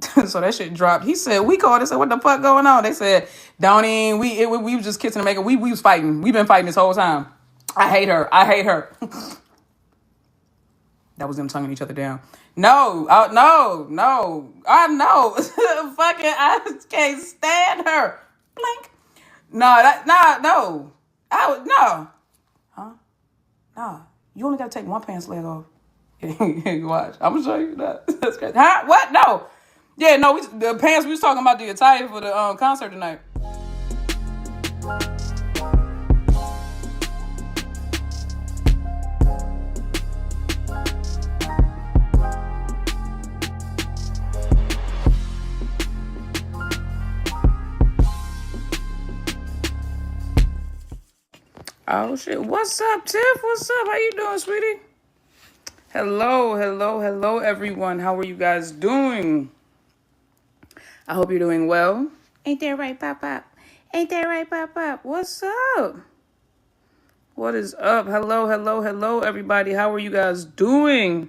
So that shit dropped. He said, we called. They said, what the fuck going on? They said, don't even, we was just kissing and making. We was fighting. We've been fighting this whole time. I hate her. I hate her. That was them tonguing each other down. No, no. I know. Fucking, I can't stand her. Blink. No. No. Huh? No. You only got to take one pants leg off. Watch. I'm gonna show you that. That's crazy. Huh? What? No. Yeah, no. The pants we was talking about the attire for the concert tonight. Oh shit. What's up, Tiff? What's up? How you doing, sweetie? Hello, everyone. How are you guys doing? I hope you're doing well. Ain't that right, Pop? Ain't that right, Pop? What's up? What is up? Hello, everybody. How are you guys doing?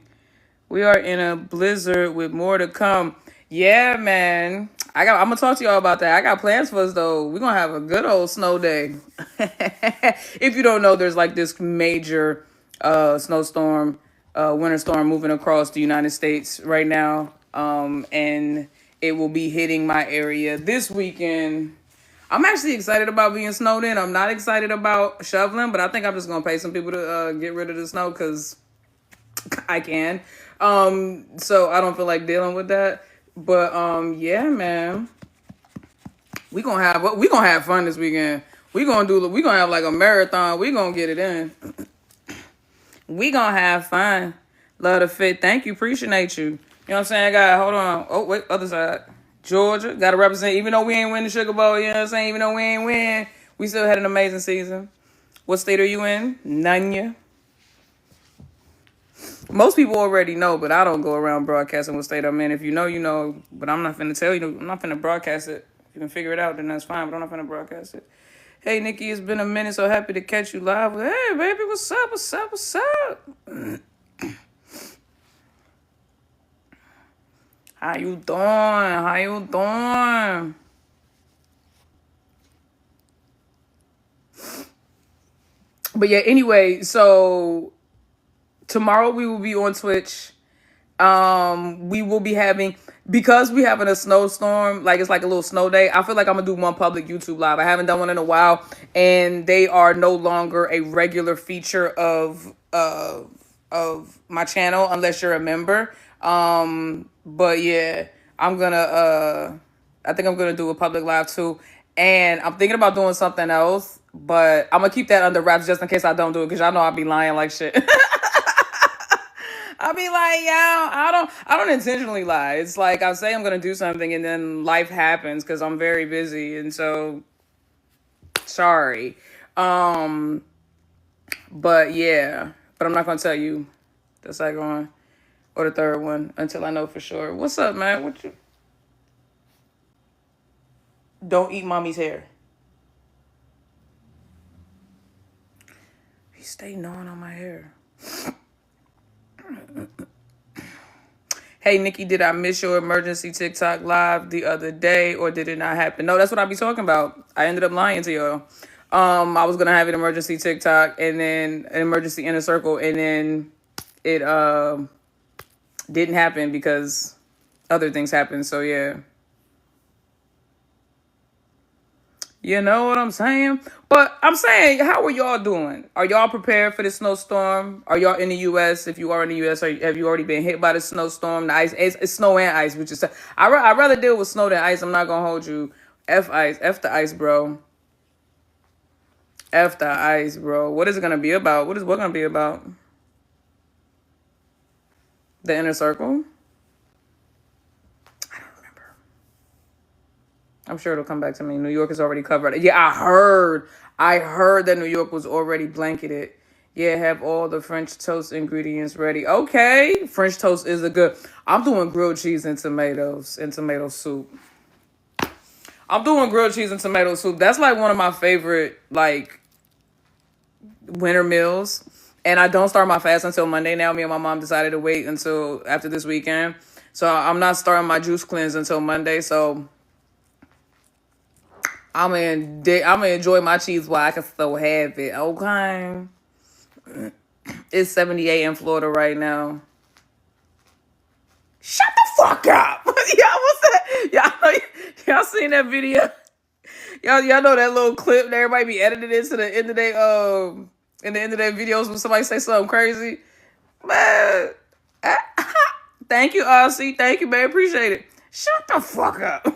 We are in a blizzard with more to come. Yeah, man. I'm gonna talk to y'all about that. I got plans for us though. We're gonna have a good old snow day. If you don't know, there's like this major snowstorm, winter storm moving across the United States right now. And it will be hitting my area this weekend. I'm actually excited about being snowed in. I'm not excited about shoveling, but I think I'm just gonna pay some people to get rid of the snow because I can. So I don't feel like dealing with that. But yeah, man. We gonna have fun this weekend. We gonna have like a marathon. We gonna get it in. We gonna have fun. Love the fit. Thank you. Appreciate you. You know what I'm saying? Hold on. Oh, wait, other side. Georgia. Gotta represent. Even though we ain't win the Sugar Bowl, you know what I'm saying? Even though we ain't win, we still had an amazing season. What state are you in? Nanya. Most people already know, but I don't go around broadcasting what state I'm in. If you know, you know. But I'm not finna tell you. I'm not finna broadcast it. If you can figure it out, then that's fine. But I'm not finna broadcast it. Hey, Nikki, it's been a minute. So happy to catch you live. Hey, baby, what's up? How you doing? But yeah, anyway, so tomorrow we will be on Twitch. We will be having, because we having a snowstorm, like it's like a little snow day. I feel like I'm gonna do one public YouTube live. I haven't done one in a while, and they are no longer a regular feature of my channel unless you're a member. But yeah, I think I'm gonna do a public live too, and I'm thinking about doing something else, but I'm gonna keep that under wraps just in case I don't do it, because y'all know I'll be lying like shit. I'll be like, yeah, I don't intentionally lie. It's like I'll say I'm gonna do something and then life happens because I'm very busy, and so sorry. But yeah, but I'm not gonna tell you the second one or the third one until I know for sure. What's up, man? What you? Don't eat mommy's hair. He stayed gnawing on my hair. Hey, Nikki, did I miss your emergency TikTok live the other day, or did it not happen? No, that's what I be talking about. I ended up lying to y'all. I was gonna have an emergency TikTok and then an emergency inner circle, and then it didn't happen because other things happened. So yeah. You know what I'm saying? But I'm saying, how are y'all doing? Are y'all prepared for the snowstorm? Are y'all in the U.S.? If you are in the U.S., have you already been hit by the snowstorm? The ice, it's snow and ice, which is, I'd rather deal with snow than ice. I'm not gonna hold you. F the ice, bro. F the ice, bro. What is it gonna be about? What gonna be about? The inner circle? I'm sure it'll come back to me. New York is already covered. Yeah, I heard that New York was already blanketed. Yeah, have all the French toast ingredients ready. Okay, French toast is I'm doing grilled cheese and tomatoes and tomato soup. I'm doing grilled cheese and tomato soup. That's like one of my favorite like winter meals. And I don't start my fast until Monday now. Me and my mom decided to wait until after this weekend. So I'm not starting my juice cleanse until Monday. So I'm gonna enjoy my cheese while I can still have it. Okay. It's 78 in Florida right now. Shut the fuck up. Y'all, what's that? Y'all seen that video? Y'all know that little clip that everybody be edited into the end of their videos when somebody say something crazy? Man. Thank you, RC. Thank you, man. Appreciate it. Shut the fuck up. Man,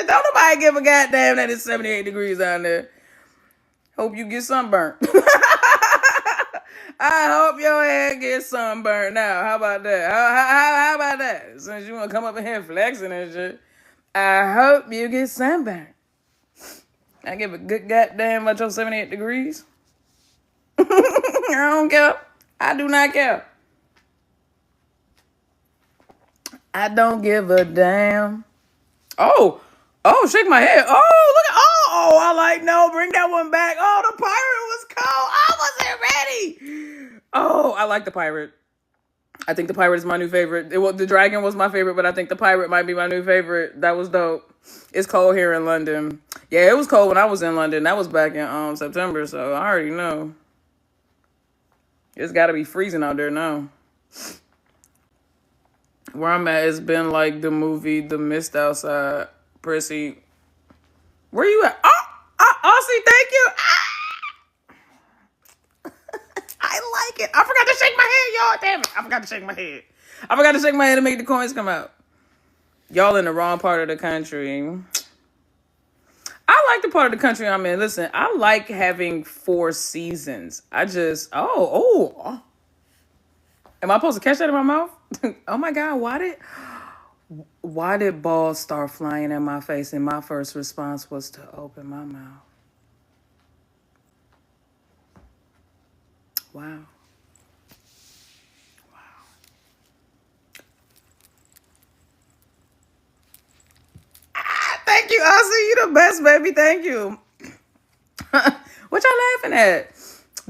don't nobody give a goddamn that it's 78 degrees down there. Hope you get sunburnt. I hope your head gets sunburned now. How about that? How about that? Since you want to come up in here flexing and shit, I hope you get sunburned. I give a good goddamn about your 78 degrees. I don't care. I do not care. I don't give a damn. Oh, shake my head. Oh, look at, no, bring that one back. Oh, the pirate was cold. I wasn't ready. Oh, I like the pirate. I think the pirate is my new favorite. The dragon was my favorite, but I think the pirate might be my new favorite. That was dope. It's cold here in London. Yeah, it was cold when I was in London. That was back in September, so I already know. It's got to be freezing out there now. Where I'm at, it's been like the movie The Mist Outside. Prissy, where you at? Aussie, thank you. I like it. I forgot to shake my head, y'all. Damn it. I forgot to shake my head. I forgot to shake my head to make the coins come out. Y'all in the wrong part of the country. I like the part of the country I'm in. Listen, I like having 4 seasons. I just, Am I supposed to catch that in my mouth? Oh my God, why did balls start flying in my face? And my first response was to open my mouth. Wow. Thank you, Aussie. You the best, baby. Thank you. What y'all laughing at?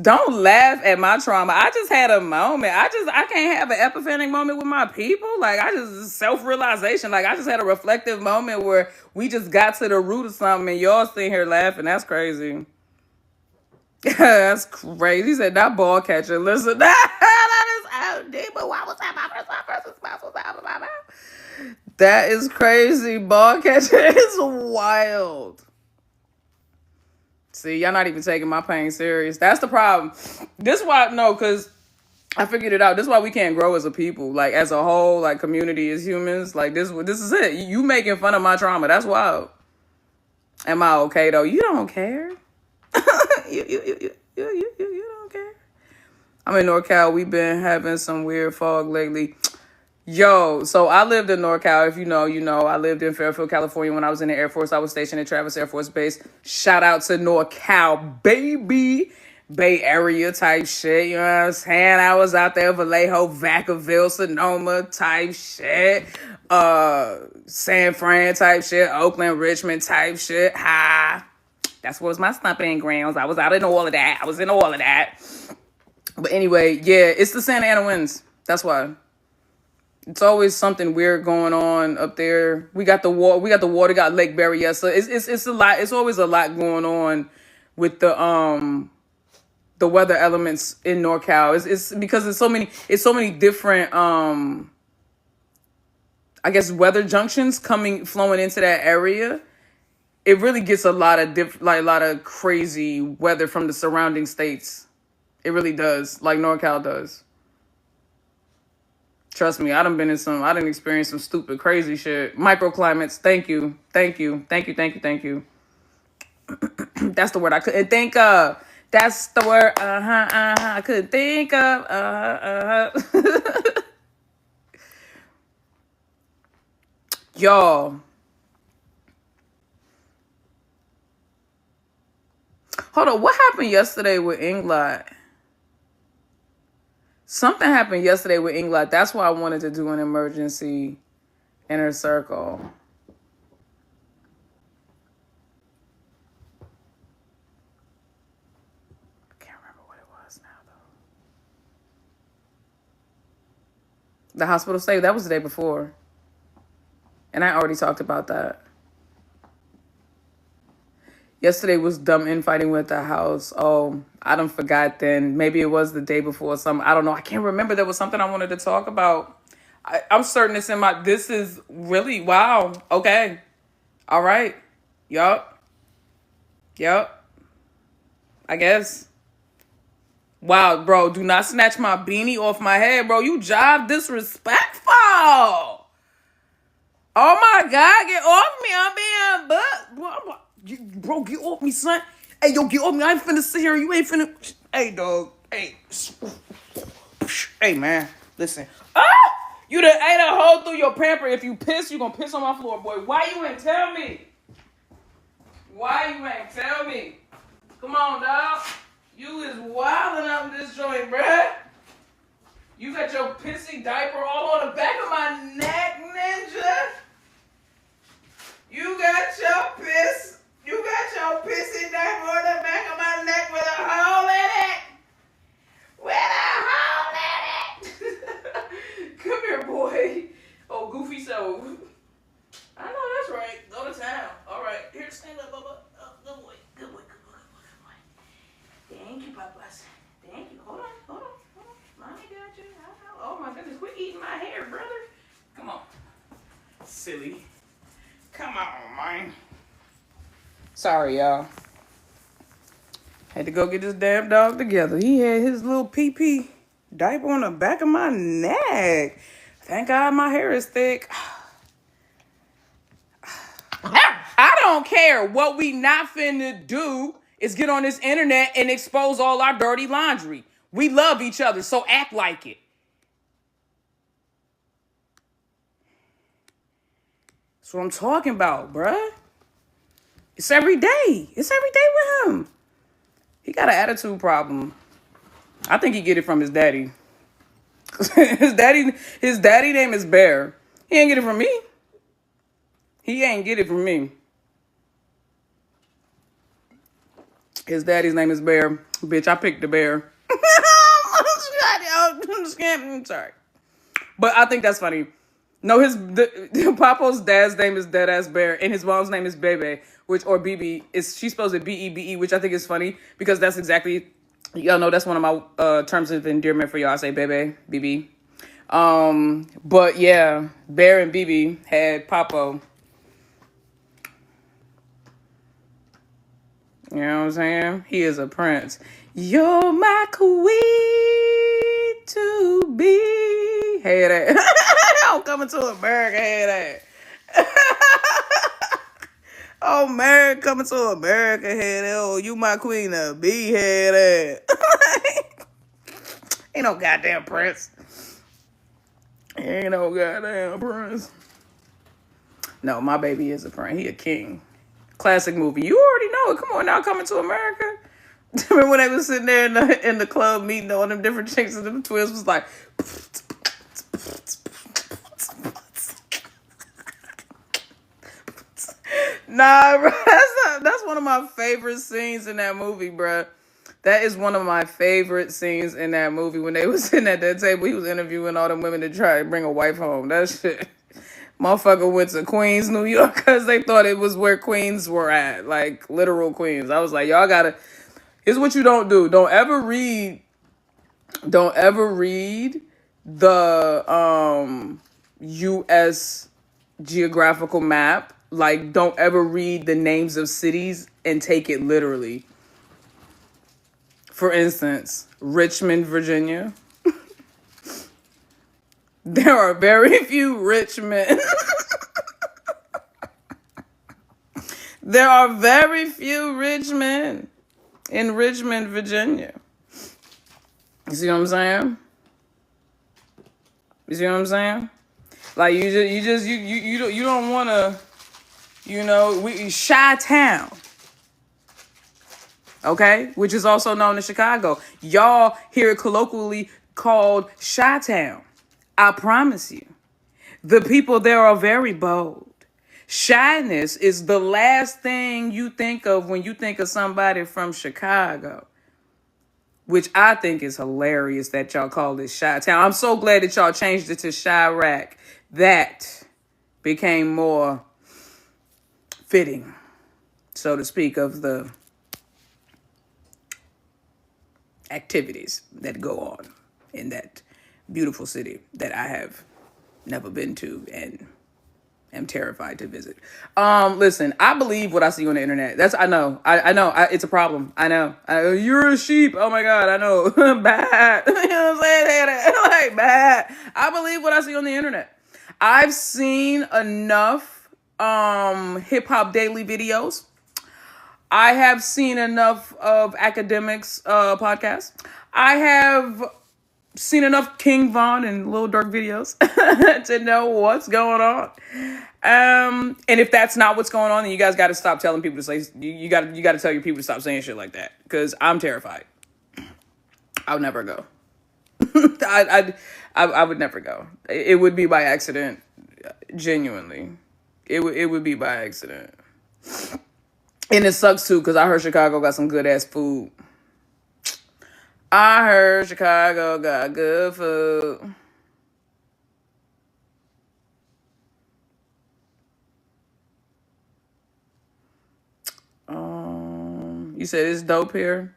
Don't laugh at my trauma. I just had a moment. I can't have an epiphanic moment with my people. Like, self-realization. Like, I just had a reflective moment where we just got to the root of something and y'all sitting here laughing. That's crazy. That's crazy. He said, not ball catcher. Listen, that is OD, but why was that my first response was out of my mouth? That is crazy. Ball catcher is wild. See, y'all not even taking my pain serious. That's the problem. This why, no, because I figured it out. This is why we can't grow as a people. Like, as a whole, like, community as humans. Like, this is it. You making fun of my trauma. That's wild. Am I okay, though? You don't care. You don't care. I'm in NorCal. We've been having some weird fog lately. Yo, so I lived in NorCal. If you know, you know. I lived in Fairfield, California when I was in the Air Force. I was stationed at Travis Air Force Base. Shout out to NorCal, baby. Bay Area type shit, you know what I'm saying? I was out there, Vallejo, Vacaville, Sonoma type shit. San Fran type shit. Oakland, Richmond type shit. That's what was my stomping grounds. I was out in all of that. I was in all of that. But anyway, yeah, it's the Santa Ana winds. That's why. It's always something weird going on up there. We got the water. We got Lake Berryessa. It's a lot. It's always a lot going on with the weather elements in NorCal. It's because it's so many different I guess weather junctions flowing into that area. It really gets a lot of crazy weather from the surrounding states. It really does, like NorCal does. Trust me, I done experienced some stupid, crazy shit. Microclimates, thank you. That's the word I couldn't think of. That's the word, I couldn't think of, Y'all. Hold on, what happened yesterday with Inglot? Something happened yesterday with Inglot. That's why I wanted to do an emergency inner circle. I can't remember what it was now, though. The hospital stay, that was the day before. And I already talked about that. Yesterday was dumb infighting with the house. Oh, I done forgot then. Maybe it was the day before or something. I don't know. I can't remember. There was something I wanted to talk about. I'm certain it's in my... This is really... Wow. Okay. All right. Yup. I guess. Wow, bro. Do not snatch my beanie off my head, bro. You job disrespectful. Oh, my God. Get off me. I'm being... Bro, get off me, son. Hey, yo, get off me. I ain't finna sit here. You ain't finna... Hey, dog. Hey. Hey, man. Listen. Ah! You done ate a hole through your pamper. If you piss, you gonna piss on my floor, boy. Why you ain't tell me? Come on, dog. You is wildin' out in this joint, bruh. You got your pissy diaper all on the back of my neck, ninja. You got your pissy diaper on the back of my neck with a hole in it. Come here, boy. Oh, goofy self. I know that's right. Go to town. All right. Here, stand up, Bubba. Oh, good boy. Thank you, Papas. Thank you. Hold on. Mommy got you. Oh, my goodness. Quit eating my hair, brother. Come on. Silly. Come on, man. Sorry, y'all. Had to go get this damn dog together. He had his little pee-pee diaper on the back of my neck. Thank God my hair is thick. I don't care. What we not finna do is get on this internet and expose all our dirty laundry. We love each other, so act like it. That's what I'm talking about, bruh. It's every day. It's every day with him. He got an attitude problem. I think he get it from his daddy. his daddy name is Bear. He ain't get it from me. His daddy's name is Bear. Bitch, I picked the bear. I'm sorry. But I think that's funny. No, Papo's dad's name is Deadass Bear, and his mom's name is Bebe, or BB. She spells it BEBE, which I think is funny because that's exactly, y'all know that's one of my terms of endearment for y'all. I say Bebe, BB. But yeah, Bear and BB had Papo. You know what I'm saying? He is a prince. You're my queen to be. Hey, that. I'm coming to America. Hey, that. Oh, man, coming to America. Hey, that. Oh, you my queen to be. Hey, that. Ain't no goddamn prince. No, my baby is a prince. He a king. Classic movie. You already know it. Come on now, Coming to America. Remember when they was sitting there in the club meeting all them different chicks and them twins was like... Nah, bro. That's one of my favorite scenes in that movie, bro. That is one of my favorite scenes in that movie. When they was sitting at that table, he was interviewing all them women to try to bring a wife home. That shit... Motherfucker went to Queens, New York, because they thought it was where queens were at. Like, literal queens. I was like, y'all gotta... Here's what you don't do. Don't ever read the U.S. geographical map. Like, don't ever read the names of cities and take it literally. For instance, Richmond, Virginia. There are very few rich men. There are very few rich men in Richmond, Virginia. You see what I'm saying? Like you don't want to, Chi-Town. Okay? Which is also known in Chicago. Y'all hear it colloquially called Chi-Town. I promise you, the people there are very bold. Shyness is the last thing you think of when you think of somebody from Chicago. which I think is hilarious that y'all call this Chi-Town. I'm so glad that y'all changed it to Chirac. That became more fitting, so to speak, of the activities that go on in that beautiful city that I have never been to and am terrified to visit. Listen, I believe what I see on the internet. I know. I know. It's a problem. I know. You're a sheep. Oh my God. I know. Bad. You know what I'm saying? Like, bad. I believe what I see on the internet. I've seen enough hip hop daily videos. I have seen enough of academics podcasts. I have seen enough King Von and Lil Durk videos to know what's going on. And if that's not what's going on, then you guys got to stop telling people to say. You got to tell your people to stop saying shit like that, because I'm terrified. I would never go. I would never go. It would be by accident. Genuinely, it would be by accident. And it sucks too, because I heard Chicago got some good ass food. I heard Chicago got good food. You said it's dope here.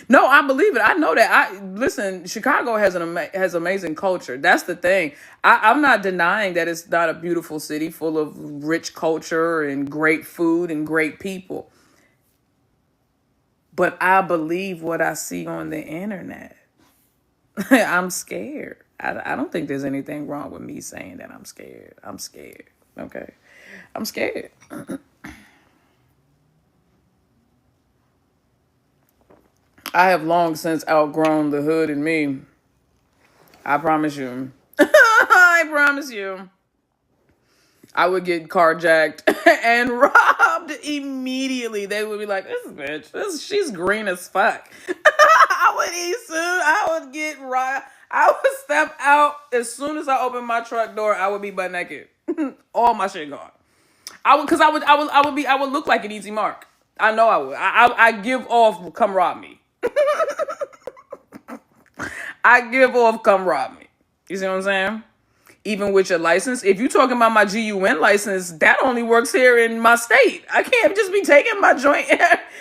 No, I believe it. I know that. Listen. Chicago has has amazing culture. That's the thing. I'm not denying that it's not a beautiful city full of rich culture and great food and great people. But I believe what I see on the internet. I'm scared. I don't think there's anything wrong with me saying that I'm scared. I'm scared. Okay. I'm scared. I have long since outgrown the hood in me. I promise you. I promise you. I would get carjacked and robbed immediately. They would be like, this bitch, she's green as fuck. I would eat soon. I would get robbed. I would step out as soon as I open my truck door. I would be butt naked. All my shit gone. I would look like an easy mark. I know I would. I give off, come rob me. I give off, come rob me. You see what I'm saying? Even with your license, if you're talking about my GUN license, that only works here in my state. I can't just be taking my joint.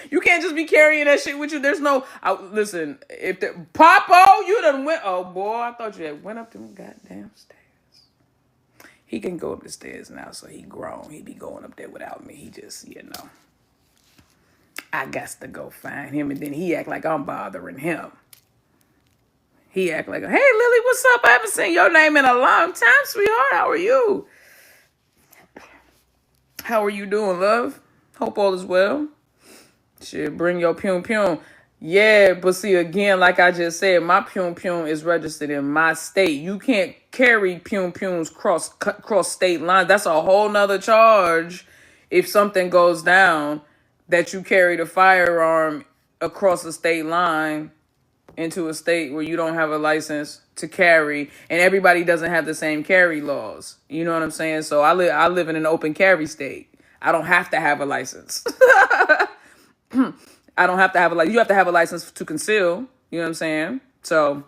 You can't just be carrying that shit with you. There's no, listen, if the, Popo, you done went, oh boy, I thought you had went up them goddamn stairs. He can go up the stairs now, so he grown. He be going up there without me. He just, I got to go find him, and then he act like I'm bothering him. He act like, hey, Lily, what's up? I haven't seen your name in a long time, sweetheart. How are you? How are you doing, love? Hope all is well. Shit, bring your pum. Yeah, but see, again, like I just said, my pum is registered in my state. You can't carry pums cross state lines. That's a whole nother charge if something goes down that you carried a firearm across the state line into a state where you don't have a license to carry, and everybody doesn't have the same carry laws. You know what I'm saying? So I live in an open carry state. I don't have to have a license. I don't have to have a license. You have to have a license to conceal. You know what I'm saying? So,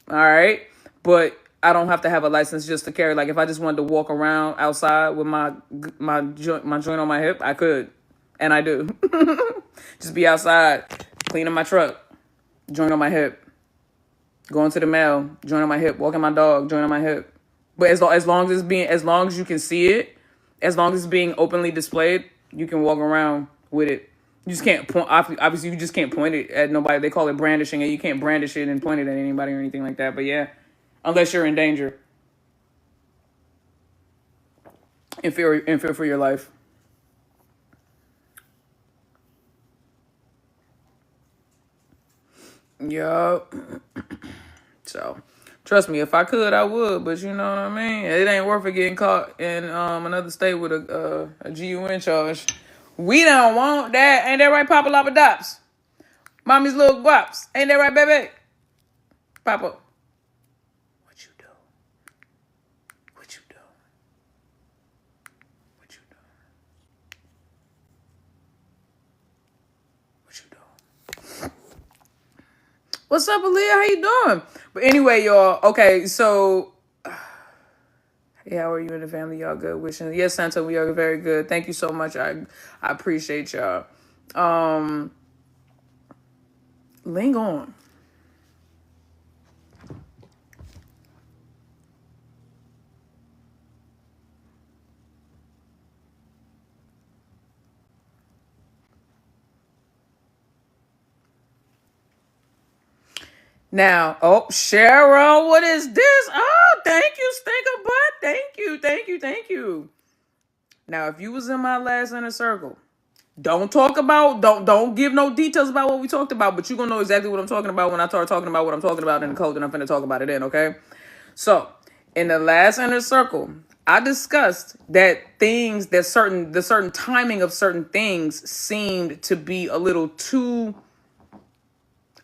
all right. But I don't have to have a license just to carry. Like if I just wanted to walk around outside with my joint on my hip, I could. And I do. Just be outside, cleaning my truck, joint on my hip. Going to the mail, joint on my hip. Walking my dog, joint on my hip. But as long as you can see it, as long as it's being openly displayed, you can walk around with it. You just can't point. Obviously, you just can't point it at nobody. They call it brandishing, and you can't brandish it and point it at anybody or anything like that. But yeah, unless you're in danger, in fear for your life. Yup. So, trust me, if I could, I would. But you know what I mean? It ain't worth it getting caught in another state with a GUN charge. We don't want that. Ain't that right, Papa Lapa Dops? Mommy's little guaps. Ain't that right, baby? Papa. What you do? What you do? What you do? What you do? What's up, Aaliyah? How you doing? But anyway, y'all. Okay, so hey, how are you and the family? Y'all good? Wishing. Yes, Santa, we are very good. Thank you so much. I appreciate y'all. Lingorm. Now, oh, Cheryl, what is this? Oh, thank you, Stinker Butt. Thank you, thank you, thank you. Now, if you was in my last inner circle, don't give no details about what we talked about, but you're gonna know exactly what I'm talking about when I start talking about what I'm talking about in the code, and I'm gonna talk about it then, okay? So, in the last inner circle, I discussed that the certain timing of certain things seemed to be a little too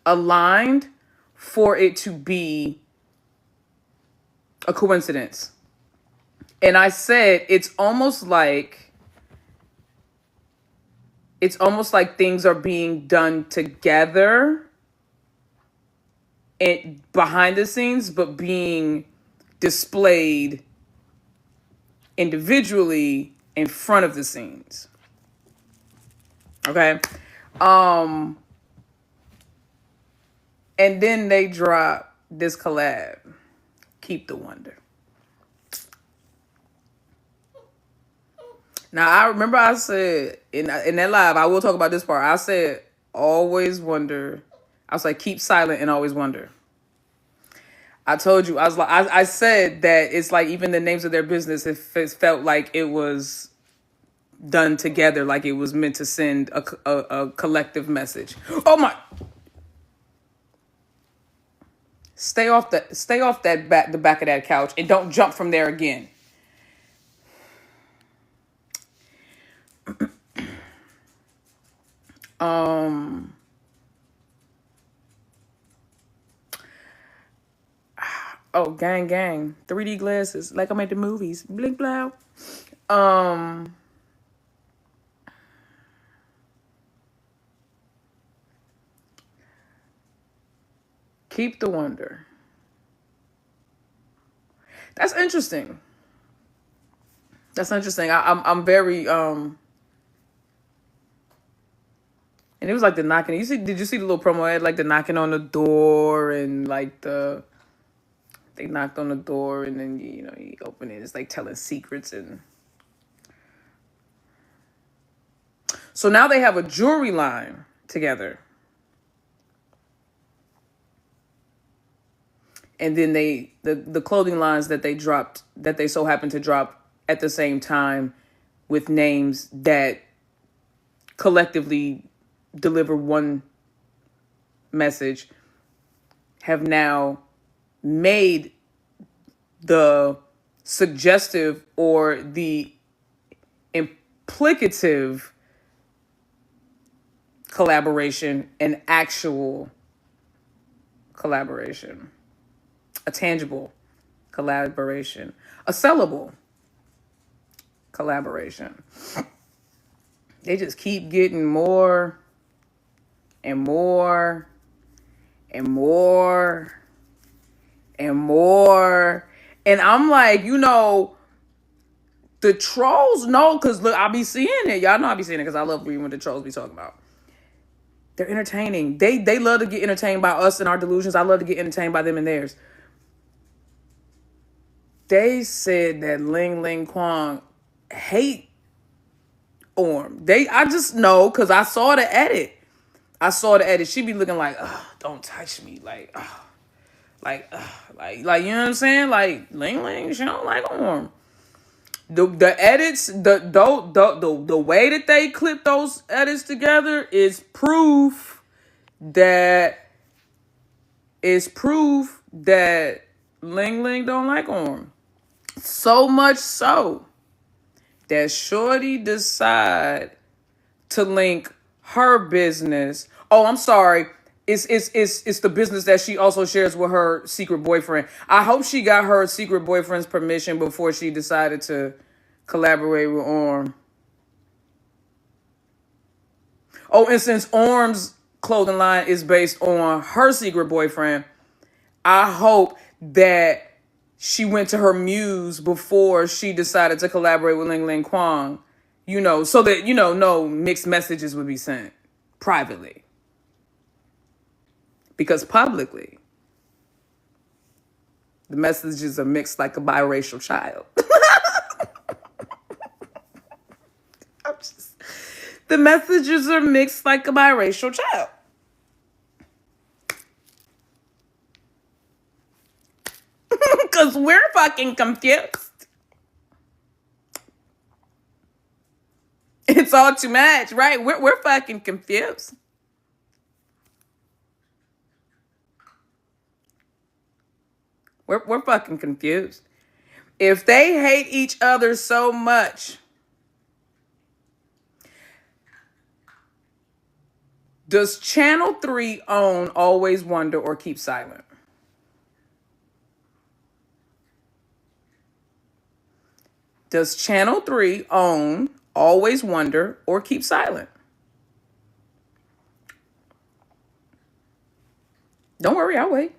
aligned for it to be a coincidence. And I said it's almost like things are being done together and behind the scenes, but being displayed individually in front of the scenes. Okay. And then they drop this collab. Keep the wonder. Now I remember I said in that live, I will talk about this part. I said always wonder. I was like, keep silent and always wonder. I told you, I was like, I said that it's like even the names of their business, it felt like it was done together, like it was meant to send a collective message. Oh my! Stay off the back of that couch and don't jump from there again. Oh, gang, 3D glasses, like I'm at the movies. Blink blow. Keep the wonder. That's interesting. I'm very and it was like the knocking. Did you see the little promo ad, like the knocking on the door and like they knocked on the door and then you open it. It's like telling secrets. And so now they have a jewelry line together. And then the clothing lines that they dropped, that they so happened to drop at the same time with names that collectively deliver one message, have now made the suggestive or the implicative collaboration an actual collaboration, a tangible collaboration, a sellable collaboration. They just keep getting more and more and more and more. And I'm like, the trolls know, because look, I be seeing it. Y'all know I be seeing it because I love reading what the trolls be talking about. They're entertaining. They love to get entertained by us and our delusions. I love to get entertained by them and theirs. They said that Ling Kwang hate Orm. I just know because I saw the edit. She be looking like, don't touch me. Like, like, you know what I'm saying? Like, Ling, she don't like Orm. The edits, the way that they clip those edits together is proof that Ling don't like Orm. So much so that Shorty decide to link her business. Oh, I'm sorry. It's the business that she also shares with her secret boyfriend. I hope she got her secret boyfriend's permission before she decided to collaborate with Orm. Oh, and since Orm's clothing line is based on her secret boyfriend. I hope that she went to her muse before she decided to collaborate with Ling Ling Kwang, so that, no mixed messages would be sent privately. Because publicly, the messages are mixed like a biracial child. The messages are mixed like a biracial child. Because we're fucking confused. It's all too much, right? We're fucking confused. We're fucking confused. If they hate each other so much, does Channel 3 own Always Wonder or Keep Silent? Does Channel 3 own Always Wonder or Keep Silent? Don't worry, I'll wait.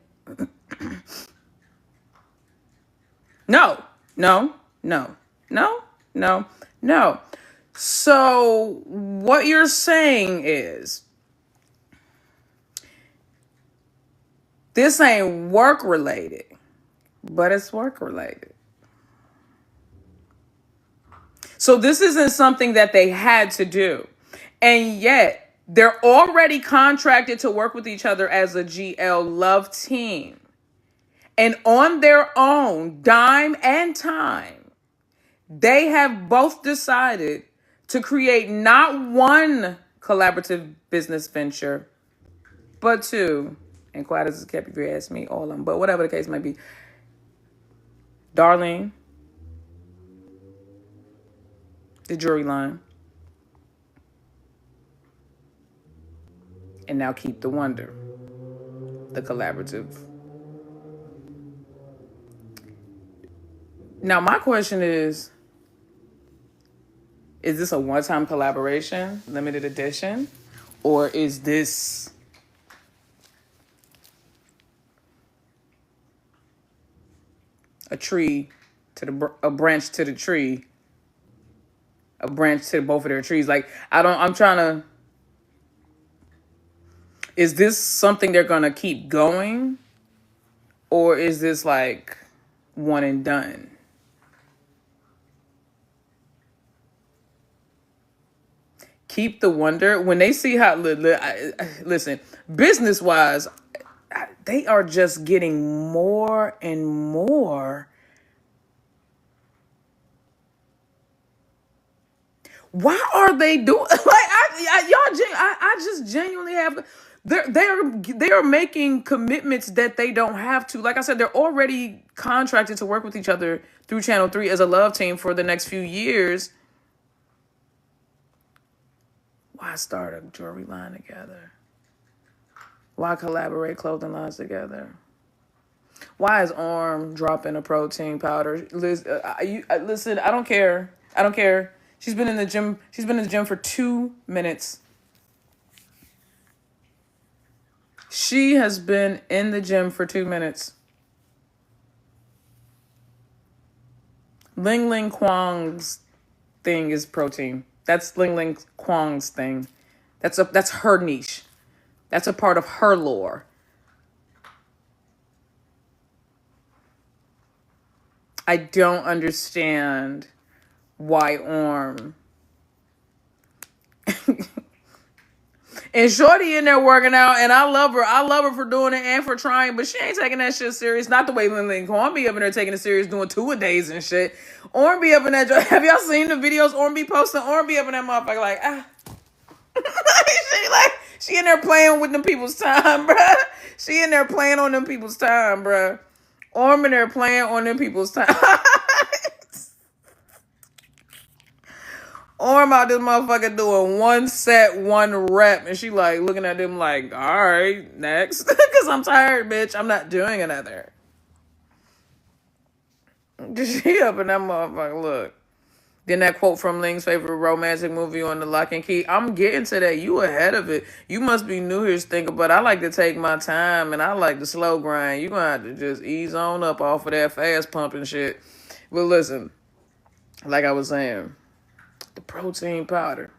No. So what you're saying is, this ain't work related, but it's work related. So this isn't something that they had to do. And yet they're already contracted to work with each other as a GL love team. And on their own dime and time, they have both decided to create not one collaborative business venture, but two. And quiet as it's kept, if you ask me, all of them. But whatever the case might be. Darlene, the jewelry line, and now Keep the Wonder, the collaborative. Now, my question is this a one-time collaboration, limited edition, or is this a branch to the tree, a branch to both of their trees? Like, is this something they're gonna keep going, or is this like one and done? Keep the Wonder, when they see how, listen, business-wise, they are just getting more and more. Why are they doing, I just genuinely have, they are making commitments that they don't have to. Like I said, they're already contracted to work with each other through Channel 3 as a love team for the next few years. Why start a jewelry line together? Why collaborate clothing lines together? Why is Arm dropping a protein powder? Listen, I don't care. She's been in the gym for 2 minutes. She has been in the gym for 2 minutes. Ling Ling Kwang's thing is protein. That's Ling Ling Kwang's thing. That's her niche. That's a part of her lore. I don't understand why Orm and Shorty in there working out, and I love her. I love her for doing it and for trying, but she ain't taking that shit serious. Not the way Ling Ling Kwang be up in there taking it serious, doing 2-a-days and shit. Orm be up in that. Have y'all seen the videos Orm be posting? Orm be up in that motherfucker like, she in there playing with them people's time, bruh. She in there playing on them people's time, bruh. Orm in there playing on them people's time. Orm out this motherfucker doing 1 set, 1 rep, and she like looking at them like, all right, next. Because I'm tired, bitch. I'm not doing another. She up in that motherfucker, look. Then that quote from Ling's favorite romantic movie on the Lock and Key. I'm getting to that. You ahead of it. You must be new here, Stinker, but I like to take my time and I like the slow grind. You're going to have to just ease on up off of that fast pumping shit. But listen, like I was saying, the protein powder.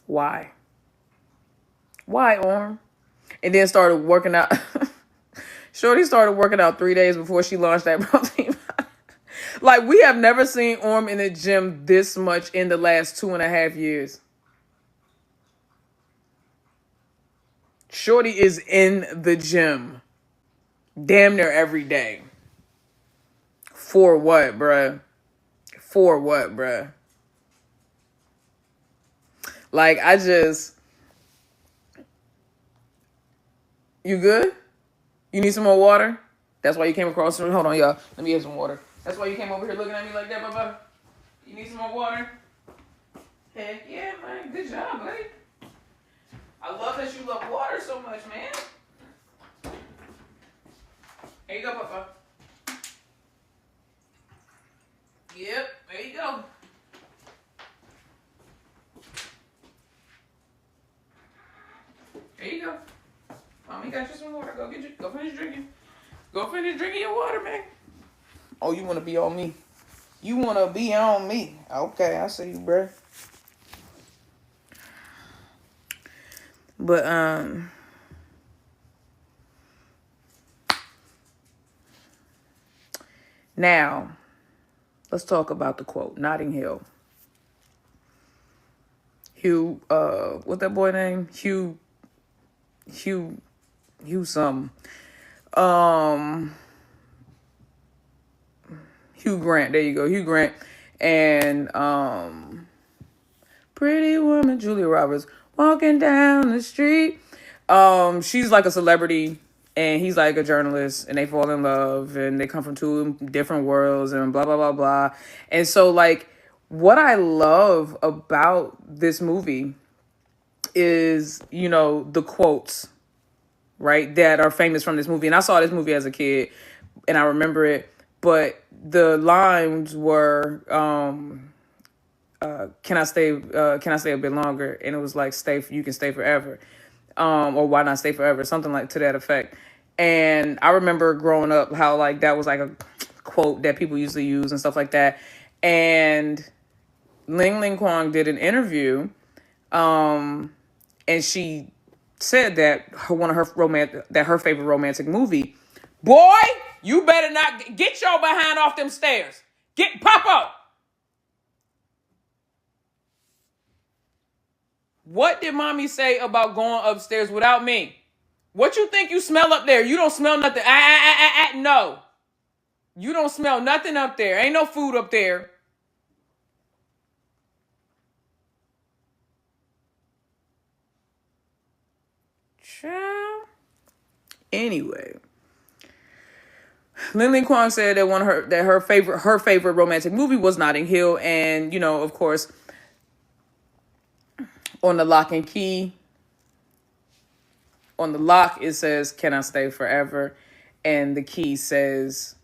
Why? Why, Orm? And then started working out. Shorty started working out 3 days before she launched that protein powder. Like, we have never seen Orm in the gym this much in the last 2.5 years. Shorty is in the gym damn near every day. For what, bruh? For what, bruh? Like, you good? You need some more water? That's why you came across. Hold on, y'all. Let me get some water. That's why you came over here looking at me like that, Bubba? You need some more water? Heck yeah, man. Good job, buddy. I love that you love water so much, man. Here you go, Papa. Yep, there you go. There you go. Mommy got you some water. Go finish drinking. Go finish drinking your water, man. Oh, you want to be on me? You want to be on me? Okay, I see you, bruh. But, now, let's talk about the quote. Notting Hill. Hugh, what's that boy name? Hugh something. Hugh Grant. There you go. Hugh Grant. And, pretty woman, Julia Roberts, walking down the street. She's like a celebrity and he's like a journalist and they fall in love and they come from two different worlds and blah, blah, blah, blah. And so like what I love about this movie is, you know, the quotes, right, that are famous from this movie. And I saw this movie as a kid and I remember it, but the lines were, can I stay a bit longer? And it was like, you can stay forever. Or why not stay forever? Something like to that effect. And I remember growing up how like that was like a quote that people used to use and stuff like that. And Ling Kwang did an interview, and she said that her favorite romantic movie, boy, you better not get your behind off them stairs. Pop up. What did mommy say about going upstairs without me? What you think you smell up there? You don't smell nothing. No. You don't smell nothing up there. Ain't no food up there. Child. Anyway. Lin Kwang said that her favorite romantic movie was Notting Hill. And, you know, of course, on the lock and key, on the lock, it says, can I stay forever? And the key says,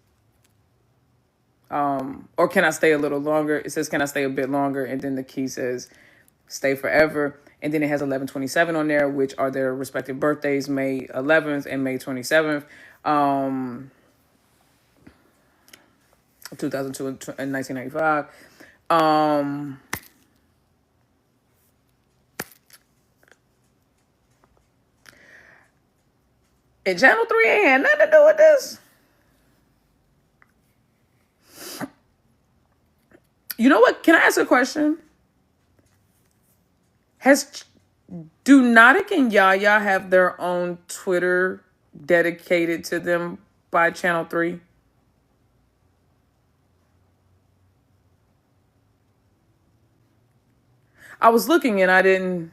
or can I stay a little longer? It says, can I stay a bit longer? And then the key says, stay forever. And then it has 11/27 on there, which are their respective birthdays, May 11th and May 27th, 2002 and 1995. And Channel 3 ain't had nothing to do with this. You know what? Can I ask a question? Do Nadik and Yaya have their own Twitter dedicated to them by Channel 3? I was looking and I didn't.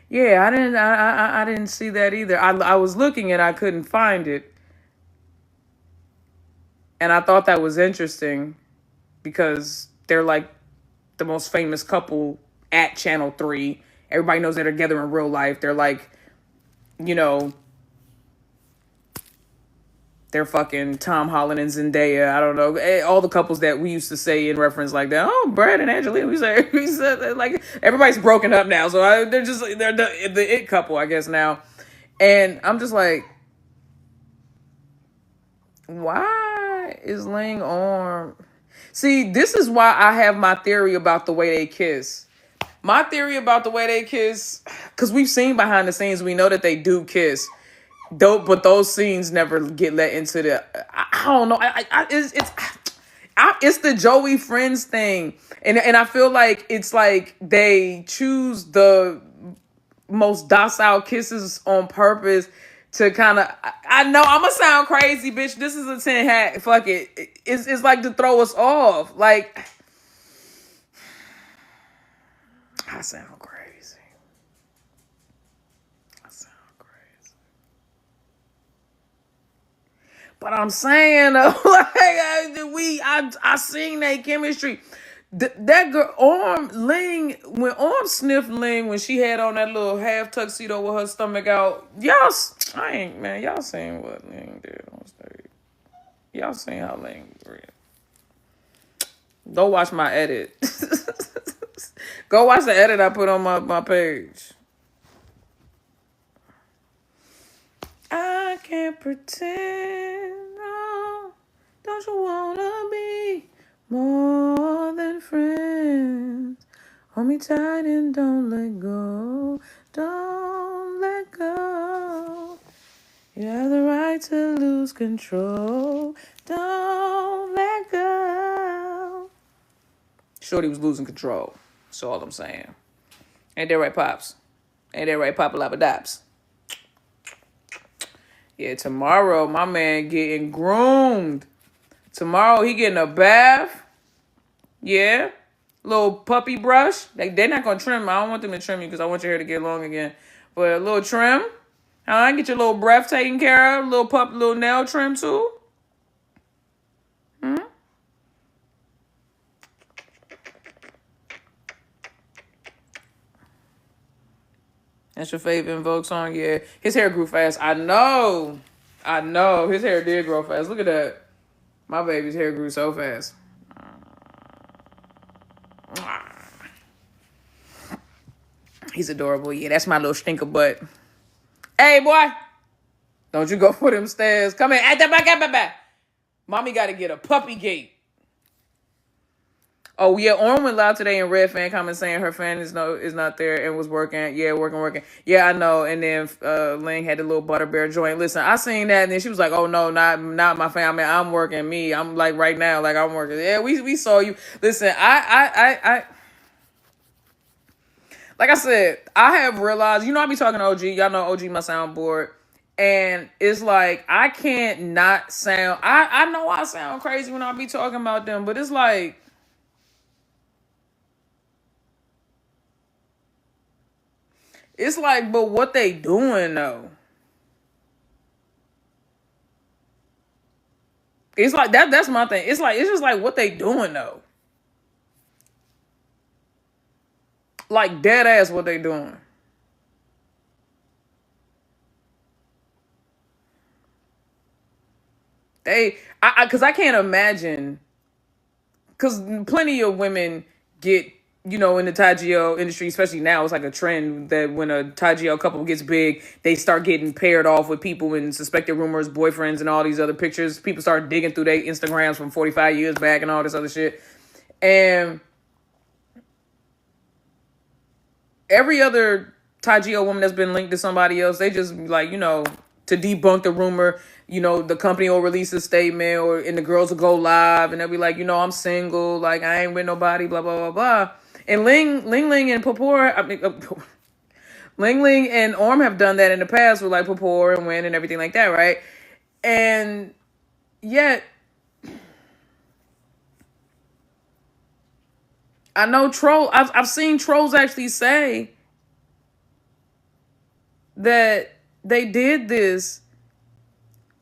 Yeah, I didn't see that either. I was looking and I couldn't find it. And I thought that was interesting because they're like the most famous couple at Channel 3. Everybody knows they're together in real life. They're like, you know, they're fucking Tom Holland and Zendaya. I don't know. All the couples that we used to say in reference like that. Oh, Brad and Angelina. We said like everybody's broken up now. So they're the it couple, I guess, now. And I'm just like, why is Lingorm? See, this is why I have my theory about the way they kiss. My theory about the way they kiss, because we've seen behind the scenes, we know that they do kiss. But those scenes never get let into the. I don't know. It's the Joey Friends thing, and I feel like it's like they choose the most docile kisses on purpose to kind of. I know I'm gonna sound crazy, bitch. This is a tin hat. Fuck it. It's like to throw us off. Like I sound crazy. But I'm saying, like, I seen that chemistry. That girl, when Arm sniffed Ling when she had on that little half tuxedo with her stomach out, y'all seen what Ling did on stage. Y'all seen how Ling read. Go watch my edit. Go watch the edit I put on my page. I can't pretend, no. Don't you wanna be more than friends? Hold me tight and don't let go. Don't let go. You have the right to lose control. Don't let go. Shorty was losing control. That's all I'm saying. Ain't that right, Pops? Ain't that right, Papa Labadops? Yeah, tomorrow, my man getting groomed. Tomorrow, he getting a bath. Yeah. Little puppy brush. They're not going to trim. I don't want them to trim you because I want your hair to get long again. But a little trim. Get your little breath taken care of. Little nail trim, too. That's your favorite Invoke song? Yeah. His hair grew fast. I know. His hair did grow fast. Look at that. My baby's hair grew so fast. He's adorable. Yeah, that's my little stinker butt. Hey, boy. Don't you go for them stairs. Come in. Mommy got to get a puppy gate. Oh, yeah, Orm went live today in Red fan comment saying her fan is not there and was working. Yeah, working. Yeah, I know. And then Ling had the little butter bear joint. Listen, I seen that and then she was like, oh, no, not my family. I'm working me. I'm like right now, like I'm working. Yeah, we saw you. Listen, I like I said, I have realized, I be talking to OG. Y'all know OG my soundboard. And it's like, I can't not sound, I know I sound crazy when I be talking about them, but it's like, but what they doing though? It's like that's my thing. It's just like what they doing though. Like dead ass what they doing. Cause I can't imagine, cause plenty of women get, in the Taijio industry, especially now, it's like a trend that when a Taijio couple gets big, they start getting paired off with people and suspected rumors, boyfriends, and all these other pictures. People start digging through their Instagrams from 45 years back and all this other shit. And every other Taijio woman that's been linked to somebody else, they just like, to debunk the rumor, the company will release a statement and the girls will go live and they'll be like, I'm single, like I ain't with nobody, blah, blah, blah, blah. And Ling and Papor, Ling and Orm have done that in the past with like Papor and Win and everything like that, right? And yet, I know I've seen trolls actually say that they did this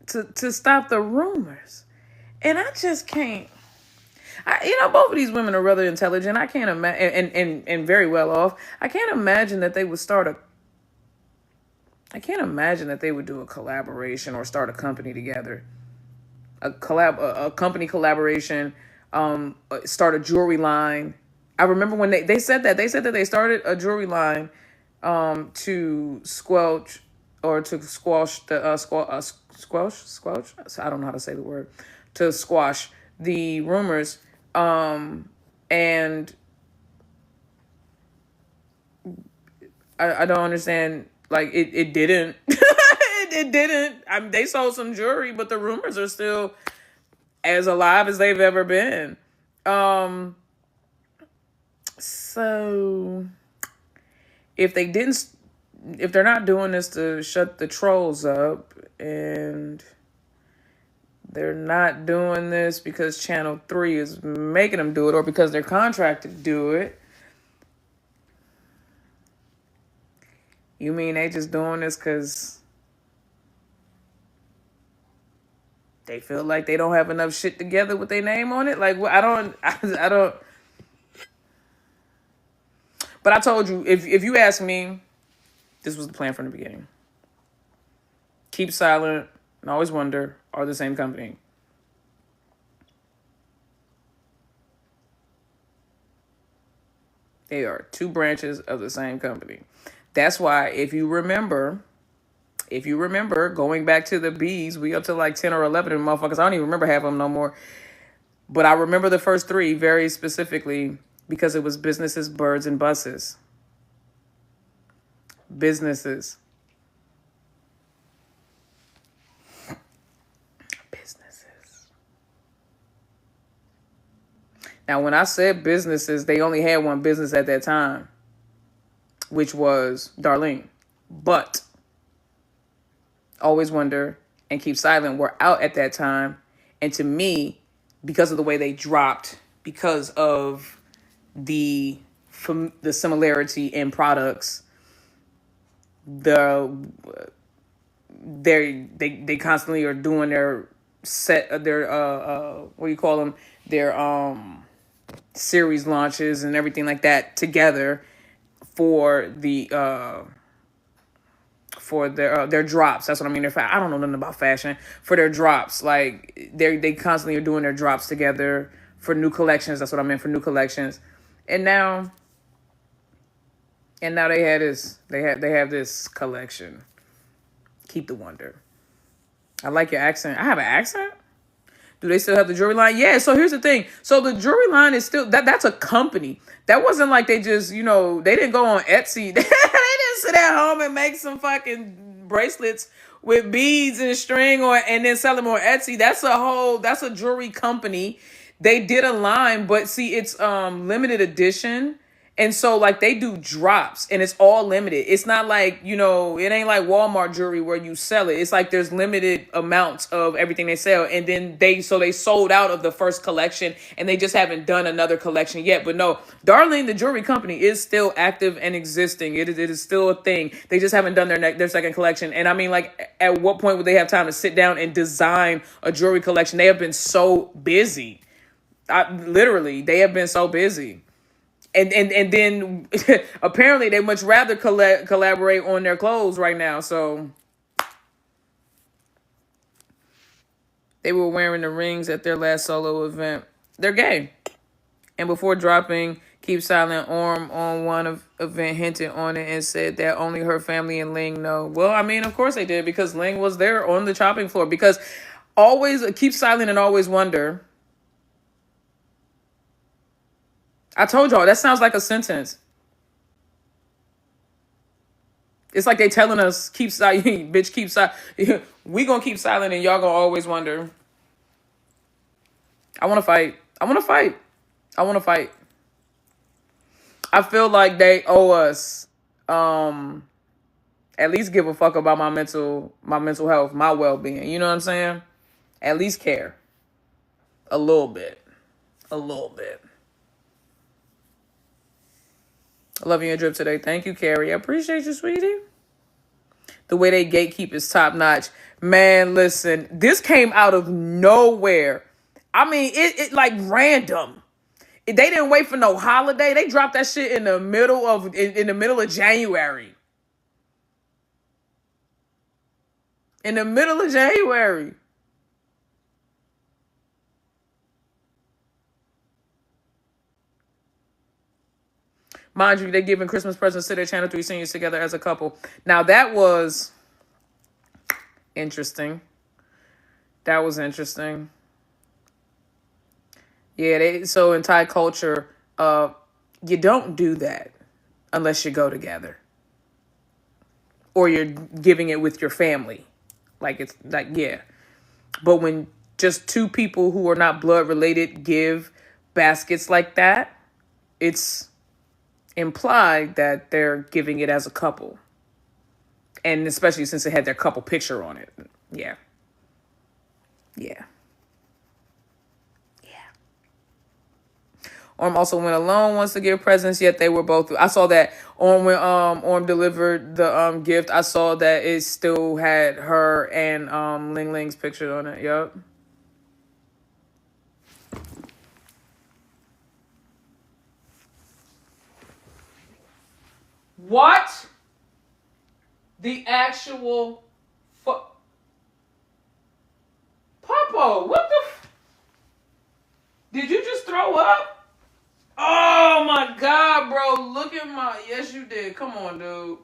to stop the rumors. And I just can't. Both of these women are rather intelligent. I can't imagine, and very well off. I can't imagine that they would I can't imagine that they would do a collaboration or start a company together a company collaboration, start a jewelry line. I remember when they said that they started a jewelry line to squelch or to squash the squelch. I don't know how to say the word, to squash the rumors. And I don't understand. Like it didn't. it didn't. I mean, they sold some jewelry, but the rumors are still as alive as they've ever been. So if they're not doing this to shut the trolls up, and they're not doing this because Channel 3 is making them do it, or because they're contracted to do it, you mean they just doing this because they feel like they don't have enough shit together with their name on it? Like, I don't. But I told you, if you ask me, this was the plan from the beginning. Keep Silent and Always Wonder are the same company. They are two branches of the same company. That's why, if you remember, going back to the B's, we up to like 10 or 11 of them motherfuckers. I don't even remember half of them no more. But I remember the first three very specifically because it was businesses, birds, and buses. Businesses. Now, when I said businesses, they only had one business at that time, which was Darlene. But Always Wonder and Keep Silent were out at that time. And to me, because of the way they dropped, because of the similarity in products, they constantly are doing their what do you call them, their series launches and everything like that together for their drops. That's what I mean. I don't know nothing about fashion. For their drops, like they constantly are doing their drops together for new collections. That's what I meant, for new collections. And now they had this. They have this collection. Keep the Wonder. I like your accent. I have an accent. Do they still have the jewelry line? Yeah. So here's the thing. So the jewelry line is still that's a company. That wasn't like they just, they didn't go on Etsy. They didn't sit at home and make some fucking bracelets with beads and string and then sell them on Etsy. That's a jewelry company. They did a line, but see, it's limited edition. And so, like, they do drops, and it's all limited. It's not like, it ain't like Walmart jewelry where you sell it. It's like there's limited amounts of everything they sell. And then they sold out of the first collection, and they just haven't done another collection yet. But no, Darlene, the jewelry company, is still active and existing. It is still a thing. They just haven't done their second collection. And I mean, like, at what point would they have time to sit down and design a jewelry collection? They have been so busy. Literally, they have been so busy. And then apparently they much rather collaborate on their clothes right now. So they were wearing the rings at their last solo event. They're gay. And before dropping Keep Silent, on one event hinted on it and said that only her family and Ling know. Well, I mean, of course they did, because Ling was there on the chopping floor. Because always Keep Silent and Always Wonder. I told y'all, that sounds like a sentence. It's like they telling us, keep silent, bitch, keep silent. We gonna keep silent and y'all gonna always wonder. I want to fight. I feel like they owe us, at least give a fuck about my mental health, my well-being. You know what I'm saying? At least care. A little bit. I love your drip today. Thank you, Carrie. I appreciate you, sweetie. The way they gatekeep is top notch. Man, listen, this came out of nowhere. I mean, it like random. They didn't wait for no holiday. They dropped that shit in the middle of January. In the middle of January. Mind you, they're giving Christmas presents to their Channel 3 seniors together as a couple. Now, that was interesting. That was interesting. Yeah, so in Thai culture, you don't do that unless you go together. Or you're giving it with your family. It's like, yeah. But when just two people who are not blood related give baskets like that, it's implied that they're giving it as a couple. And especially since it had their couple picture on it. Yeah. Yeah. Orm also went alone once to give presents, yet they were both. I saw that Orm when Orm delivered the gift. I saw that it still had her and Ling Ling's picture on it. Yup. What? The actual Papa, what the did you just throw up? Oh my God, bro. Look at my... Yes, you did. Come on, dude.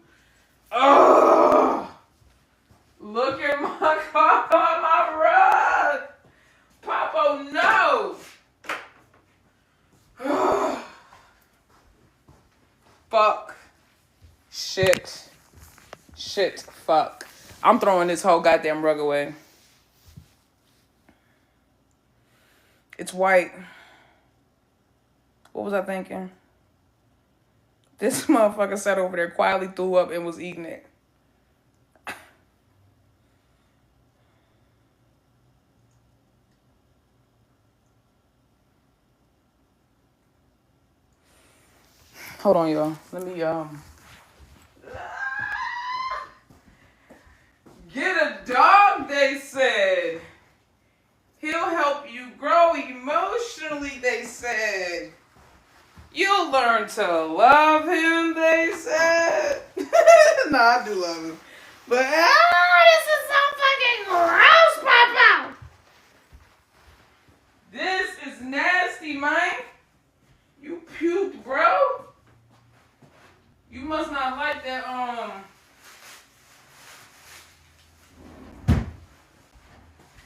Oh. Look at my car, my rug. Papa, no. Fuck. Shit. Fuck. I'm throwing this whole goddamn rug away. It's white. What was I thinking? This motherfucker sat over there, quietly threw up and was eating it. Hold on, y'all. Let me, Get a dog, they said. He'll help you grow emotionally, they said. You'll learn to love him, they said. No, I do love him. But, this is so fucking gross, Papa. This is nasty, man. You puked, bro. You must not like that,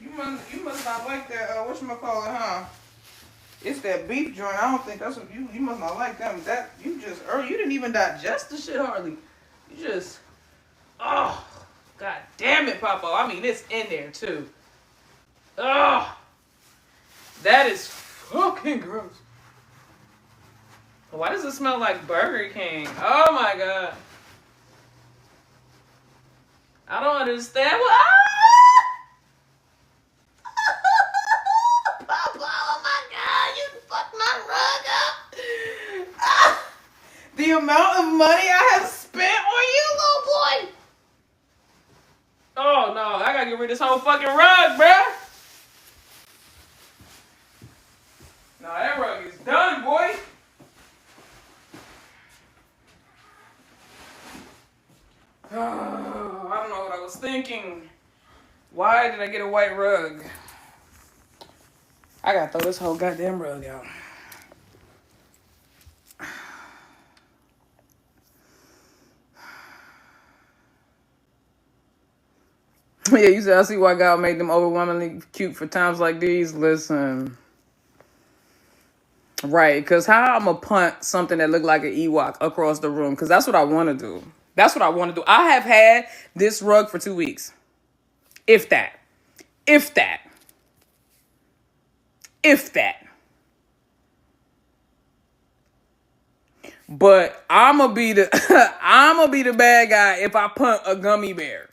You must not like that, whatchamacallit, huh? It's that beef joint. I don't think that's what you must not like them. That, you didn't even digest the shit hardly. You just, oh, God damn it, Papa. I mean, it's in there, too. Oh, that is fucking gross. Why does it smell like Burger King? Oh, my God. I don't understand. Papa, oh, my God. You fucked my rug up. The amount of money I have spent on you, little boy. Oh, no. I got to get rid of this whole fucking rug, bruh. No, that rug is done, boy. Oh, I don't know what I was thinking. Why did I get a white rug? I gotta throw this whole goddamn rug out. Yeah, you said I see why God made them overwhelmingly cute for times like these. Listen. Right, because how I'm going to punt something that looked like an Ewok across the room? Because that's what I want to do. That's what I want to do. I have had this rug for 2 weeks. If that. If that. If that. But I'm going to be the bad guy if I punt a gummy bear.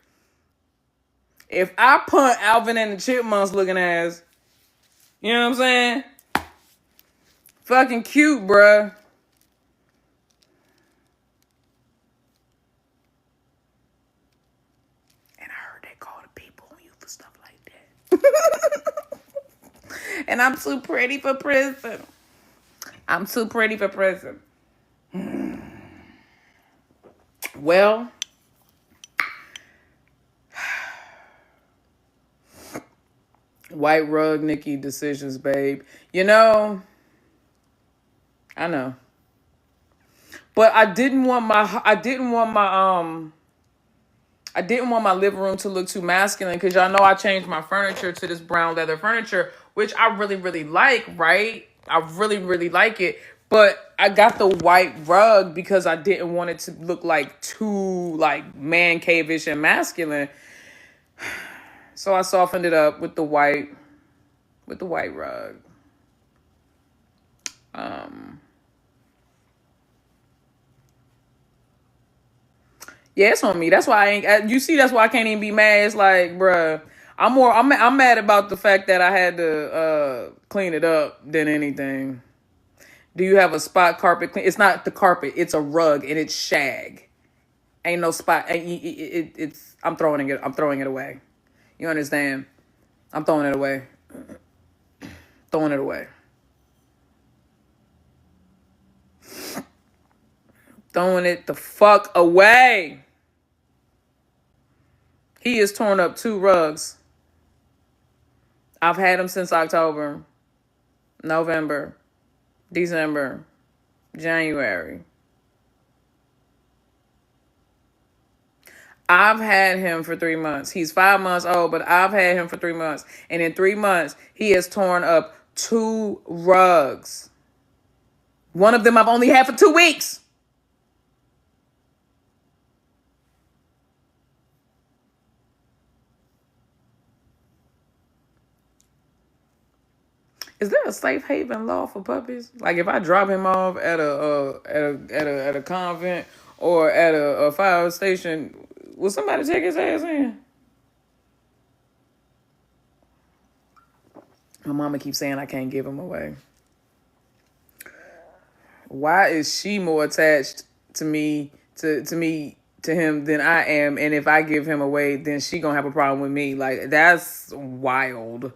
If I punt Alvin and the Chipmunks looking ass, you know what I'm saying? Fucking cute, bruh. And I heard they call the people on you for stuff like that. And I'm too pretty for prison. I'm too pretty for prison. Well, white rug, Nikki decisions, babe. You know, I know. But I didn't want my living room to look too masculine, because y'all know I changed my furniture to this brown leather furniture, which I really, really like, right? I really, really like it. But I got the white rug because I didn't want it to look like too like man cave-ish and masculine. So I softened it up with the white rug. Yeah, it's on me. That's why I ain't. You see, that's why I can't even be mad. It's like, bruh, I'm mad about the fact that I had to clean it up than anything. Do you have a spot carpet clean? It's not the carpet. It's a rug and it's shag. Ain't no spot. It's. I'm throwing it. I'm throwing it away. You understand? I'm throwing it away. Throwing it away. Throwing it the fuck away. He has torn up 2 rugs. I've had him since October, November, December, January. I've had him for 3 months. He's 5 months old, but I've had him for 3 months. And in 3 months, he has torn up 2 rugs. One of them I've only had for 2 weeks. Is there a safe haven law for puppies? Like if I drop him off at a convent or at a fire station, will somebody take his ass in? My mama keeps saying I can't give him away. Why is she more attached to me to him than I am? And if I give him away, then she gonna have a problem with me. Like that's wild.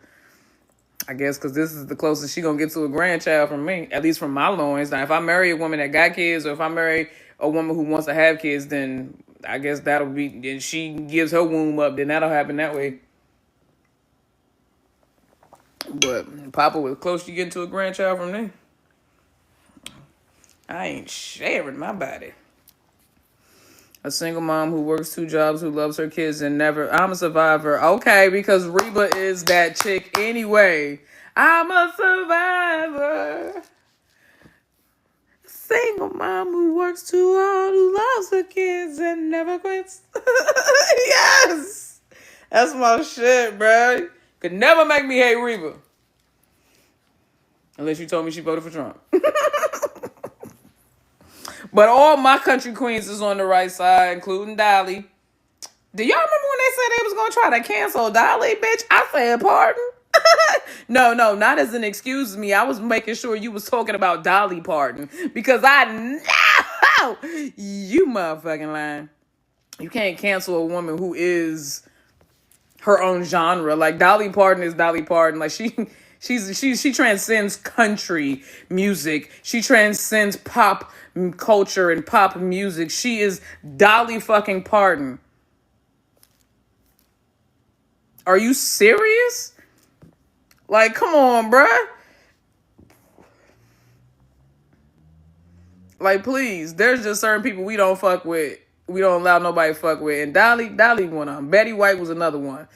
I guess because this is the closest she gonna get to a grandchild from me, at least from my loins. Now, if I marry a woman that got kids, or if I marry a woman who wants to have kids, then I guess that'll be. And she gives her womb up, then that'll happen that way. But Papa was close to getting to a grandchild from me. I ain't sharing my body. A single mom who works 2 jobs, who loves her kids and never... I'm a survivor. Okay, because Reba is that chick anyway. I'm a survivor. Single mom who works too hard, who loves her kids and never quits. Yes! That's my shit, bro. Could never make me hate Reba. Unless you told me she voted for Trump. But all my country queens is on the right side, including Dolly. Do y'all remember when they said they was going to try to cancel Dolly, bitch? I said, pardon? No, not as an excuse me. I was making sure you was talking about Dolly Parton. Because I know you motherfucking lying. You can't cancel a woman who is her own genre. Like, Dolly Parton is Dolly Parton. Like, she transcends country music. She transcends pop culture and pop music. She is Dolly fucking Parton. Are you serious? Like, come on, bruh. Like, please. There's just certain people we don't fuck with. We don't allow nobody to fuck with. And Dolly one of them. Betty White was another one.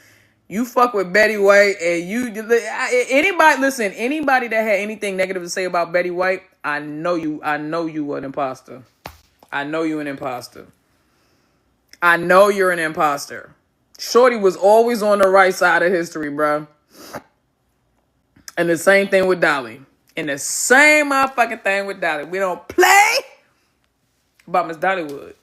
You fuck with Betty White and anybody that had anything negative to say about Betty White, I know you an imposter. I know you an imposter. I know you're an imposter. Shorty was always on the right side of history, bro. And the same thing with Dolly. And the same motherfucking thing with Dolly. We don't play about Miss Dollywood.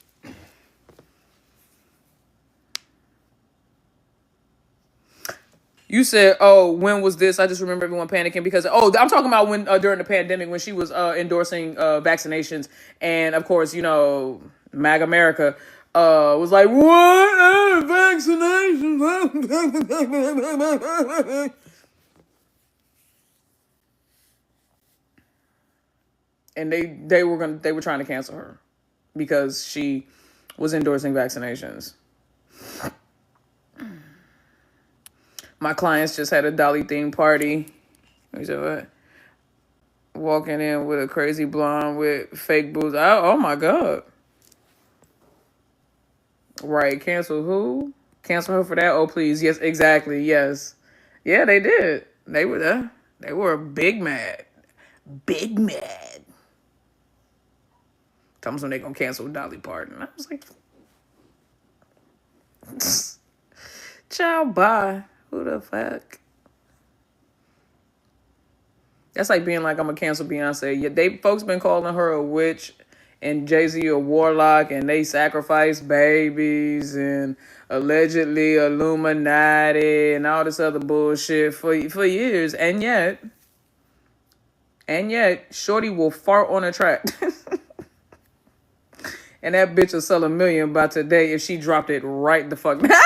You said, oh, when was this? I just remember everyone panicking because, I'm talking about when during the pandemic when she was endorsing vaccinations. And, of course, MAG America was like, what? Vaccinations? And they were trying to cancel her because she was endorsing vaccinations. My clients just had a Dolly themed party. You said what? Walking in with a crazy blonde with fake boobs. Oh my God. Right. Cancel who? Cancel her for that? Oh, please. Yes, exactly. Yes. Yeah, they did. They were there. They were big mad. Big mad. Tell me when they gonna cancel Dolly Parton. I was like, ciao, bye. Who the fuck? That's like being like, I'm gonna cancel Beyonce. Yeah, they folks been calling her a witch and Jay-Z a warlock, and they sacrifice babies and allegedly Illuminati and all this other bullshit for years. And yet, Shorty will fart on a track. And that bitch will sell 1 million by today if she dropped it right the fuck now.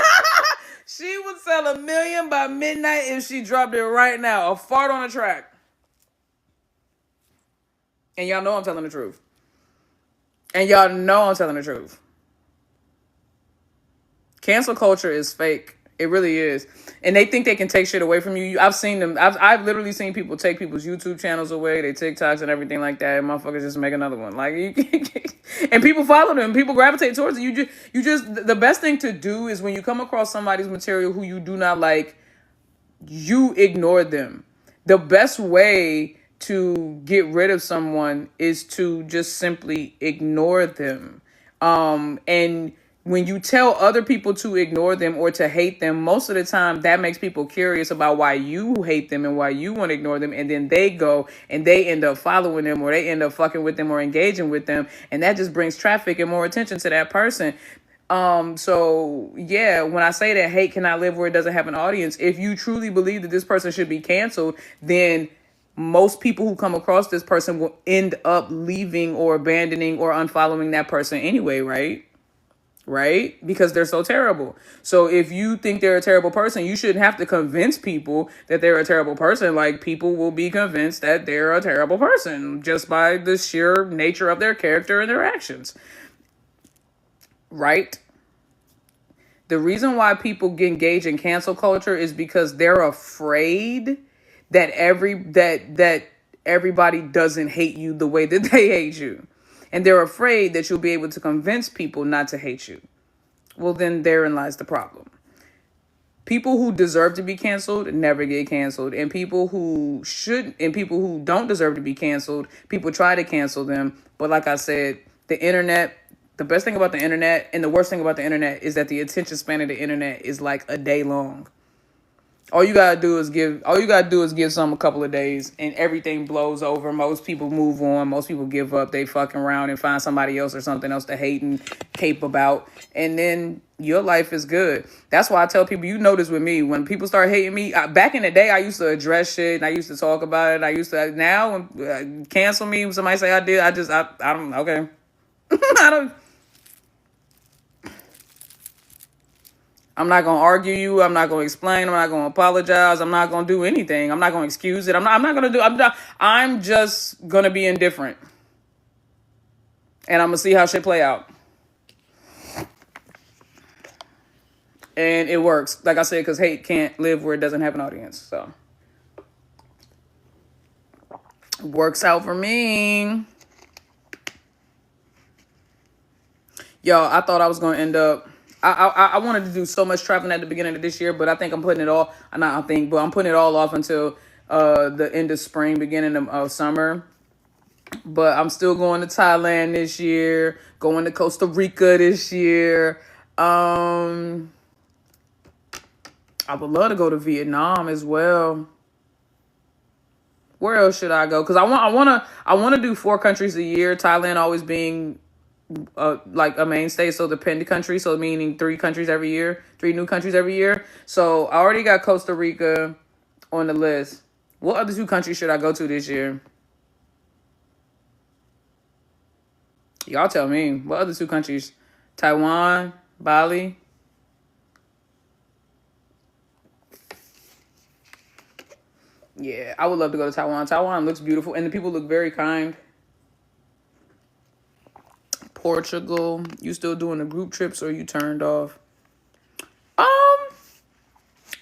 She would sell 1 million by midnight if she dropped it right now. A fart on a track. And y'all know I'm telling the truth. And y'all know I'm telling the truth. Cancel culture is fake. It really is. And they think they can take shit away from you. I've seen them. I've literally seen people take people's YouTube channels away, their TikToks and everything like that. And motherfuckers just make another one. Like, and people follow them. People gravitate towards it. You just, the best thing to do is when you come across somebody's material who you do not like, you ignore them. The best way to get rid of someone is to just simply ignore them. And when you tell other people to ignore them or to hate them, most of the time that makes people curious about why you hate them and why you want to ignore them. And then they go and they end up following them, or they end up fucking with them or engaging with them. And that just brings traffic and more attention to that person. So yeah, when I say that hate cannot live where it doesn't have an audience, if you truly believe that this person should be canceled, then most people who come across this person will end up leaving or abandoning or unfollowing that person anyway, right? Right? Because they're so terrible. So if you think they're a terrible person, you shouldn't have to convince people that they're a terrible person. Like, people will be convinced that they're a terrible person just by the sheer nature of their character and their actions. Right? The reason why people get engaged in cancel culture is because they're afraid that everybody doesn't hate you the way that they hate you. And they're afraid that you'll be able to convince people not to hate you. Well, then therein lies the problem. People who deserve to be canceled never get canceled. And people who don't deserve to be canceled, people try to cancel them. But like I said, the internet, the best thing about the internet and the worst thing about the internet is that the attention span of the internet is like a day long. All you gotta do is give some a couple of days and everything blows over. Most people move on. Most people give up. They fucking around and find somebody else or something else to hate and cape about. And then your life is good. That's why I tell people, you notice with me, when people start hating me, back in the day, I used to address shit and I used to talk about it. Now, when cancel me, when somebody say I did, I don't, okay. I don't. I'm not going to argue you. I'm not going to explain. I'm not going to apologize. I'm not going to do anything. I'm not going to excuse it. I'm not going to do, I'm just going to be indifferent. And I'm going to see how shit play out. And it works. Like I said, because hate can't live where it doesn't have an audience. So it works out for me. Yo, I thought I was going to end up, I wanted to do so much traveling at the beginning of this year, but I think I'm putting it all, I'm putting it all off until the end of spring, beginning of summer. But I'm still going to Thailand this year, going to Costa Rica this year. I would love to go to Vietnam as well. Where else should I go? Because I want to do 4 countries a year. Thailand always being like a mainstay, so the pinned country, so meaning 3 countries every year, 3 new countries every year. So I already got Costa Rica on the list. What other 2 countries should I go to this year? Y'all tell me. What other 2 countries? Taiwan, Bali. Yeah, I would love to go to Taiwan. Taiwan looks beautiful and the people look very kind. Portugal. You still doing the group trips or you turned off?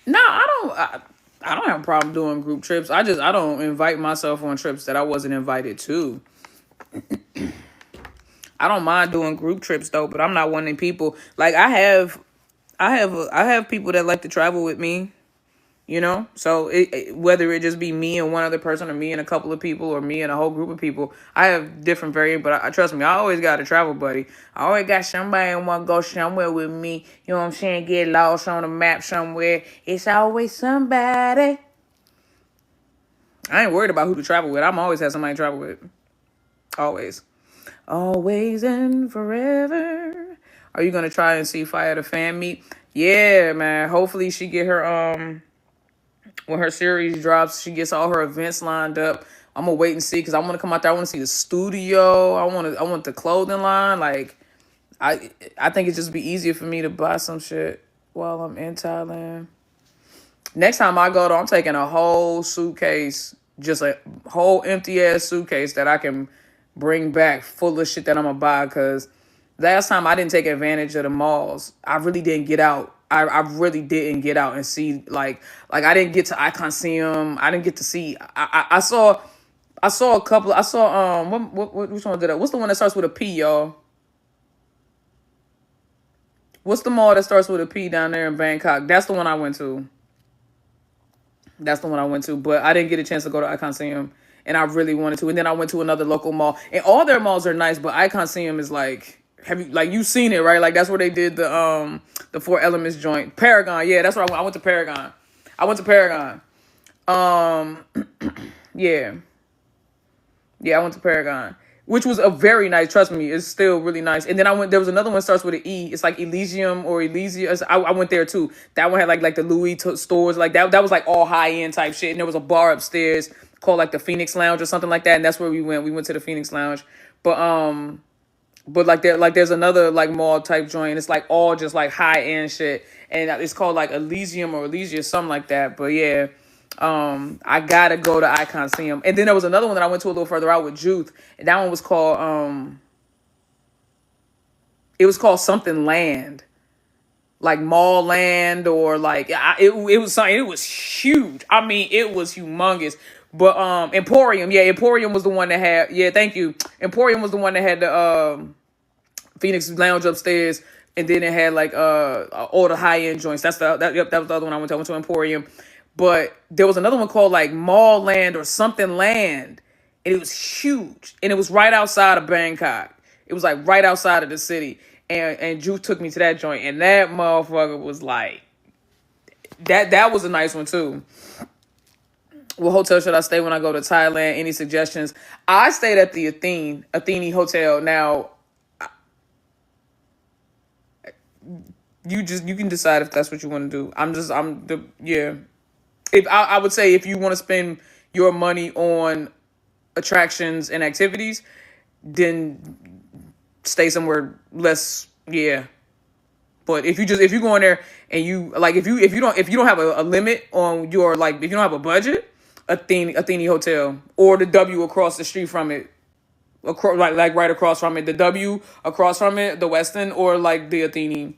No, I I don't have a problem doing group trips. I don't invite myself on trips that I wasn't invited to. I don't mind doing group trips though, but I'm not one of them people. Like I have people that like to travel with me, you know. So whether it just be me and one other person, or me and a couple of people, or me and a whole group of people, I have different variants. But trust me, I always got a travel buddy. I always got somebody that want to go somewhere with me. You know what I'm saying? Get lost on the map somewhere. It's always somebody. I ain't worried about who to travel with. I'm always have somebody to travel with. Always. Always and forever. Are you gonna try and see Fire the fan meet? Yeah, man. Hopefully she get her when her series drops, she gets all her events lined up. I'm gonna wait and see because I want to come out there. I want to see the studio. I want the clothing line. Like I think it'd just be easier for me to buy some shit while I'm in Thailand. Next time I go though, I'm taking a whole suitcase, just a whole empty ass suitcase that I can bring back full of shit that I'm gonna buy. Cause last time I didn't take advantage of the malls. I really didn't get out. I really didn't get out and see like I didn't get to Iconium. I didn't get to see. I saw a couple. I saw which one did I? What's the one that starts with a P, y'all? What's the mall that starts with a P down there in Bangkok? That's the one I went to. That's the one I went to, but I didn't get a chance to go to Iconium, and I really wanted to. And then I went to another local mall, and all their malls are nice, but Iconium is like, you seen it, right? Like that's where they did the Four Elements joint. Paragon, yeah, that's where I went to Paragon. I went to Paragon. Yeah, I went to Paragon, which was a very nice. Trust me, it's still really nice. And then I went. There was another one that starts with an E. It's like Elysium or Elysia. I went there too. That one had like the Louis stores, like that. That was like all high end type shit. And there was a bar upstairs called like the Phoenix Lounge or something like that. And that's where we went. We went to the Phoenix Lounge. But like there's another like mall type joint. It's like all just like high end shit, and it's called like Elysium or Elysia, something like that. But yeah. I gotta go to Iconium. And then there was another one that I went to a little further out with Juth. And that one was called it was called something land. Like Mall Land or like it was something, it was huge. I mean, it was humongous. But Emporium, yeah, Emporium was the one that had thank you. Emporium was the one that had the Phoenix Lounge upstairs, and then it had like all the high end joints. That was the other one I went to. I went to Emporium. But there was another one called like Mall Land or something land. And it was huge. And it was right outside of Bangkok. It was like right outside of the city. And Juke took me to that joint. And that motherfucker was like, that was a nice one too. What hotel should I stay when I go to Thailand? Any suggestions? I stayed at the Athene Hotel. Now, you can decide if that's what you want to do. If I would say if you want to spend your money on attractions and activities, then stay somewhere less. Yeah. But if you go in there and you like if you don't have a limit on your like if you don't have a budget, Athene Hotel or the W across the street from it, across like right across from it, the W across from it, the Westin or like the Athene.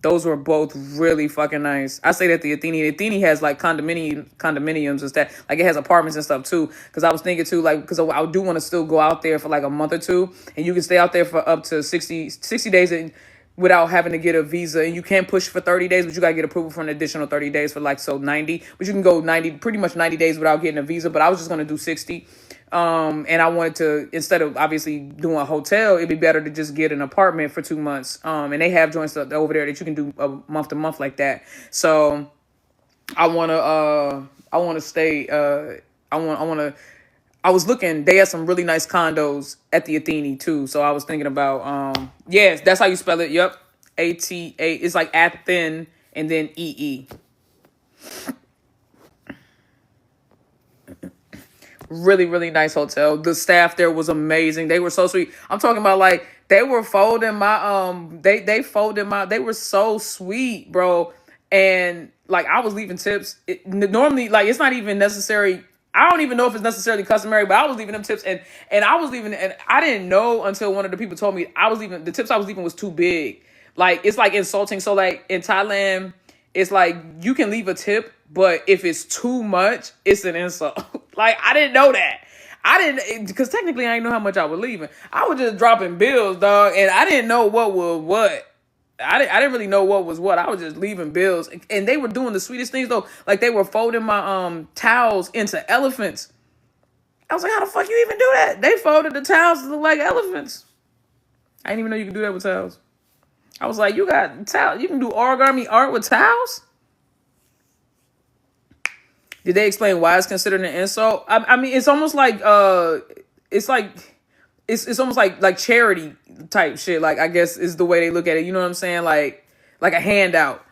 Those were both really fucking nice. I say that the Athene has like condominiums and stuff. Like it has apartments and stuff too. Because I was thinking too, like, because I do want to still go out there for like a month or two. And you can stay out there for up to 60 days without having to get a visa. And you can push for 30 days, but you got to get approval for an additional 30 days for like, so 90. But you can go pretty much 90 days without getting a visa. But I was just going to do 60. And I wanted to, instead of obviously doing a hotel, it'd be better to just get an apartment for 2 months. And they have joints over there that you can do a month to month like that. So I want to stay, I was looking, they had some really nice condos at the Athene too. So I was thinking about, yes, that's how you spell it. Yep. ATA, it's like Athen and then EE. Really, really nice hotel. The staff there was amazing. They were so sweet. I'm talking about like they were folding my they folded my, they were so sweet, bro. And like I was leaving tips. Normally, like it's not even necessary. I don't even know if it's necessarily customary, but I was leaving them tips and I was leaving, and I didn't know until one of the people told me I was leaving, the tips I was leaving was too big. Like it's like insulting. So like in Thailand, it's like you can leave a tip, but if it's too much, it's an insult. Like, I didn't know that. I didn't, because technically I didn't know how much I was leaving. I was just dropping bills, dog, and I didn't know what was what. I didn't really know what was what. I was just leaving bills, and they were doing the sweetest things though. Like, they were folding my towels into elephants. I was like, how the fuck you even do that? They folded the towels to look like elephants. I didn't even know you could do that with towels. I was like, you got towels? You can do origami art with towels? Did they explain why it's considered an insult? I mean, it's almost like it's like it's almost like charity type shit. Like, I guess is the way they look at it. You know what I'm saying? Like a handout.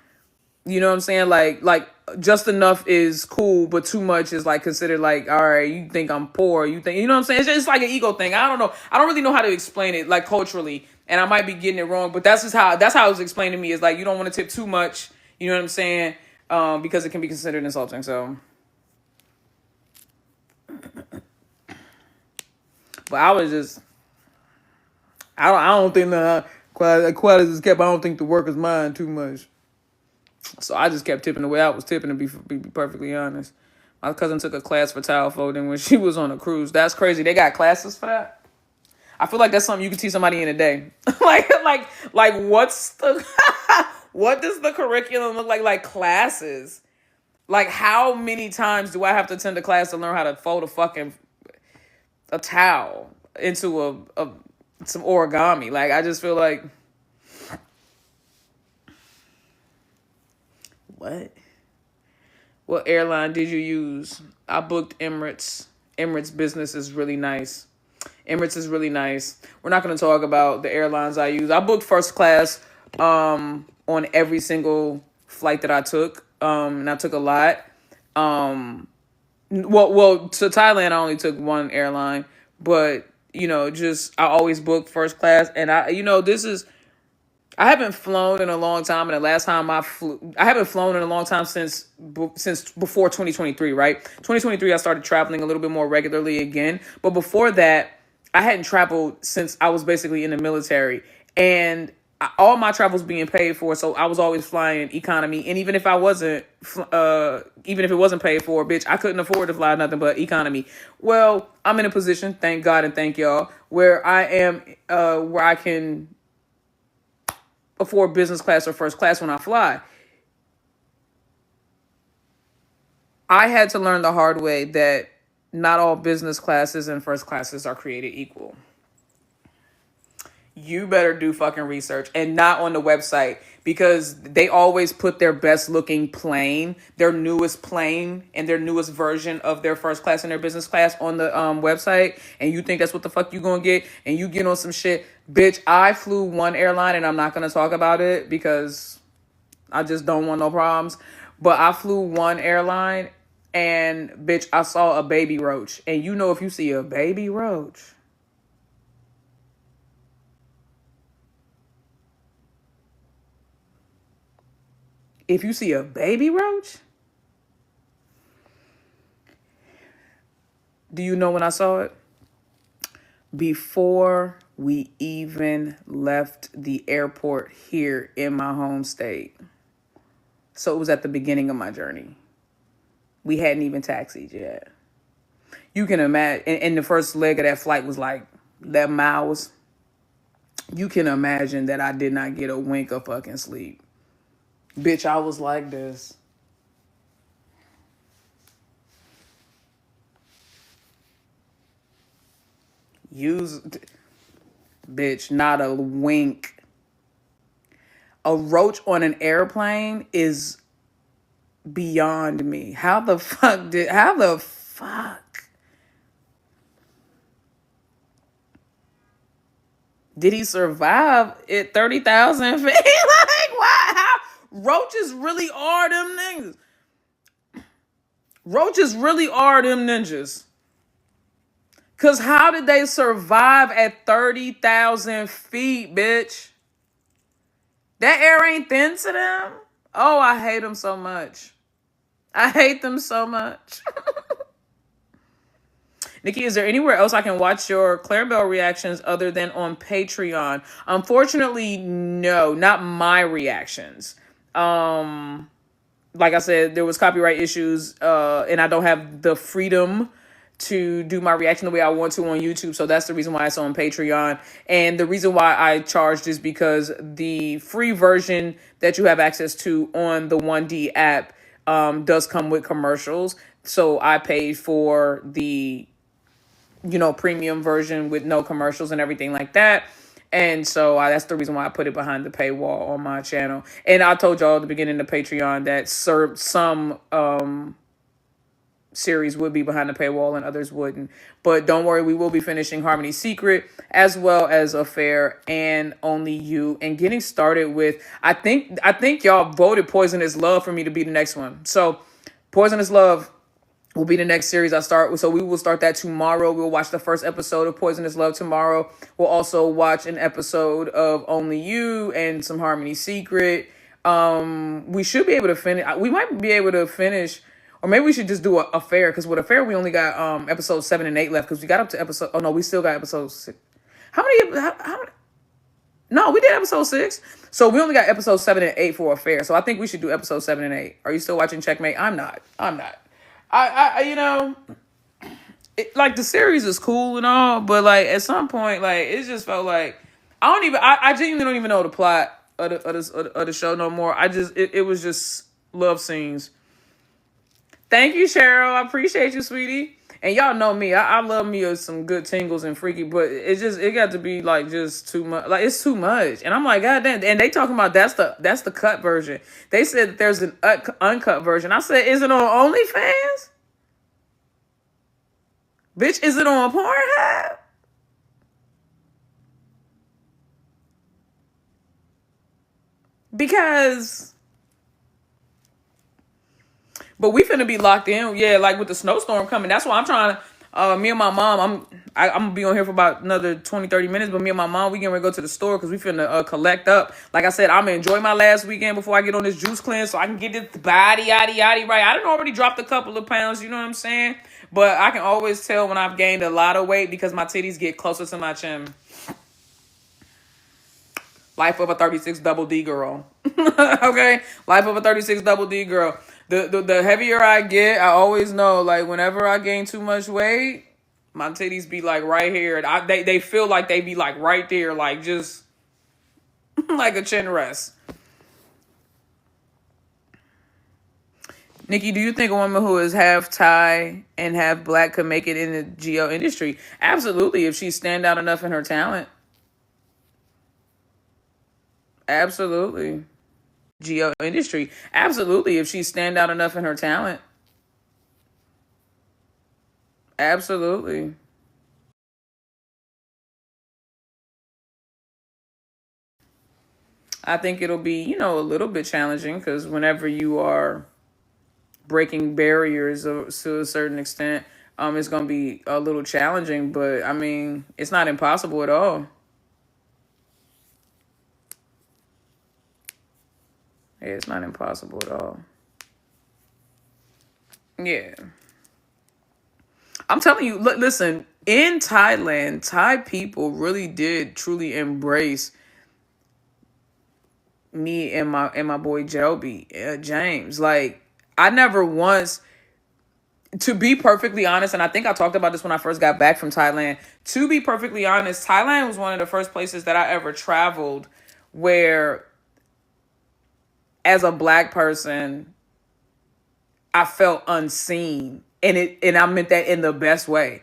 You know what I'm saying? Like just enough is cool, but too much is like considered like, all right, you think I'm poor. You think, you know what I'm saying? It's just like an ego thing. I don't know. I don't really know how to explain it like culturally, and I might be getting it wrong, but that's how it was explained to me, is like, you don't want to tip too much. You know what I'm saying? Because it can be considered insulting. So, but I was just, I don't think the quality is kept. I don't think the workers mind too much. So I just kept tipping the way I was tipping, to be perfectly honest. My cousin took a class for towel folding when she was on a cruise. That's crazy. They got classes for that. I feel like that's something you could teach somebody in a day. like what's the what does the curriculum look like? Like, classes. Like, how many times do I have to attend a class to learn how to fold a towel into some origami? Like, I just feel like, what airline did you use? I booked Emirates. Emirates business is really nice. Emirates is really nice. We're not going to talk about the airlines I use. I booked first class on every single flight that I took. And I took a lot. Well, to Thailand, I only took one airline. But, just, I always book first class. And I haven't flown in a long time, and the last time I haven't flown in a long time since before 2023, right? 2023, I started traveling a little bit more regularly again. But before that, I hadn't traveled since I was basically in the military. And all my travels being paid for, so I was always flying economy. And even if I wasn't, even if it wasn't paid for, bitch, I couldn't afford to fly nothing but economy. Well, I'm in a position, thank God and thank y'all, where I am, where I can afford business class or first class when I fly. I had to learn the hard way that not all business classes and first classes are created equal. You better do fucking research, and not on the website, because they always put their best looking plane, their newest plane and their newest version of their first class and their business class on the website. And you think that's what the fuck you gonna get, and you get on some shit. Bitch, I flew one airline, and I'm not gonna talk about it because I just don't want no problems. But I flew one airline, and bitch, I saw a baby roach. And if you see a baby roach, if you see a baby roach, do you know when I saw it? Before we even left the airport here in my home state. So it was at the beginning of my journey. We hadn't even taxied yet. You can imagine, and the first leg of that flight was like 11 miles. You can imagine that I did not get a wink of fucking sleep. Bitch, I was like this. Bitch, not a wink. A roach on an airplane is beyond me. How the fuck? Did he survive at 30,000 feet? Like, why? How? Roaches really are them niggas. Roaches really are them ninjas. Because how did they survive at 30,000 feet, bitch? That air ain't thin to them? Oh, I hate them so much. I hate them so much. Nikki, is there anywhere else I can watch your Clarabelle reactions other than on Patreon? Unfortunately, no, not my reactions. like I said, there was copyright issues, and I don't have the freedom to do my reaction the way I want to on YouTube. So that's the reason why it's on Patreon. And the reason why I charged is because the free version that you have access to on the 1D app does come with commercials. So I paid for the, premium version with no commercials and everything like that. And so that's the reason why I put it behind the paywall on my channel. And I told y'all at the beginning of Patreon that some series would be behind the paywall and others wouldn't. But don't worry, we will be finishing Harmony's Secret as well as Affair and Only You, and getting started with, I think y'all voted Poisonous Love for me to be the next one. So Poisonous Love will be the next series I start with. So we will start that tomorrow. We'll watch the first episode of Poisonous Love tomorrow. We'll also watch an episode of Only You and some Harmony Secret. We should be able to finish. We might be able to finish, or maybe we should just do a Affair, because with Affair we only got episodes 7 and 8 left, because we got up to episode. Oh no, we still got episode 6. How many? No, we did episode 6. So we only got episodes 7 and 8 for Affair. So I think we should do episode 7 and 8. Are you still watching Checkmate? I'm not. Like, the series is cool and all, but like at some point, like, it just felt like I genuinely don't even know the plot of the show no more. It was just love scenes. Thank you, Cheryl. I appreciate you, sweetie. And y'all know me. I love me some good tingles and freaky, but it got to be like just too much. Like, it's too much. And I'm like, God damn. And they talking about that's the cut version. They said that there's an uncut version. I said, is it on OnlyFans? Bitch, is it on Pornhub? Because, but we finna be locked in, yeah, like with the snowstorm coming. That's why I'm trying to, me and my mom, I'm gonna be on here for about another 20-30 minutes, but me and my mom, we getting ready to go to the store because we finna collect up. Like I said, I'm gonna enjoy my last weekend before I get on this juice cleanse so I can get this body, yaddy, right. I done already dropped a couple of pounds, you know what I'm saying? But I can always tell when I've gained a lot of weight because my titties get closer to my chin. Life of a 36 double D girl. Okay? Life of a 36 double D girl. The heavier I get, I always know, like, whenever I gain too much weight, my titties be like right here. They feel like they be like right there, like just like a chin rest. Nikki, do you think a woman who is half Thai and half black could make it in the geo industry? Absolutely, if she stand out enough in her talent. Absolutely. Geo industry. Absolutely, if she stand out enough in her talent. Absolutely. I think it'll be, a little bit challenging because whenever you are breaking barriers to a certain extent, it's going to be a little challenging, but I mean, it's not impossible at all. Yeah, it's not impossible at all. Yeah. I'm telling you, listen, in Thailand, Thai people really did truly embrace me and my boy James. Like, I never once, to be perfectly honest, and I think I talked about this when I first got back from Thailand. To be perfectly honest, Thailand was one of the first places that I ever traveled where, as a black person, I felt unseen. And I meant that in the best way.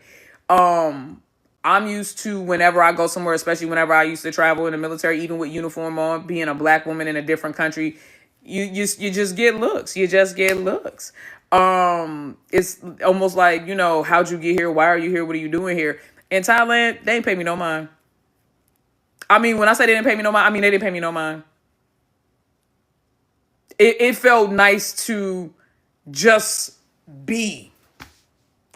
I'm used to, whenever I go somewhere, especially whenever I used to travel in the military, even with uniform on, being a black woman in a different country, you just get looks. You just get looks. It's almost like, how'd you get here? Why are you here? What are you doing here? In Thailand, they didn't pay me no mind. I mean, when I say they didn't pay me no mind, I mean they didn't pay me no mind. It felt nice to just be,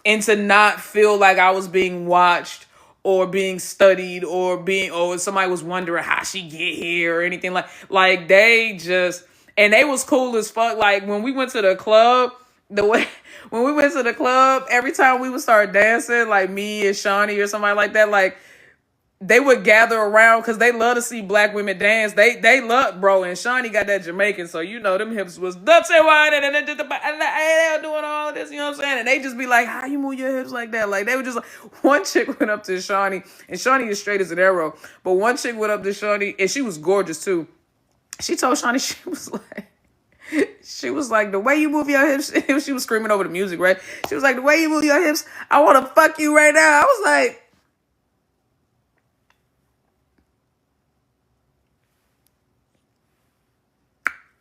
and to not feel like I was being watched or being studied or somebody was wondering how she get here or anything like they just, and they was cool as fuck. Like, when we went to the club, every time we would start dancing, like me and Shawnee or somebody like that, like, they would gather around because they love to see black women dance. They love, bro. And Shawnee got that Jamaican, so you know them hips was that's it, and they were doing all of this, you know what I'm saying? And they just be like, how you move your hips like that? Like they were just like, one chick went up to Shawnee, and Shawnee is straight as an arrow. But one chick went up to Shawnee, and she was gorgeous too. She told Shawnee, she was like, the way you move your hips, she was screaming over the music, right? She was like, the way you move your hips, I want to fuck you right now. I was like,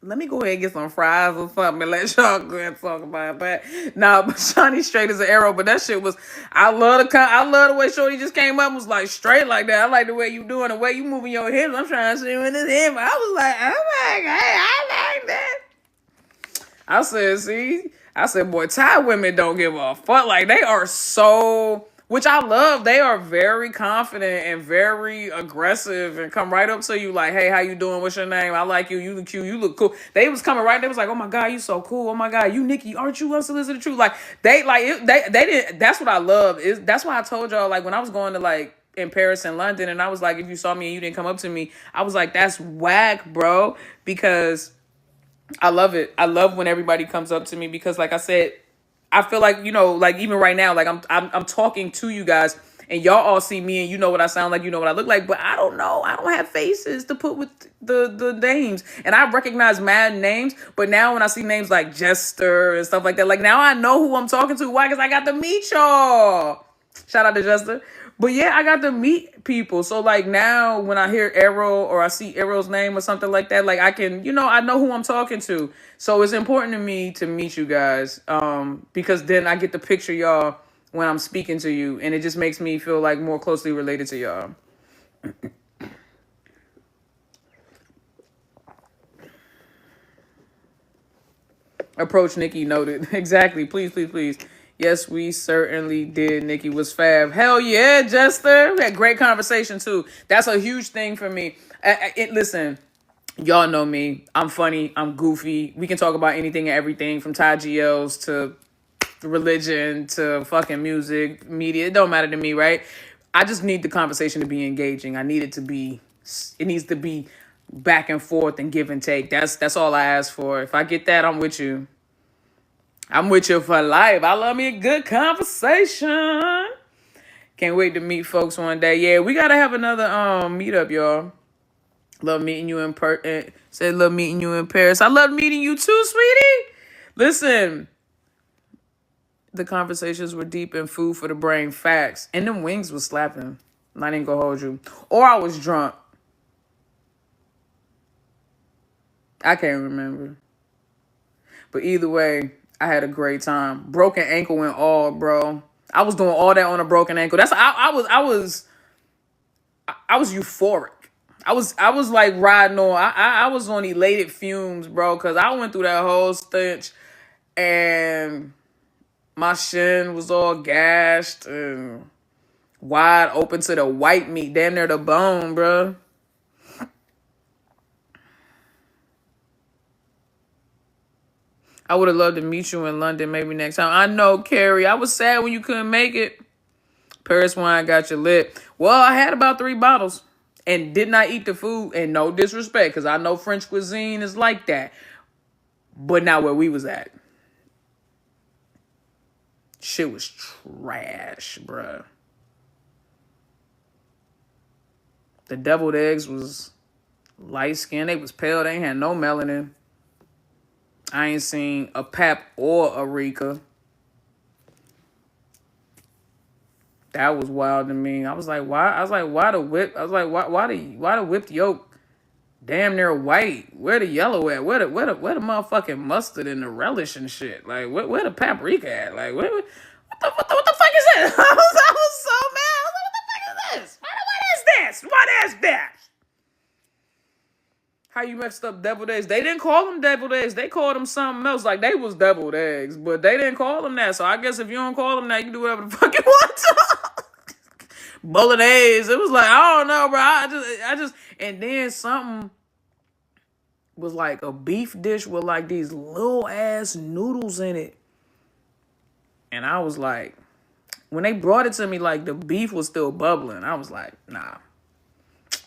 let me go ahead and get some fries or something and let y'all go ahead and talk about that. Nah, but Shawnee straight as an arrow, but that shit was, I love the way Shorty just came up and was like straight like that. I like the way you doing, the way you moving your hips. I'm trying to see you in this hip. I was like, oh my God, I like that. I said, boy, Thai women don't give a fuck. Like, they are so, which I love. They are very confident and very aggressive and come right up to you like, hey, how you doing? What's your name? I like you. You look cute. You look cool. They was coming right. They was like, oh my God, you so cool. Oh my God, you Nikki, aren't you Unsolicited Truth? Like, they didn't, that's what I love. That's why I told y'all, like, when I was going to, like, in Paris and London, and I was like, if you saw me and you didn't come up to me, I was like, that's whack, bro, because I love it. I love when everybody comes up to me because, like I said, I feel like, you know, like even right now, like I'm talking to you guys and y'all all see me and you know what I sound like, you know what I look like, but I don't know. I don't have faces to put with the names. And I recognize mad names, but now when I see names like Jester and stuff like that, like now I know who I'm talking to. Why? Because I got to meet y'all. Shout out to Jester. But yeah, I got to meet people. So like now when I hear Arrow or I see Arrow's name or something like that, like I can, you know, I know who I'm talking to. So it's important to me to meet you guys because then I get to picture y'all when I'm speaking to you. And it just makes me feel like more closely related to y'all. Approach Nikki noted. Exactly. Please, please, please. Yes, we certainly did. Nikki was fab. Hell yeah, Jester. We had great conversation too. That's a huge thing for me. Listen, y'all know me. I'm funny. I'm goofy. We can talk about anything and everything from Thai GLs to religion to fucking music, media. It don't matter to me, right? I just need the conversation to be engaging. It needs to be back and forth and give and take. That's all I ask for. If I get that, I'm with you. I'm with you for life. I love me a good conversation. Can't wait to meet folks one day. Yeah, we gotta have another meetup, y'all. Love meeting you in Said love meeting you in Paris. I love meeting you too, sweetie. Listen, the conversations were deep and food for the brain. Facts. And them wings was slapping. I didn't go hold you. Or I was drunk. I can't remember. But either way, I had a great time. Broken ankle and all, bro. I was doing all that on a broken ankle. I was euphoric. I was like riding on. I was on elated fumes, bro, because I went through that whole stench and my shin was all gashed and wide open to the white meat, damn near the bone, bro. I would have loved to meet you in London maybe next time. I know, Carrie. I was sad when you couldn't make it. Paris wine got you lit. Well, I had about 3 bottles and did not eat the food. And no disrespect, because I know French cuisine is like that. But not where we was at. Shit was trash, bruh. The deviled eggs was light skinned. They was pale. They ain't had no melanin. I ain't seen a Pap or a Rika. That was wild to me. I was like, why? I was like, why the whip? I was like, why the whipped yolk damn near white? Where the yellow at? Where the motherfucking mustard and the relish and shit? Like, where the paprika at? Like, what the fuck is this? I was so mad. I was like, what the fuck is this? What is this? What is this? How you messed up deviled eggs? They didn't call them deviled eggs. They called them something else. Like, they was deviled eggs. But they didn't call them that. So I guess if you don't call them that, you can do whatever the fuck you want to. Bolognese. It was like, I don't know, bro. I just, and then something was like a beef dish with like these little ass noodles in it. And I was like, when they brought it to me, like the beef was still bubbling. I was like, nah.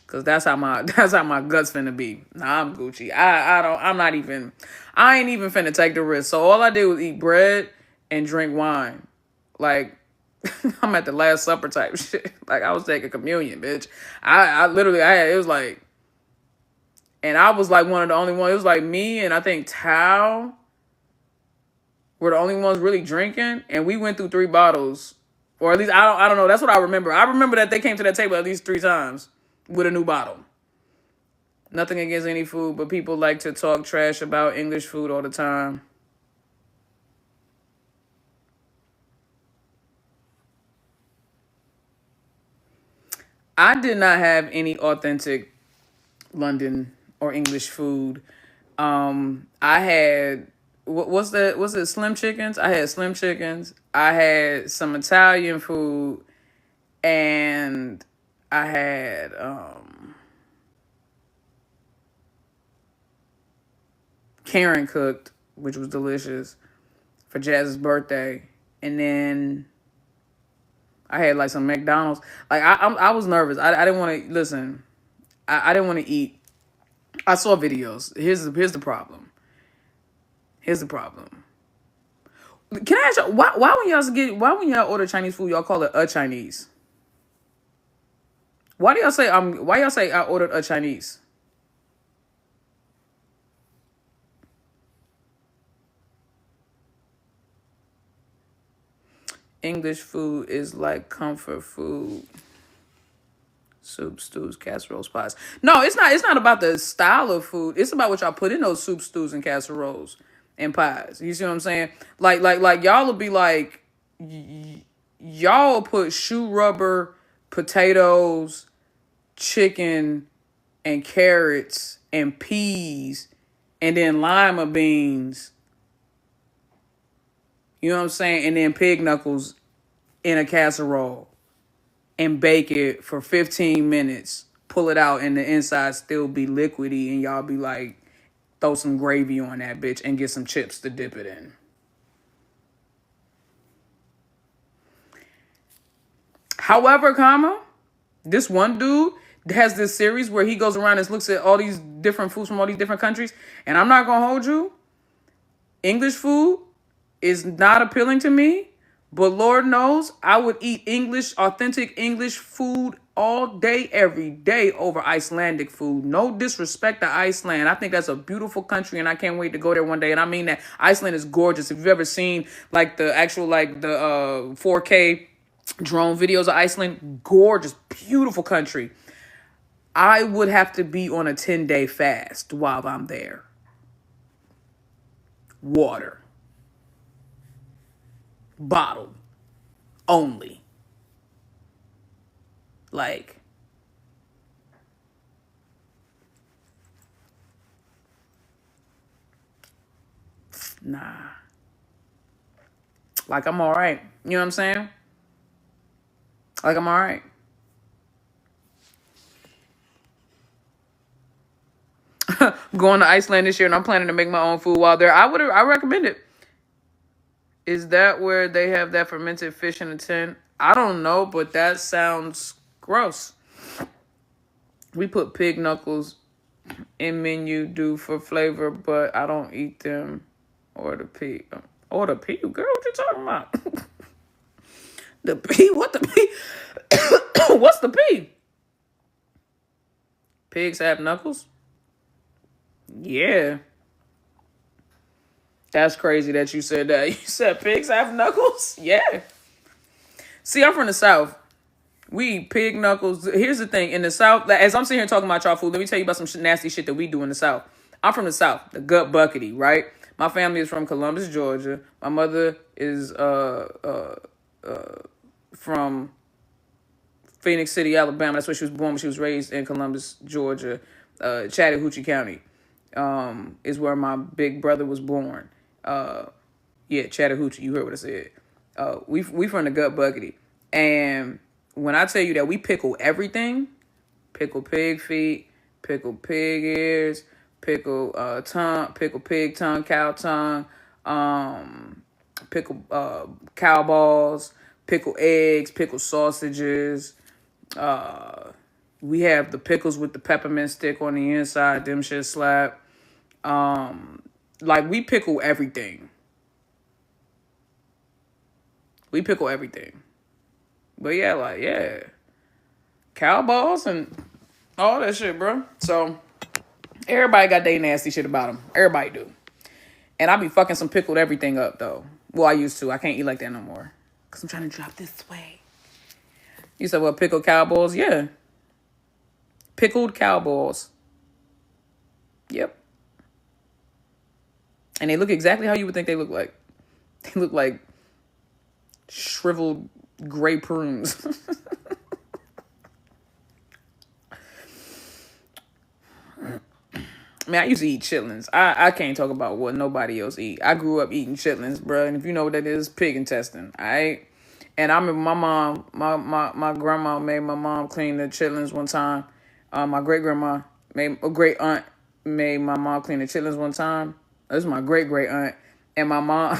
Cause that's how my guts finna be. Nah, I'm Gucci. I ain't even finna take the risk. So all I did was eat bread and drink wine. Like I'm at the Last Supper type shit. Like I was taking communion, bitch. I literally it was like, and I was like one of the only ones. It was like me and I think Tao were the only ones really drinking, and we went through 3 bottles, or at least I don't know. That's what I remember. I remember that they came to that table at least 3 times with a new bottle. Nothing against any food, but people like to talk trash about English food all the time. I did not have any authentic London or English food. I had what's it Slim Chickens? I had Slim Chickens. I had some Italian food, and I had Karen cooked, which was delicious for Jazz's birthday, and then I had like some McDonald's. Like I was nervous. I didn't want to listen. I didn't want to eat. I saw videos. Here's the problem. Here's the problem. Can I ask you why when y'all order Chinese food y'all call it a Chinese? Why y'all say I ordered a Chinese? English food is like comfort food. Soup, stews, casseroles, pies. No, it's not. It's not about the style of food. It's about what y'all put in those soup, stews, and casseroles and pies. You see what I'm saying? Like y'all will be like, y'all put shoe rubber, potatoes, chicken, and carrots and peas, and then lima beans. You know what I'm saying? And then pig knuckles in a casserole. And bake it for 15 minutes, pull it out, and the inside still be liquidy, and y'all be like, throw some gravy on that bitch and get some chips to dip it in. However, this one dude has this series where he goes around and looks at all these different foods from all these different countries, and I'm not gonna hold you. English food is not appealing to me. But Lord knows, I would eat authentic English food all day, every day over Icelandic food. No disrespect to Iceland. I think that's a beautiful country, and I can't wait to go there one day. And I mean that Iceland is gorgeous. If you've ever seen like the actual 4K drone videos of Iceland, gorgeous, beautiful country. I would have to be on a 10-day fast while I'm there. Water. Bottled only. Like, nah. Like, I'm all right. You know what I'm saying? Like, I'm all right. Going to Iceland this year, and I'm planning to make my own food while there. I recommend it. Is that where they have that fermented fish in a tin? I don't know, but that sounds gross. We put pig knuckles in menu do for flavor, but I don't eat them or the pig. Or the pig? Girl, what you talking about? The pig? What the pig? What's the pig? Pigs have knuckles? Yeah. That's crazy that you said that. You said pigs have knuckles? Yeah. See, I'm from the South. We eat pig knuckles. Here's the thing. In the South, as I'm sitting here talking about y'all food, let me tell you about some nasty shit that we do in the South. I'm from the South, the gut buckety, right? My family is from Columbus, Georgia. My mother is from Phoenix City, Alabama. That's where she was born, but she was raised in Columbus, Georgia. Chattahoochee County is where my big brother was born. Yeah, Chattahoochee. You heard what I said. We from the gut buckety. And when I tell you that we pickle everything, pickle pig feet, pickle pig ears, pickle tongue, pickle pig tongue, cow tongue, pickle cow balls, pickle eggs, pickle sausages. We have the pickles with the peppermint stick on the inside. Them shit slap. Like, we pickle everything. We pickle everything. But yeah, like, yeah. Cow balls and all that shit, bro. So, everybody got their nasty shit about them. Everybody do. And I be fucking some pickled everything up, though. Well, I used to. I can't eat like that no more. Because I'm trying to drop this way. You said, what, pickled cow balls? Yeah. Pickled cow balls. Yep. And they look exactly how you would think they look like. They look like shriveled gray prunes. Man, I used to eat chitlins. I can't talk about what nobody else eat. I grew up eating chitlins, bro. And if you know what that is, pig intestine. All right? And I remember my mom, my grandma made my mom clean the chitlins one time. My great-grandma, a great aunt made my mom clean the chitlins one time. This is my great-great aunt. And my mom...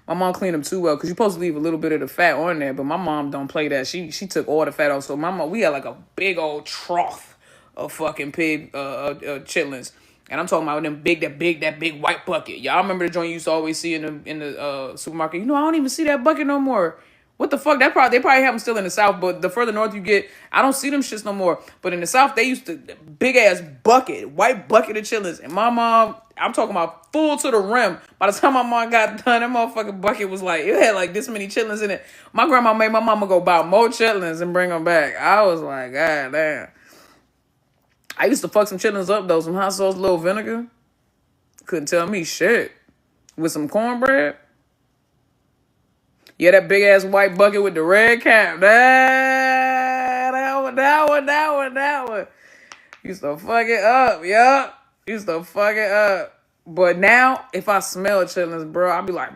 My mom cleaned them too well because you're supposed to leave a little bit of the fat on there, but my mom don't play that. She took all the fat off. So my mom, we had like a big old trough of fucking pig chitlins, and I'm talking about that big white bucket. Y'all remember the joint you used to always see in the supermarket? You know, I don't even see that bucket no more. What the fuck? They probably have them still in the South, but the further north you get, I don't see them shits no more. But in the South, they used to big ass bucket, white bucket of chitlins. And my mom, I'm talking about full to the rim. By the time my mom got done, that motherfucking bucket was like, it had like this many chitlins in it. My grandma made my mama go buy more chitlins and bring them back. I was like, God damn. I used to fuck some chitlins up though, some hot sauce, little vinegar. Couldn't tell me shit. With some cornbread. Yeah, that big ass white bucket with the red cap. That one. Used to fuck it up, yup. Used to fuck it up. But now, if I smell chitlins, bro, I'll be like,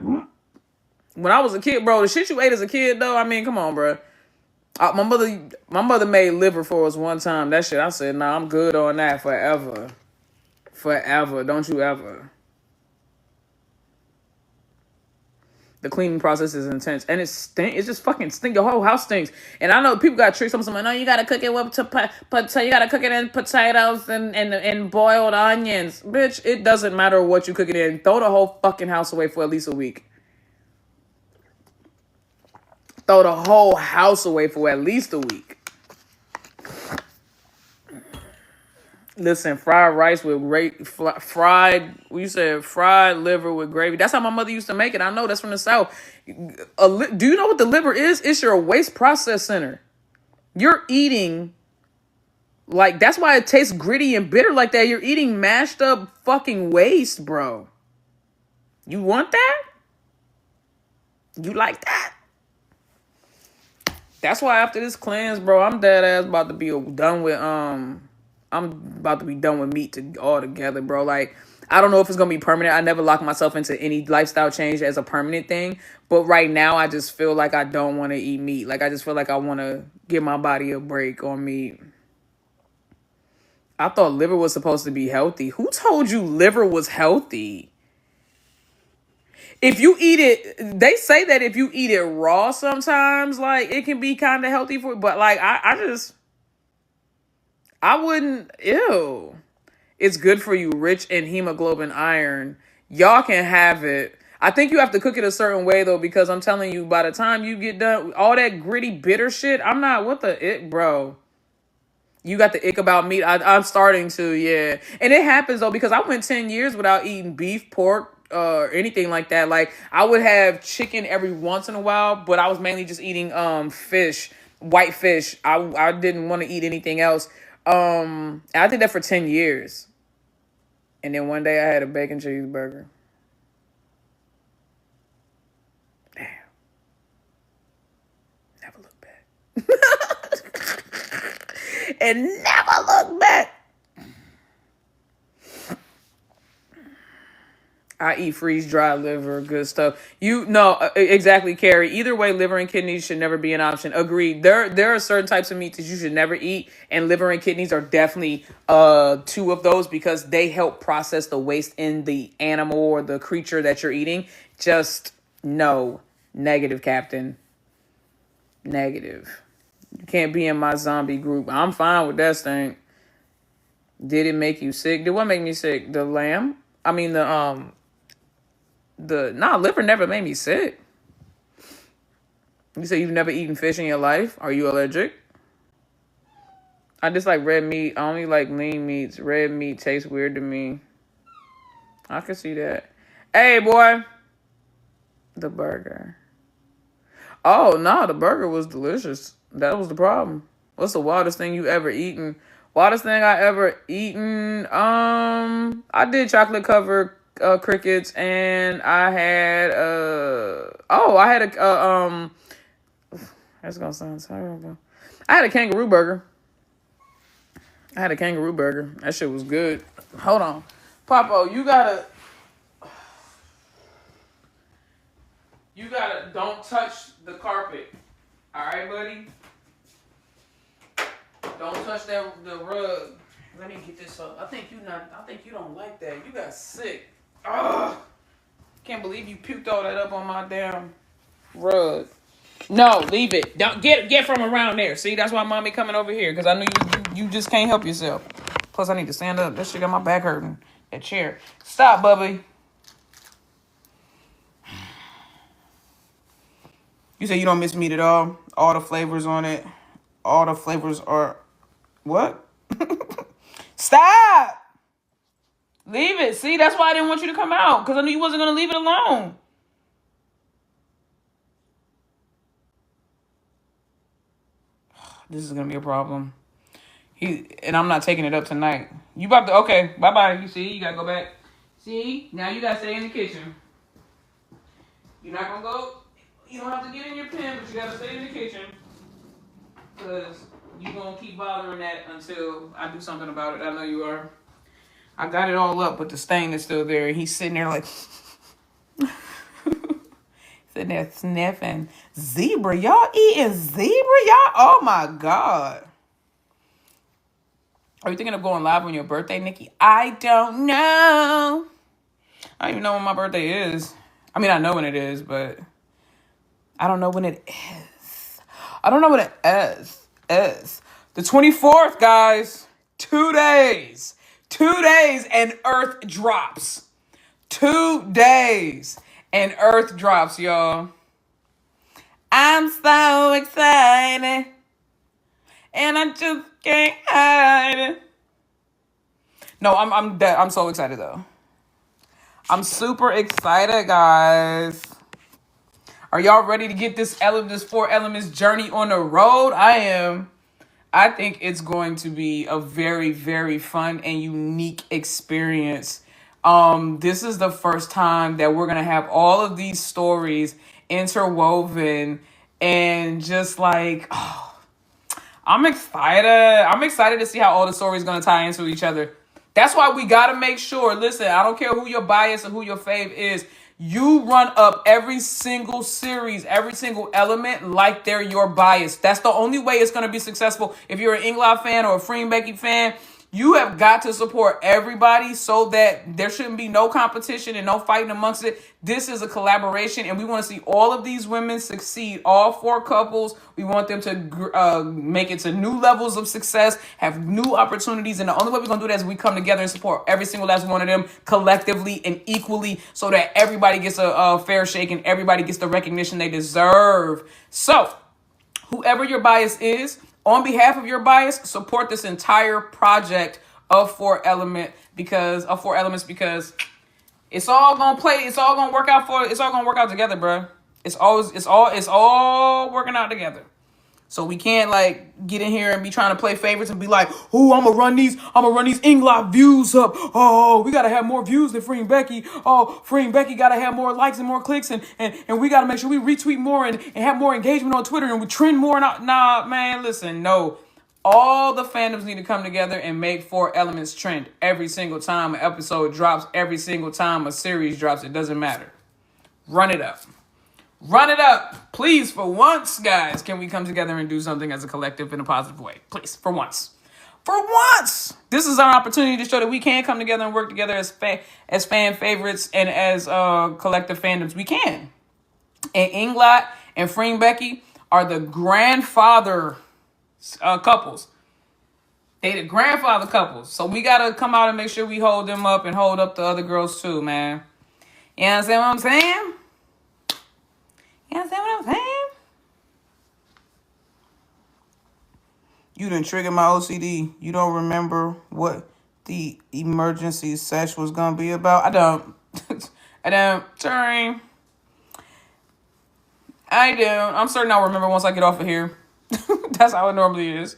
when I was a kid, bro, the shit you ate as a kid, though, I mean, come on, bro. My mother made liver for us one time. That shit, I said, nah, I'm good on that forever. Forever. Don't you ever. The cleaning process is intense, and it just fucking stink. Your whole house stinks. And I know people got tricks. Something like, no, you gotta cook it with you gotta cook it in potatoes and boiled onions. Bitch, it doesn't matter what you cook it in. Throw the whole fucking house away for at least a week. Throw the whole house away for at least a week. Listen, fried rice with fried liver with gravy. That's how my mother used to make it. I know that's from the South. Do you know what the liver is? It's your waste process center. You're eating, like, that's why it tastes gritty and bitter like that. You're eating mashed up fucking waste, bro. You want that? You like that? That's why after this cleanse, bro, I'm dead ass about to be done with, I'm about to be done with meat altogether, bro. Like, I don't know if it's going to be permanent. I never lock myself into any lifestyle change as a permanent thing. But right now, I just feel like I don't want to eat meat. Like, I just feel like I want to give my body a break on meat. I thought liver was supposed to be healthy. Who told you liver was healthy? If you eat it, they say that if you eat it raw sometimes, like, it can be kind of healthy for you. But, like, I wouldn't, ew. It's good for you, rich in hemoglobin iron. Y'all can have it. I think you have to cook it a certain way, though, because I'm telling you, by the time you get done, all that gritty, bitter shit, I'm not, what the ick, bro? You got the ick about meat. I'm starting to, yeah. And it happens, though, because I went 10 years without eating beef, pork, or anything like that. Like, I would have chicken every once in a while, but I was mainly just eating fish, white fish. I didn't want to eat anything else. I did that for 10 years. And then one day I had a bacon cheeseburger. Damn. Never look back. And never look back. I eat freeze-dried liver, good stuff. Exactly, Carrie. Either way, liver and kidneys should never be an option. Agreed. There are certain types of meat that you should never eat, and liver and kidneys are definitely two of those because they help process the waste in the animal or the creature that you're eating. Just no. Negative, Captain. Negative. You can't be in my zombie group. I'm fine with that thing. Did it make you sick? Did what make me sick? The lamb? I mean liver never made me sick. You say you've never eaten fish in your life? Are you allergic? I just like red meat. I only like lean meats. Red meat tastes weird to me. I can see that. Hey, boy. The burger. Oh, no, the burger was delicious. That was the problem. What's the wildest thing you ever eaten? Wildest thing I ever eaten? I did chocolate covered crickets, and I had that's gonna sound terrible. I had a kangaroo burger. That shit was good. Hold on. Papo, you gotta don't touch the carpet. Alright, buddy? Don't touch the rug. Let me get this up. I think you don't like that. You got sick. Ugh. Can't believe you puked all that up on my damn rug. No, leave it. Don't get from around there. See, that's why mommy coming over here, because I know you just can't help yourself. Plus, I need to stand up. That shit got my back hurting. That chair. Stop, Bubby. You say you don't miss meat at all? All the flavors on it. All the flavors are... What? Stop! Leave it. See, that's why I didn't want you to come out, because I knew you wasn't going to leave it alone. This is going to be a problem. And I'm not taking it up tonight. You about to... Okay, bye-bye. You see, you got to go back. See? Now you got to stay in the kitchen. You're not going to go... You don't have to get in your pen, but you got to stay in the kitchen. Because you're going to keep bothering that until I do something about it. I know you are. I got it all up, but the stain is still there. He's sitting there like... sitting there sniffing. Zebra? Y'all eating zebra? Y'all? Oh, my God. Are you thinking of going live on your birthday, Nikki? I don't know. I don't even know when my birthday is. I mean, I know when it is, but I don't know when it is. I don't know what it is. The 24th, guys. 2 days. 2 days and Earth drops. 2 days and Earth drops, y'all. I'm so excited. And I just can't hide it. No, I'm so excited, though. I'm super excited, guys. Are y'all ready to get this 4 elements journey on the road? I am. I think it's going to be a very, very fun and unique experience. This is the first time that we're going to have all of these stories interwoven and just like, I'm excited. I'm excited to see how all the stories going to tie into each other. That's why we got to make sure, listen, I don't care who your bias or who your fave is. You run up every single series, every single element like they're your bias. That's the only way it's going to be successful. If you're an Inglob fan or a Free Becky fan, you have got to support everybody so that there shouldn't be no competition and no fighting amongst it. This is a collaboration, and we want to see all of these women succeed, all 4 couples. We want them to make it to new levels of success, have new opportunities, and the only way we're going to do that is we come together and support every single last one of them collectively and equally so that everybody gets a fair shake and everybody gets the recognition they deserve. So, whoever your bias is, on behalf of your bias, support this entire project of 4 elements because it's all gonna work out together, bro. It's all working out together. So we can't like get in here and be trying to play favorites and be like, "Oh, I'm gonna run these Inglob views up. Oh, we gotta have more views than Free and Becky. Oh, Free and Becky gotta have more likes and more clicks, and we gotta make sure we retweet more and have more engagement on Twitter and we trend more." Nah, man, listen, no. All the fandoms need to come together and make 4 elements trend every single time an episode drops, every single time a series drops. It doesn't matter. Run it up. Run it up. Please, for once, guys, can we come together and do something as a collective in a positive way? Please, for once. For once! This is our opportunity to show that we can come together and work together as fan favorites and as collective fandoms. We can. And Inglob and Free Becky are the grandfather couples. They the grandfather couples. So we got to come out and make sure we hold them up and hold up the other girls too, man. You understand what I'm saying? You understand what I'm saying? You done triggered my OCD. You don't remember what the emergency sesh was going to be about? I don't. I don't. Sorry. I don't. I'm certain I'll remember once I get off of here. That's how it normally is.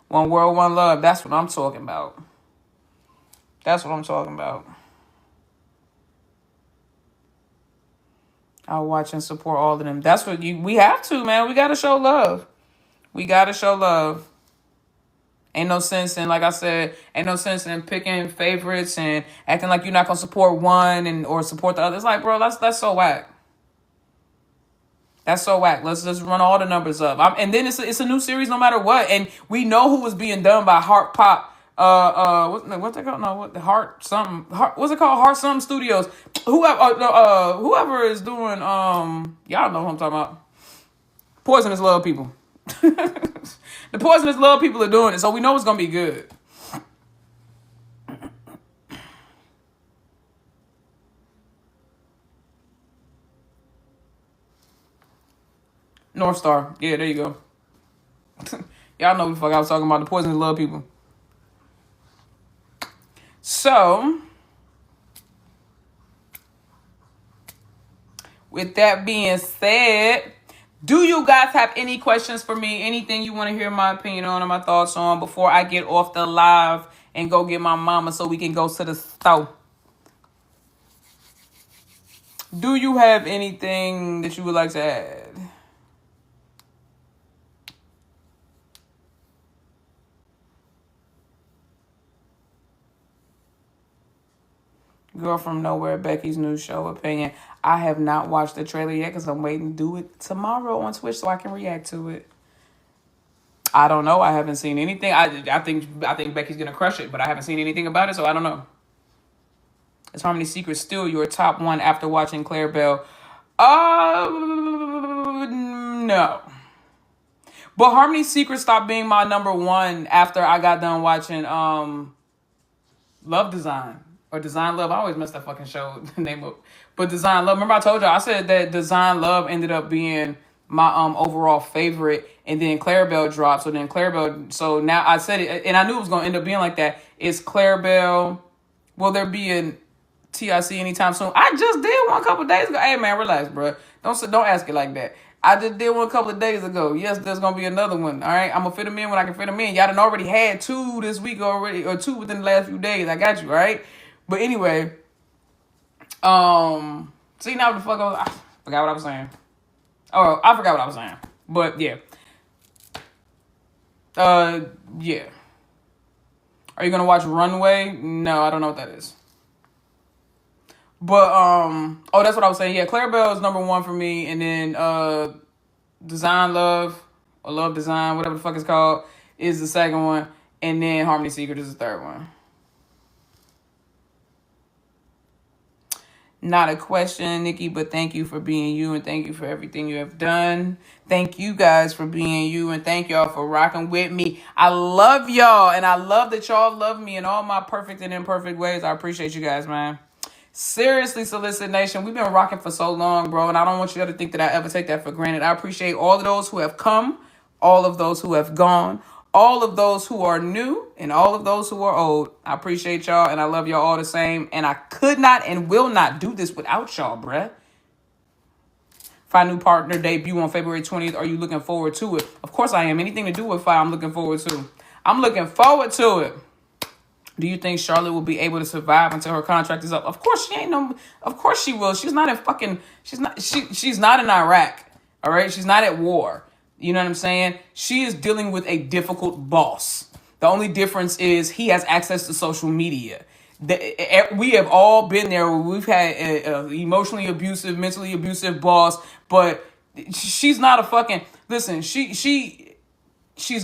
One world, one love. That's what I'm talking about. That's what I'm talking about. I'll watch and support all of them. That's what we have to, man. We got to show love. We got to show love. Ain't no sense in, like I said, ain't no sense in picking favorites and acting like you're not going to support one or support the other. It's like, bro, that's so whack. That's so whack. Let's just run all the numbers up. And then it's a new series no matter what. And we know who was being done by Heart Pop. What's they called? No, what the Heart something? What's it called? Heart something Studios. Whoever is doing y'all know who I'm talking about. Poisonous Love people. The Poisonous Love people are doing it, so we know it's gonna be good. North Star. Yeah, there you go. Y'all know what the fuck I was talking about. The Poisonous Love people. So, with that being said, do you guys have any questions for me? Anything you want to hear my opinion on or my thoughts on before I get off the live and go get my mama so we can go to the store? Do you have anything that you would like to add? Girl from Nowhere, Becky's new show opinion. I have not watched the trailer yet because I'm waiting to do it tomorrow on Twitch so I can react to it. I don't know. I haven't seen anything. I think Becky's gonna crush it, but I haven't seen anything about it, so I don't know. Is Harmony Secret still your top one after watching Claire Bell? No. But Harmony Secret stopped being my number one after I got done watching Love Design. Or Design Love. I always mess that fucking show name up. But Design Love. Remember I told y'all, I said that Design Love ended up being my overall favorite. And then Clarabelle dropped. So now I said it. And I knew it was going to end up being like that. Is Clarabelle, will there be a TIC anytime soon? I just did one a couple of days ago. Hey, man, relax, bro. Don't ask it like that. I just did one a couple of days ago. Yes, there's going to be another one. All right? I'm going to fit them in when I can fit them in. Y'all done already had 2 this week already. Or 2 within the last few days. I got you, all right? But anyway, see now what the fuck I forgot what I was saying. Oh, I forgot what I was saying. But yeah. Yeah. Are you gonna watch Runway? No, I don't know what that is. But oh, that's what I was saying. Yeah, Clarabelle is number 1 for me, and then Design Love or Love Design, whatever the fuck it's called, is the second one, and then Harmony Secret is the third one. Not a question, Nikki, but thank you for being you and thank you for everything you have done. Thank you guys for being you and thank y'all for rocking with me. I love y'all and I love that y'all love me in all my perfect and imperfect ways. I appreciate you guys, man. Seriously, Solicit Nation, we've been rocking for so long, bro, and I don't want you to think that I ever take that for granted. I appreciate all of those who have come, all of those who have gone, all of those who are new, and all of those who are old. I appreciate y'all, and I love y'all all the same. And I could not and will not do this without y'all, bruh. Fi new partner debut on February 20th. Are you looking forward to it? Of course I am. Anything to do with Fi, I'm looking forward to. I'm looking forward to it. Do you think Charlotte will be able to survive until her contract is up? Of course she ain't no. Of course she will. She's not in fucking. She's not in Iraq. All right. She's not at war. You know what I'm saying? She is dealing with a difficult boss. The only difference is he has access to social media. We have all been there where we've had an emotionally abusive, mentally abusive boss, but she's not a fucking... Listen, she's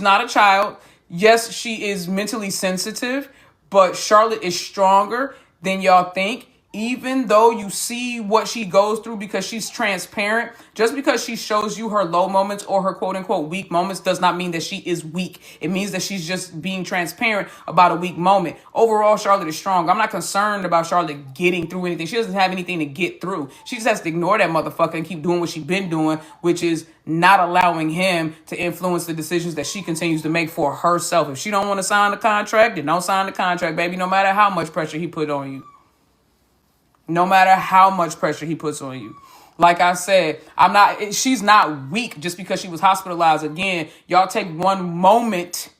not a child. Yes, she is mentally sensitive, but Charlotte is stronger than y'all think. even though you see what she goes through because she's transparent, just because she shows you her low moments or her quote unquote weak moments does not mean that she is weak. It means that she's just being transparent about a weak moment. Overall, Charlotte is strong. I'm not concerned about Charlotte getting through anything. She doesn't have anything to get through. She just has to ignore that motherfucker and keep doing what she's been doing, which is not allowing him to influence the decisions that she continues to make for herself. If she don't want to sign the contract, then don't sign the contract, baby, no matter how much pressure he put on you. No matter how much pressure he puts on you. Like I said, she's not weak just because she was hospitalized. Again, y'all take one moment,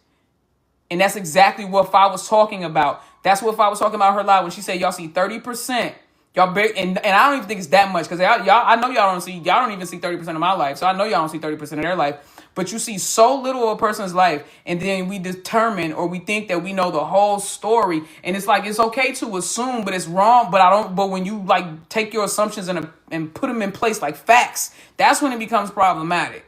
and that's exactly what Fa was talking about. That's what Fa was talking about her live when she said y'all see 30%. And I don't even think it's that much because I know y'all don't even see 30% of my life. So I know y'all don't see 30% of their life. But you see so little of a person's life, and then we determine or we think that we know the whole story. And it's like, it's okay to assume, but it's wrong. But when you like take your assumptions and put them in place like facts, that's when it becomes problematic.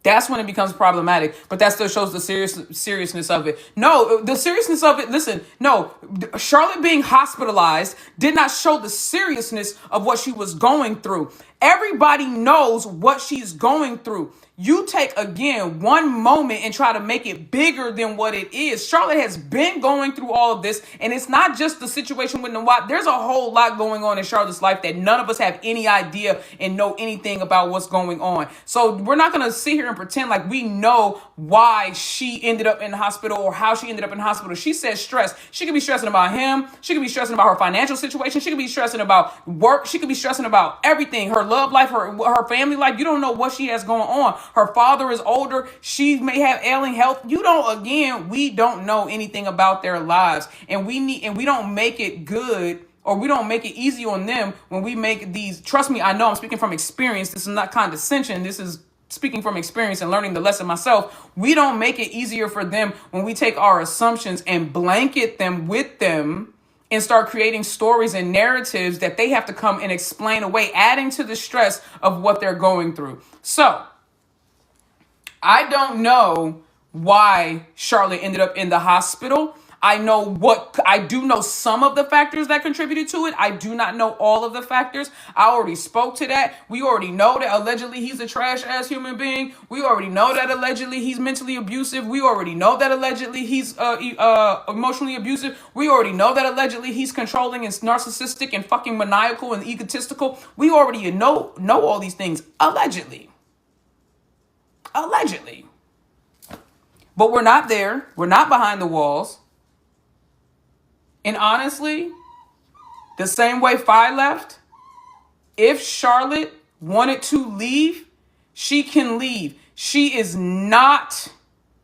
That's when it becomes problematic, but that still shows the seriousness of it. No, the seriousness of it, listen, no, Charlotte being hospitalized did not show the seriousness of what she was going through. Everybody knows what she's going through. You take, again, one moment and try to make it bigger than what it is. Charlotte has been going through all of this, and it's not just the situation with Nawat. There's a whole lot going on in Charlotte's life that none of us have any idea and know anything about what's going on. So we're not going to sit here and pretend like we know why she ended up in the hospital or how she ended up in the hospital. She says stress. She could be stressing about him. She could be stressing about her financial situation. She could be stressing about work. She could be stressing about everything, her love life, her family life. You don't know what she has going on. Her father is older. She may have ailing health. We don't know anything about their lives. And we don't make it good, or we don't make it easy on them when we make these. Trust me, I know I'm speaking from experience. This is not condescension. This is speaking from experience and learning the lesson myself. We don't make it easier for them when we take our assumptions and blanket them with them and start creating stories and narratives that they have to come and explain away, adding to the stress of what they're going through. So I don't know why Charlotte ended up in the hospital. I do know some of the factors that contributed to it. I do not know all of the factors. I already spoke to that. We already know that allegedly he's a trash ass human being. We already know that allegedly he's mentally abusive. We already know that allegedly he's emotionally abusive. We already know that allegedly he's controlling and narcissistic and fucking maniacal and egotistical. We already know all these things allegedly. Allegedly. But we're not there. We're not behind the walls. And honestly, the same way Fi left, if Charlotte wanted to leave, she can leave. She is not,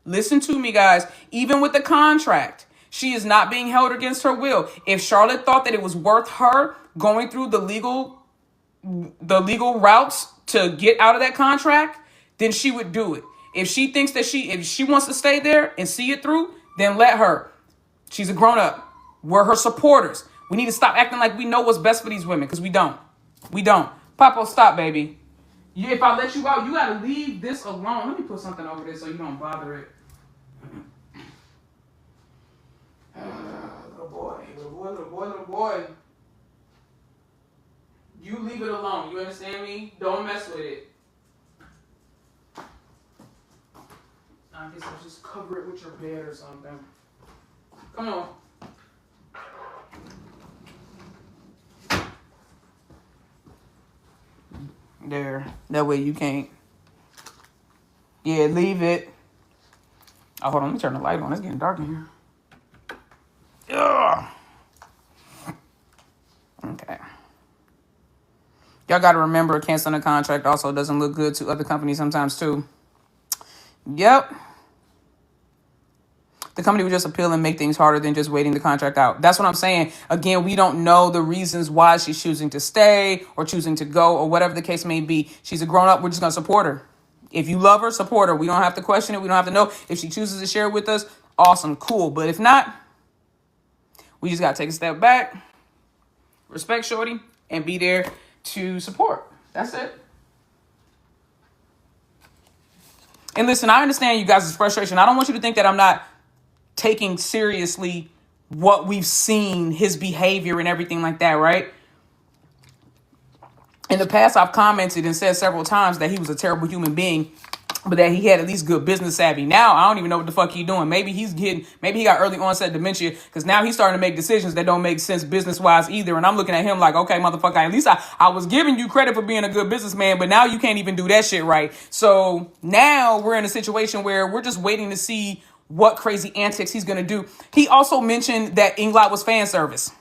listen to me guys, even with the contract, she is not being held against her will. If Charlotte thought that it was worth her going through the legal routes to get out of that contract, then she would do it. If she thinks that if she wants to stay there and see it through, then let her. She's a grown-up. We're her supporters. We need to stop acting like we know what's best for these women, because we don't. We don't. Papo, stop, baby. If I let you out, you got to leave this alone. Let me put something over there so you don't bother it. Little boy. You leave it alone. You understand me? Don't mess with it. I guess I'll just cover it with your bed or something. Come on. There. That way you can't. Yeah, leave it. Oh, hold on. Let me turn the light on. It's getting dark in here. Ugh. Okay. Y'all got to remember, canceling a contract also doesn't look good to other companies sometimes too. Yep. The company would just appeal and make things harder than just waiting the contract out. That's what I'm saying. Again, we don't know the reasons why she's choosing to stay or choosing to go or whatever the case may be. She's a grown up. We're just going to support her. If you love her, support her. We don't have to question it. We don't have to know. If she chooses to share it with us, awesome, cool. But if not, we just got to take a step back, respect shorty, and be there to support. That's it. And listen, I understand you guys' frustration. I don't want you to think that I'm not taking seriously what we've seen, his behavior and everything like that, right? In the past, I've commented and said several times that he was a terrible human being, but that he had at least good business savvy. Now, I don't even know what the fuck he's doing. Maybe he got early onset dementia, because now he's starting to make decisions that don't make sense business-wise either. And I'm looking at him like, okay, motherfucker, at least I was giving you credit for being a good businessman, but now you can't even do that shit right. So now we're in a situation where we're just waiting to see what crazy antics he's going to do. He also mentioned that Inglot was fan service.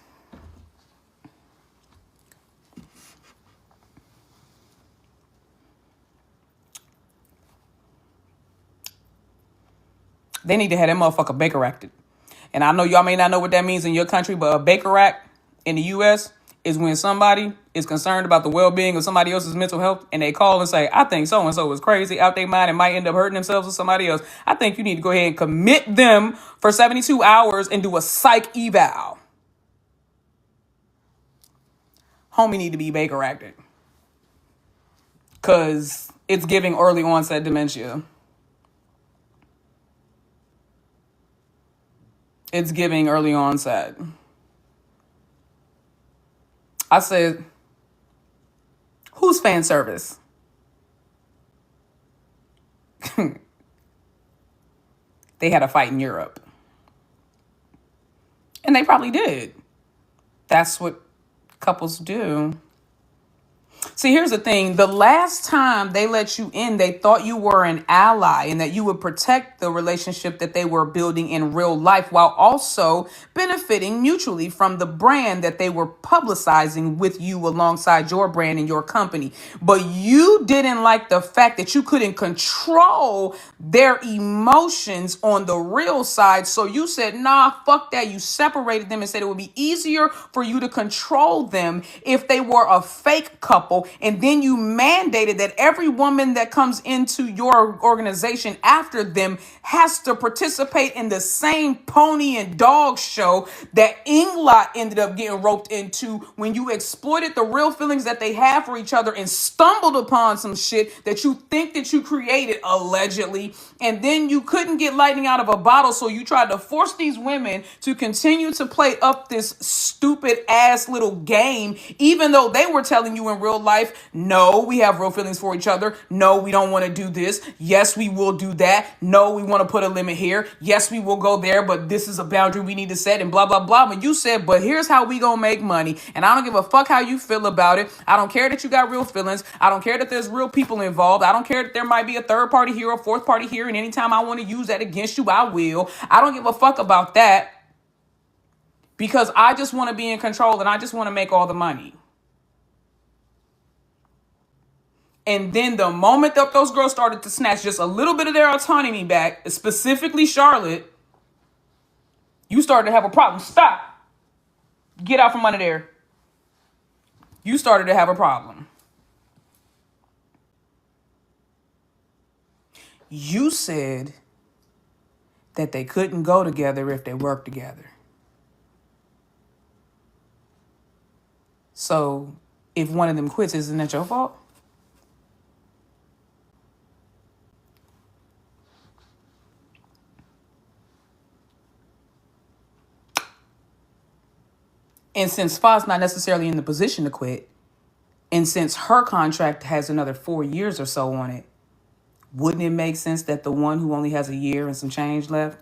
They need to have that motherfucker Baker acted. And I know y'all may not know what that means in your country, but a Baker Act in the U.S. is when somebody is concerned about the well-being of somebody else's mental health, and they call and say, I think so-and-so is crazy out their mind and might end up hurting themselves or somebody else. I think you need to go ahead and commit them for 72 hours and do a psych eval. Homie need to be Baker acted. Because it's giving early onset dementia. It's giving early onset. I said, who's fan service? They had a fight in Europe. And they probably did. That's what couples do. See, here's the thing. The last time they let you in, they thought you were an ally and that you would protect the relationship that they were building in real life, while also benefiting mutually from the brand that they were publicizing with you alongside your brand and your company. But you didn't like the fact that you couldn't control their emotions on the real side. So you said, nah, fuck that. You separated them and said it would be easier for you to control them if they were a fake couple. And then you mandated that every woman that comes into your organization after them has to participate in the same pony and dog show that Inglot ended up getting roped into when you exploited the real feelings that they have for each other and stumbled upon some shit that you think that you created, allegedly. And then you couldn't get lightning out of a bottle, so you tried to force these women to continue to play up this stupid ass little game, even though they were telling you in real life, no, we have real feelings for each other. No, we don't want to do this. Yes, we will do that. No, we want to put a limit here. Yes, we will go there, but this is a boundary we need to set and blah, blah, blah. But you said, but here's how we gonna make money. And I don't give a fuck how you feel about it. I don't care that you got real feelings. I don't care that there's real people involved. I don't care that there might be a third party here or fourth party here. And anytime I want to use that against you, I will. I don't give a fuck about that, because I just want to be in control and I just want to make all the money. And then the moment that those girls started to snatch just a little bit of their autonomy back, specifically Charlotte, you started to have a problem. Stop. Get out from under there. You started to have a problem. You said that they couldn't go together if they worked together. So if one of them quits, isn't that your fault? And since Spot's not necessarily in the position to quit, and since her contract has another 4 years or so on it, wouldn't it make sense that the one who only has a year and some change left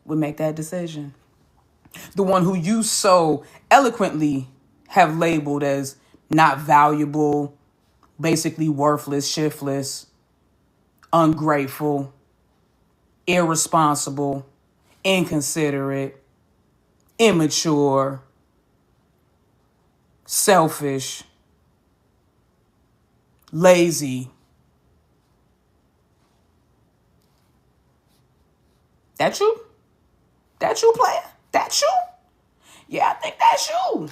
would make that decision? The one who you so eloquently have labeled as not valuable, basically worthless, shiftless, ungrateful, irresponsible, inconsiderate, immature, selfish, lazy. That you? That you, player? That you? Yeah, I think that's you.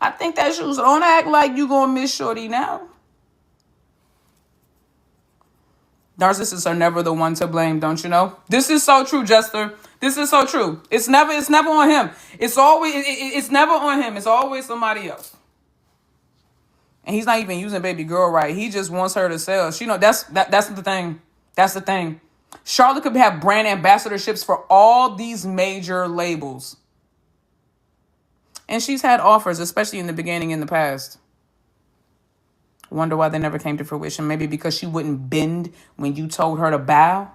I think that's you. So don't act like you gonna miss Shorty now. Narcissists are never the one to blame, don't you know? This is so true, Jester. This is so true. It's never on him. It's never on him. It's always somebody else. And he's not even using baby girl right. He just wants her to sell. That's the thing. That's the thing. Charlotte could have brand ambassadorships for all these major labels. And she's had offers, especially in the beginning, in the past. Wonder why they never came to fruition. Maybe because she wouldn't bend when you told her to bow.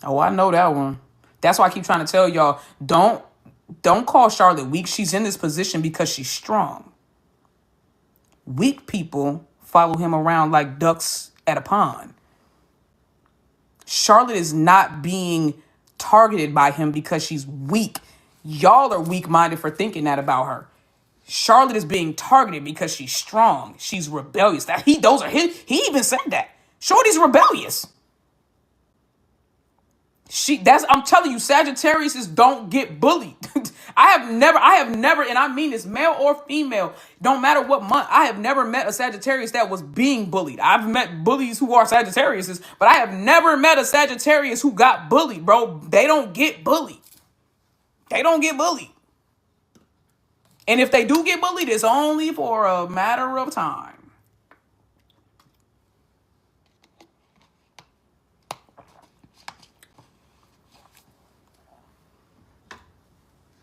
Oh, I know that one. That's why I keep trying to tell y'all, don't call Charlotte weak. She's in this position because she's strong. Weak people follow him around like ducks at a pond. Charlotte is not being targeted by him because she's weak. Y'all are weak-minded for thinking that about her. Charlotte is being targeted because she's strong. She's rebellious. He even said that. Shorty's rebellious. I'm telling you, Sagittariuses don't get bullied. I have never, and I mean this, male or female, don't matter what month, I have never met a Sagittarius that was being bullied. I've met bullies who are Sagittariuses, but I have never met a Sagittarius who got bullied, bro. They don't get bullied. They don't get bullied. And if they do get bullied, it's only for a matter of time.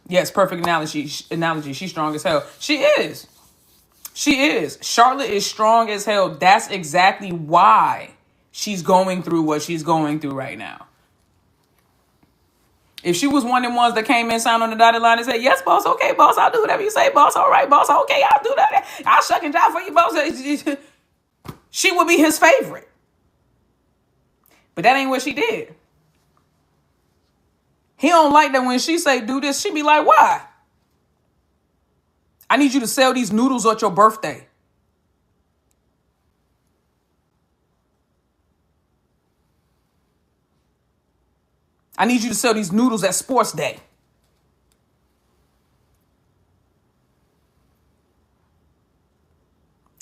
Yes, perfect analogy. She's strong as hell. She is. Charlotte is strong as hell. That's exactly why she's going through what she's going through right now. If she was one of the ones that came in, signed on the dotted line and said, yes, boss, okay, boss, I'll do whatever you say, boss, all right, boss, okay, I'll do that. I'll shuck and jive for you, boss. She would be his favorite. But that ain't what she did. He don't like that when she say do this, she be like, why? I need you to sell these noodles at your birthday. I need you to sell these noodles at sports day.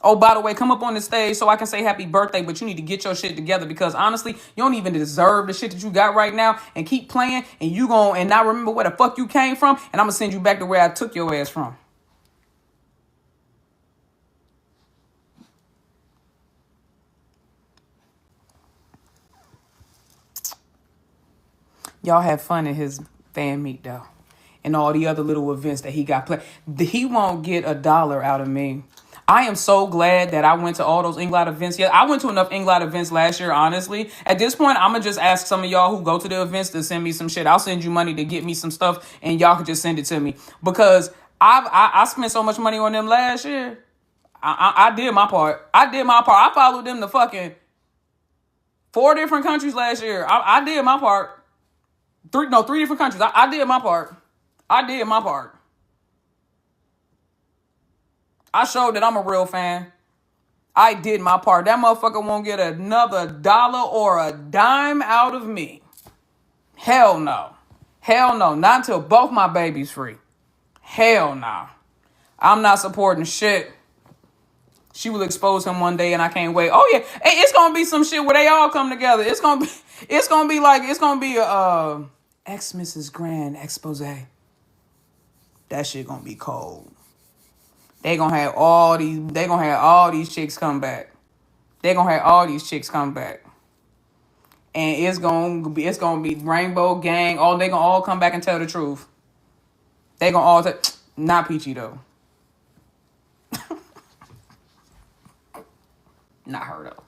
Oh, by the way, come up on the stage so I can say happy birthday, but you need to get your shit together because honestly, you don't even deserve the shit that you got right now and keep playing and you gon' and not remember where the fuck you came from and I'm gonna send you back to where I took your ass from. Y'all have fun at his fan meet though and all the other little events that he got planned. He won't get $1 out of me. I am so glad that I went to all those Inglot events. Yeah, I went to enough Inglot events last year, honestly. At this point, I'm going to just ask some of y'all who go to the events to send me some shit. I'll send you money to get me some stuff, and y'all can just send it to me. Because I spent so much money on them last year. I did my part. I followed them to fucking 4 different countries last year. I did my part. 3 different countries. I did my part. I showed that I'm a real fan. I did my part. That motherfucker won't get another $1 or a dime out of me. Hell no. Not until both my babies free. Hell no. I'm not supporting shit. She will expose him one day and I can't wait. Oh yeah. Hey, it's gonna be some shit where they all come together. It's gonna be a ex Mrs. Grand expose. That shit gonna be cold. They gonna have all these chicks come back. And it's gonna be Rainbow Gang. They gonna all come back and tell the truth. They gonna all not Peachy though. Not her though.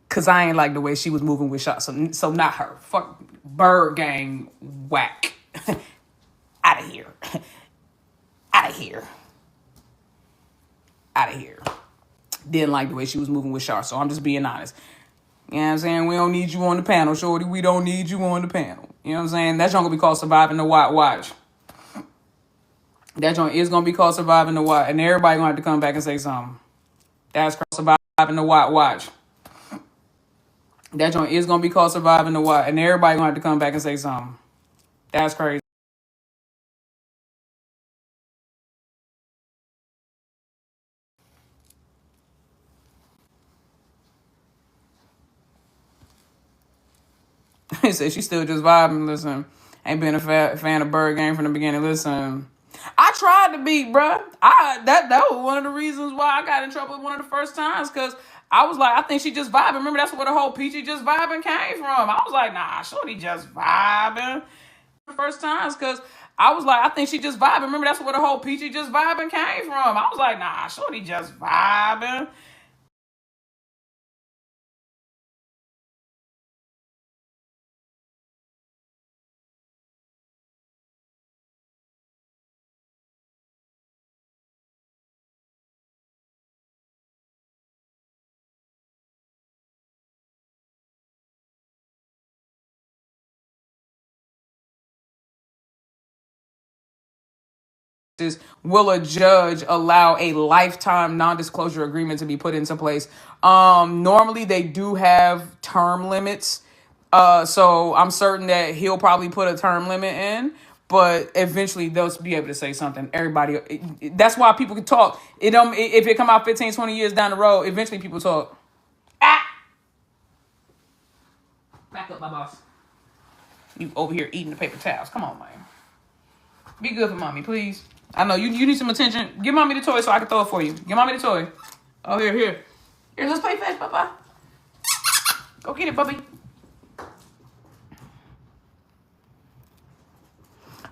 Cause I ain't like the way she was moving with shots. So not her. Fuck Bird Gang whack. Out of here. Didn't like the way she was moving with Char, so I'm just being honest. You know what I'm saying? We don't need you on the panel, shorty. We don't need you on the panel. You know what I'm saying? That joint gonna be called Surviving the Watch. That joint is gonna be called Surviving the Watch, and everybody gonna have to come back and say something. That's called Surviving the Watch. That joint is gonna be called Surviving the Watch, and everybody gonna have to come back and say something. That's crazy. He said she's still just vibing. Listen, ain't been a fan of Bird Gang from the beginning. Listen, I tried to be, bruh. That was one of the reasons why I got in trouble one of the first times, because I was like, I think she just vibing. Remember, that's where the whole peachy just vibing came from. I was like, nah, shorty just vibing. First times, because I was like, I think she just vibing. Remember, that's where the whole peachy just vibing came from. I was like, nah, shorty just vibing. Will a judge allow a lifetime non-disclosure agreement to be put into place? Normally they do have term limits. So I'm certain that he'll probably put a term limit in, but eventually they'll be able to say something. Everybody, that's why people can talk. If it come out 15, 20 years down the road, eventually people talk. Ah! Back up, my boss. You over here eating the paper towels. Come on, man. Be good for mommy, please. I know you need some attention. Give mommy the toy so I can throw it for you. Give mommy the toy. Oh, here. Here, let's play fast, Papa. Go get it, puppy.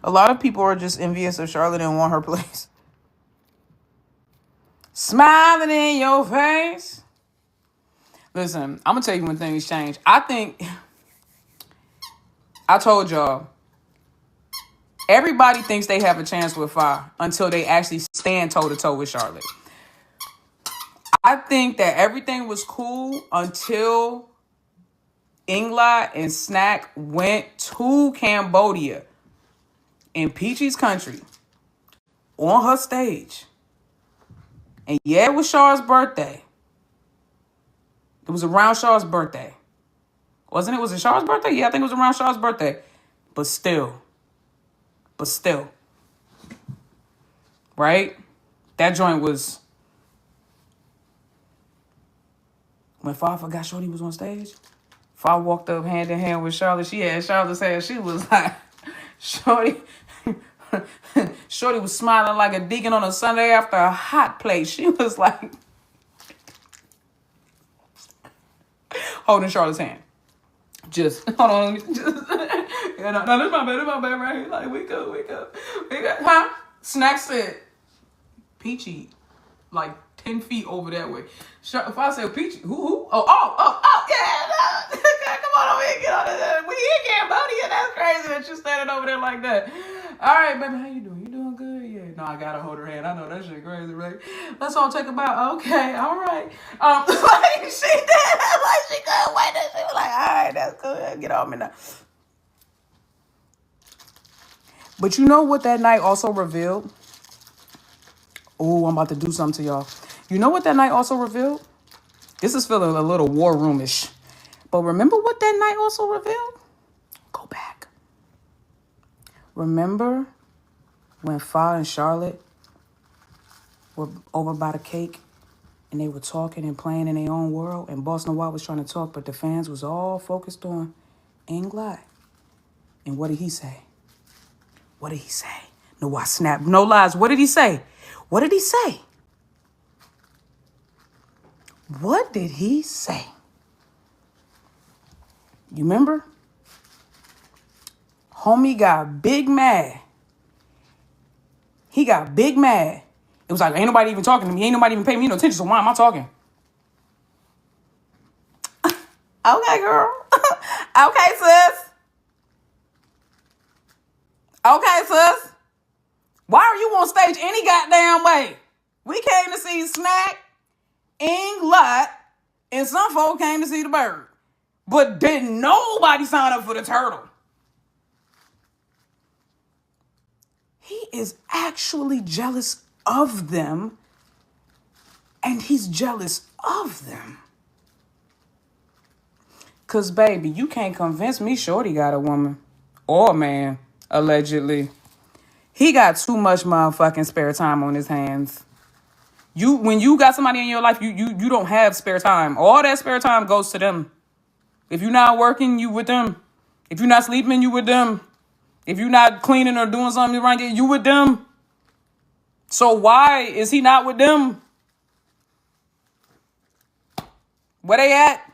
A lot of people are just envious of Charlotte and want her place. Smiling in your face. Listen, I'm going to tell you when things change. I told y'all, everybody thinks they have a chance with Fi until they actually stand toe-to-toe with Charlotte. I think that everything was cool until Ingla and Snack went to Cambodia in Peachy's country on her stage. And yeah, it was Char's birthday. It was around Char's birthday. Wasn't it? Was it Char's birthday? Yeah, I think it was around Char's birthday. But still. Right? That joint was... When Fa forgot Shorty was on stage, Fa walked up hand in hand with Charlotte. She had Charlotte's hand. She was like, Shorty was smiling like a deacon on a Sunday after a hot plate. She was like, holding Charlotte's hand. Just, hold on, no, that's my bad right here. Like, we go. Huh? Snack said, Peachy, like 10 feet over that way. If I said Peachy, who? Oh, yeah. Come on over here, get on this. We in Cambodia. That's crazy that you standing over there like that. All right, baby, how you doing? You doing good? Yeah. No, I gotta hold her hand. I know that shit crazy, right? Let's all take a bow. Okay, all right. Like she did, like she couldn't wait. She was like, all right, that's good. Get on me now. But you know what that night also revealed? Oh, I'm about to do something to y'all. You know what that night also revealed? This is feeling a little war roomish. But remember what that night also revealed? Go back. Remember when Fa and Charlotte were over by the cake and they were talking and playing in their own world and Boss Noir was trying to talk, but the fans was all focused on Ingli. And what did he say? Noir snapped. No lies. What did he say? What did he say? You remember? Homie got big mad. He got big mad. It was like, ain't nobody even talking to me. Ain't nobody even paying me no attention, so why am I talking? Okay, girl. Okay, sis. Why are you on stage any goddamn way? We came to see Snack, Lot, and some folk came to see the bird. But didn't nobody sign up for the turtle. He is actually jealous of them, and he's jealous of them. Because, baby, you can't convince me Shorty got a woman or a man, allegedly. He got too much motherfucking spare time on his hands. When you got somebody in your life, you don't have spare time. All that spare time goes to them. If you're not working, you with them. If you're not sleeping, you with them. If you're not cleaning or doing something around here, you with them. So why is he not with them? Where they at?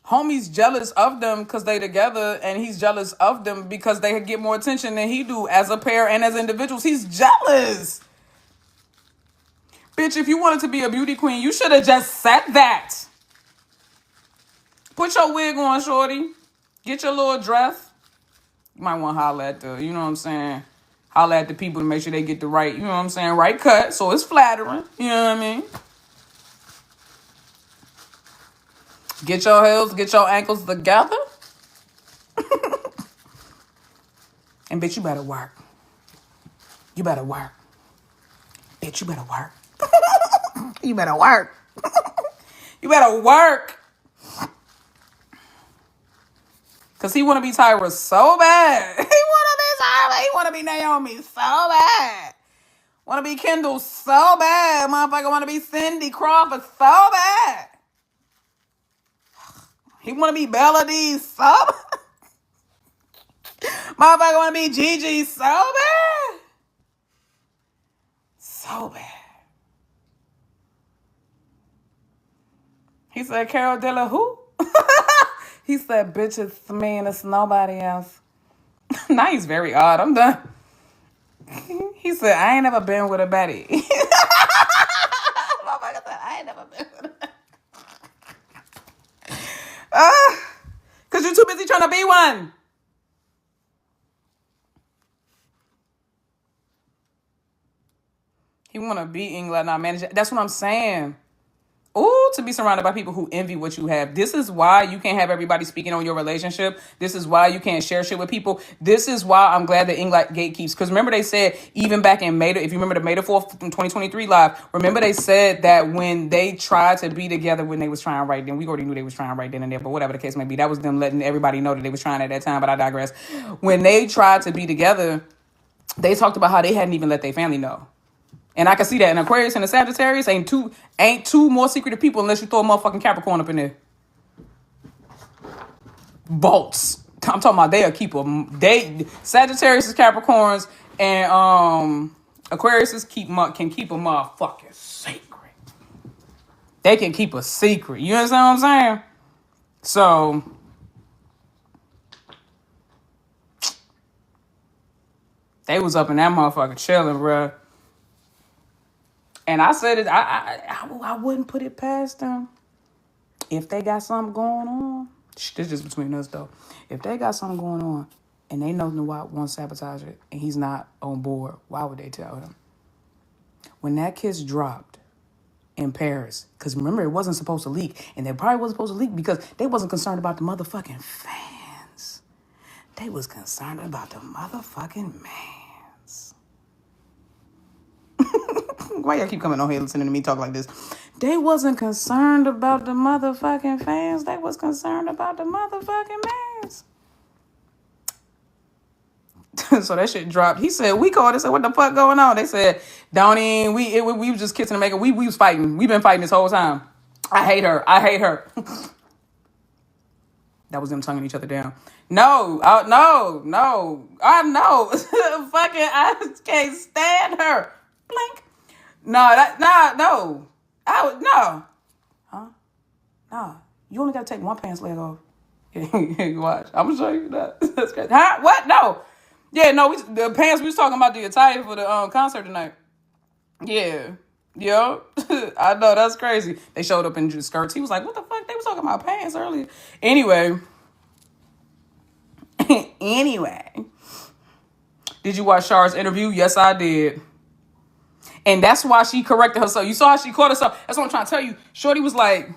Homie's jealous of them because they together, and he's jealous of them because they get more attention than he do as a pair and as individuals. He's jealous. Bitch, if you wanted to be a beauty queen, you should have just said that. Put your wig on, shorty. Get your little dress. You might want to holler at the, you know what I'm saying? Holler at the people to make sure they get the right, you know what I'm saying, right cut. So it's flattering. You know what I mean? Get your heels, get your ankles together. And bitch, you better work. You better work. Bitch, you better work. You better work. You better work. Because he want to be Tyra so bad. He want to be Tyra. He want to be Naomi so bad. Want to be Kendall so bad. Motherfucker want to be Cindy Crawford so bad. He want to be Bella D so bad. Motherfucker want to be Gigi so bad. So bad. He said, Carol Della who? He said, bitch, it's me and it's nobody else. Now he's very odd. I'm done. He said, I ain't never been with a baddie. Motherfucker said, I ain't never been with a because you're too busy trying to be one. He want to be England, not manage. That's what I'm saying. Ooh, to be surrounded by people who envy what you have. This is why you can't have everybody speaking on your relationship. This is why you can't share shit with people. This is why I'm glad that England gatekeeps. Because remember they said, even back in May, if you remember the May the 4th 2023 live, remember they said that when they tried to be together when they was trying right then, we already knew they was trying right then and there, but whatever the case may be, that was them letting everybody know that they was trying at that time, but I digress. When they tried to be together, they talked about how they hadn't even let their family know. And I can see that in Aquarius and the Sagittarius ain't two more secretive people unless you throw a motherfucking Capricorn up in there. Bolts. I'm talking about they'll keep them. Sagittarius is Capricorns and Aquarius can keep a motherfucking secret. They can keep a secret. You understand what I'm saying? So they was up in that motherfucker chilling, bruh. And I said it, I wouldn't put it past them. If they got something going on, this is just between us though. If they got something going on and they know Nawab wants to sabotage it and he's not on board, why would they tell him? When that kiss dropped in Paris, because remember it wasn't supposed to leak, and they probably wasn't supposed to leak because they wasn't concerned about the motherfucking fans. They was concerned about the motherfucking mans. Why y'all keep coming on here listening to me talk like this? They wasn't concerned about the motherfucking fans. They was concerned about the motherfucking mans. So that shit dropped. He said, we called and said, what the fuck going on? They said, don't even, we was just kissing and making. We was fighting. We been fighting this whole time. I hate her. That was them tonguing each other down. No. I know. Fucking, I can't stand her. Blink. No. Huh? No. You only gotta take one pants leg off. Watch. I'm gonna show you that. That's crazy. Huh? What? No. Yeah, no, the pants we was talking about the attire for the concert tonight. Yeah. Yo. I know, that's crazy. They showed up in skirts. He was like, what the fuck? They was talking about pants earlier. Anyway. Did you watch Char's interview? Yes, I did. And that's why she corrected herself. You saw how she caught herself. That's what I'm trying to tell you. Shorty was like,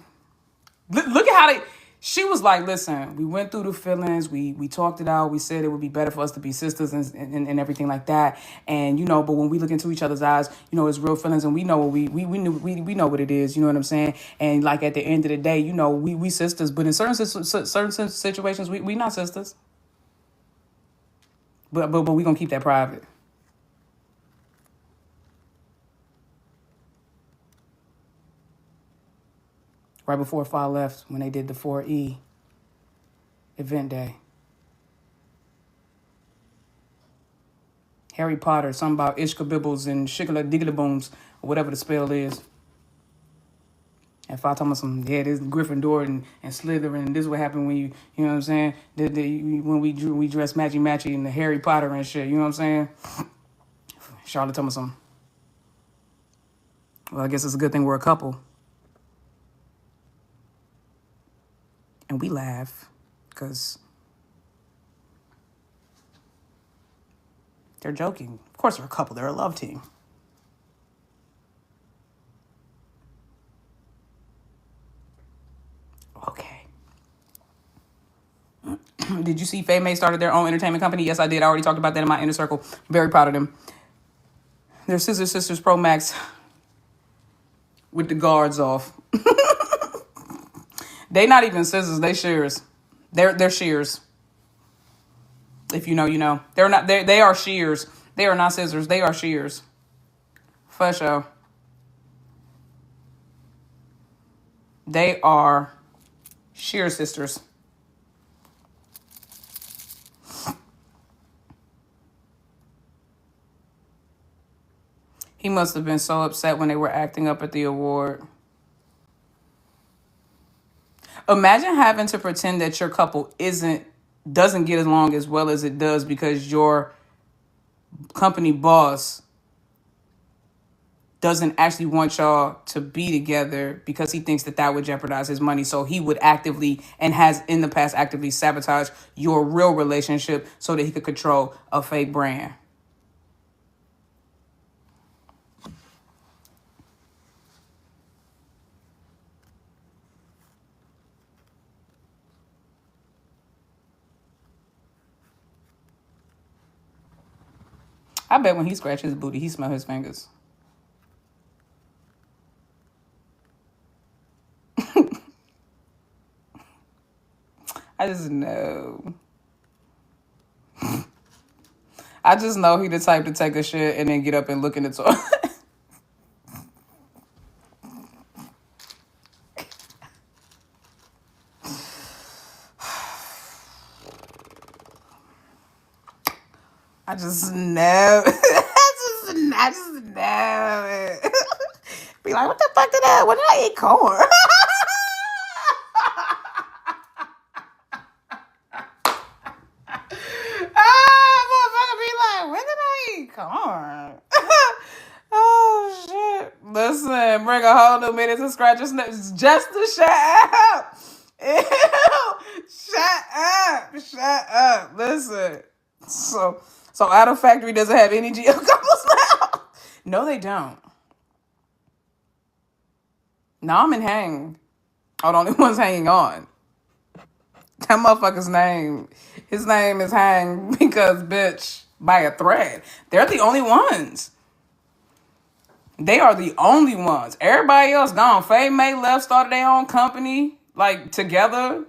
look at how she was like, listen, we went through the feelings. We talked it out. We said it would be better for us to be sisters and everything like that. And, but when we look into each other's eyes, it's real feelings. And we know what we know what it is. You know what I'm saying? And like at the end of the day, we sisters. But in certain situations, we not sisters. But we going to keep that private. Right before Fa left, when they did the 4E event day. Harry Potter, something about Ishka Bibbles and Shigala Diggly Booms, or whatever the spell is. If I told me some, yeah, this Gryffindor and Slytherin, and this is what happened when you know what I'm saying? When we dress matchy in the Harry Potter and shit, you know what I'm saying? Charlotte told me some. Well, I guess it's a good thing we're a couple. And we laugh, because they're joking. Of course they're a couple, they're a love team. Okay. Did you see Faye May started their own entertainment company? Yes, I did. I already talked about that in my inner circle. Very proud of them. They're Scissor Sisters Pro Max with the guards off. They not even scissors, they shears. They're shears. If you know, you know. They are shears. They are not scissors, they are shears. For sure. They are shear sisters. He must have been so upset when they were acting up at the award. Imagine having to pretend that your couple doesn't get along as well as it does because your company boss doesn't actually want y'all to be together because he thinks that would jeopardize his money. So he would actively, and has in the past actively, sabotage your real relationship so that he could control a fake brand. I bet when he scratches his booty, he smells his fingers. I just know. I just know he the type to take a shit and then get up and look in the toilet. I just know. I just know it. Be like, what the fuck did I? What did I eat? Corn. Motherfucker be like, when did I eat corn? Oh shit! Listen, bring a whole new minute to scratch your snips just to shut up. Ew. Shut up. Listen. So Outta Factory doesn't have any GL couples now? No, they don't. Nom and Hang are the only ones hanging on. That motherfucker's name, his name is Hang because, bitch, by a thread. They're the only ones. They are the only ones. Everybody else gone. Faye May left, started their own company, like, together.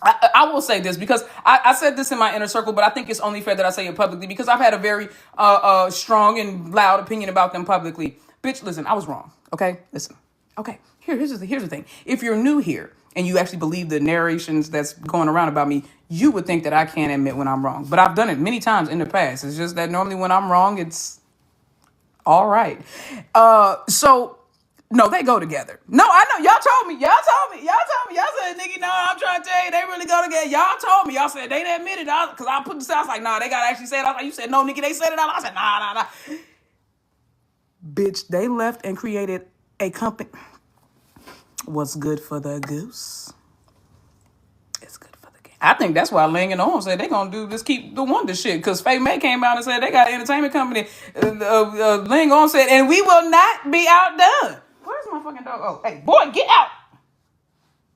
I will say this because I said this in my inner circle, but I think it's only fair that I say it publicly because I've had a very strong and loud opinion about them publicly. Bitch, listen, I was wrong. Okay, listen. Okay, here's the thing. If you're new here and you actually believe the narrations that's going around about me, you would think that I can't admit when I'm wrong. But I've done it many times in the past. It's just that normally when I'm wrong, it's all right. No, they go together. No, I know. Y'all told me. Y'all said, nigga, no, I'm trying to tell you, they really go together. Y'all told me. Y'all said they didn't admit it. Because I put the sound like, nah, they got to actually say it. I was like, you said, no, nigga, they said it out. I said, nah. Bitch, they left and created a company. What's good for the goose? It's good for the game. I think that's why Lingorm said they going to do this, keep the wonder shit. Because Faye May came out and said they got an entertainment company. Lingorm said, and we will not be outdone. Where's my fucking dog? Oh, hey, boy, get out.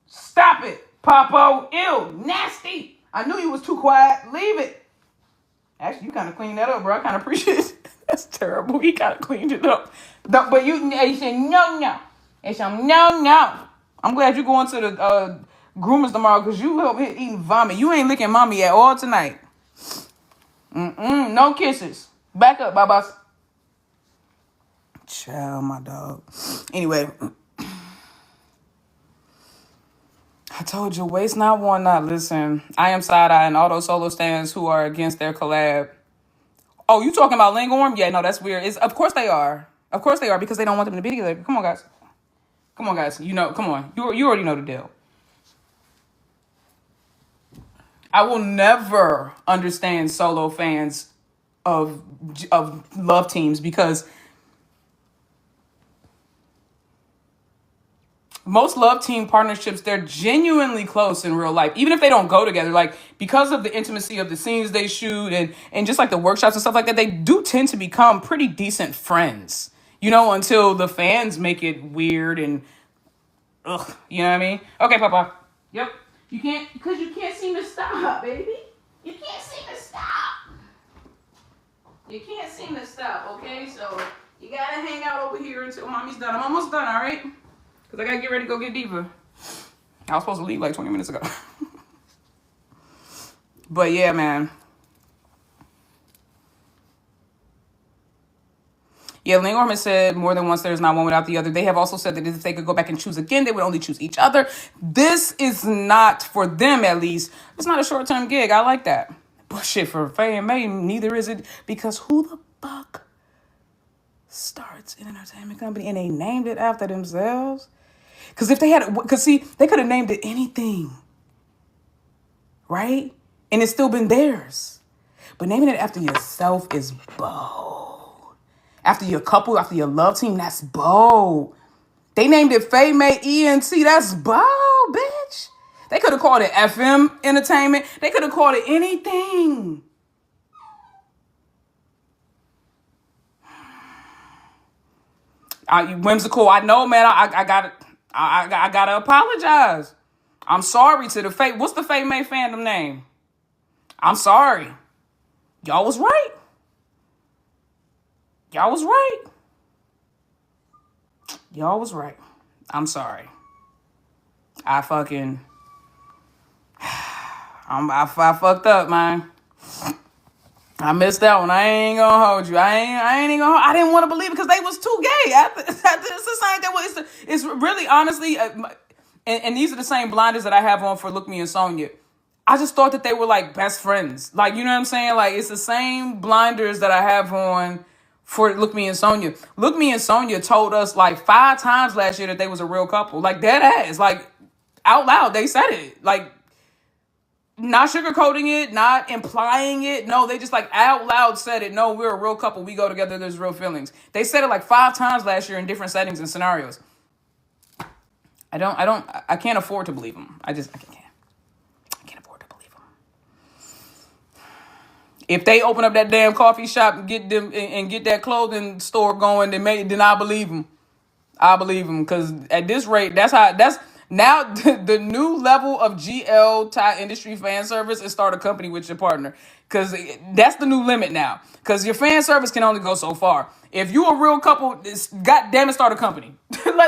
Stop it, Popo. Ew, nasty. I knew you was too quiet. Leave it. Actually, you kind of cleaned that up, bro. I kind of appreciate it. That's terrible. He kind of cleaned it up. But you said no. It's no. I'm glad you're going to the groomers tomorrow because you help me eating vomit. You ain't licking mommy at all tonight. No kisses. Back up, babas. Child, my dog. Anyway, I told you, waste not, want not. Listen, I am side-eye and all those solo stands who are against their collab. Oh, you talking about Lingorm? Yeah, no, that's weird. Of course they are. Of course they are because they don't want them to be together. Come on, guys. Come on, guys. Come on. You already know the deal. I will never understand solo fans of love teams because most love team partnerships, they're genuinely close in real life, even if they don't go together. Like, because of the intimacy of the scenes they shoot and just like the workshops and stuff like that, they do tend to become pretty decent friends, until the fans make it weird and ugh, you know what I mean? Okay, Papa. Yep. You can't seem to stop, baby. You can't seem to stop. You can't seem to stop, okay? So you gotta hang out over here until mommy's done. I'm almost done, all right? Because I gotta get ready to go get Diva. I was supposed to leave like 20 minutes ago. But yeah, man. Yeah, Lingorm has said more than once there's not one without the other. They have also said that if they could go back and choose again, they would only choose each other. This is not, for them at least, it's not a short-term gig. I like that. But shit, for Faye and May, neither is it. Because who the fuck starts an entertainment company and they named it after themselves? Because they could have named it anything. Right? And it's still been theirs. But naming it after yourself is bold. After your couple, after your love team, that's bold. They named it Faye May ENT. That's bold, bitch. They could have called it FM Entertainment. They could have called it anything. Whimsical. I know, man. I gotta apologize. I'm sorry to the Faye. What's the Faye May fandom name? I'm sorry. Y'all was right. Y'all was right. Y'all was right. I'm sorry. I fucked up, man. I missed that one. I ain't gonna hold you. I didn't want to believe it because they was too gay. It's the same thing. It's really, honestly, and these are the same blinders that I have on for Look Me and Sonya. I just thought that they were like best friends. Like, you know what I'm saying? Like, it's the same blinders that I have on for Look Me and Sonya. Look Me and Sonya told us like 5 times last year that they was a real couple. Like, dead ass. Like, out loud, they said it. Like, not sugarcoating it, not implying it. No, they just like out loud said it. No, we're a real couple. We go together. There's real feelings. They said it like 5 times last year in different settings and scenarios. I can't afford to believe them. I can't afford to believe them. If they open up that damn coffee shop and get them and get that clothing store going, then I believe them. I believe them because at this rate, that's now the new level of GL Thai industry fan service is start a company with your partner. Because that's the new limit now. Because your fan service can only go so far. If you a real couple, goddamn it, start a company.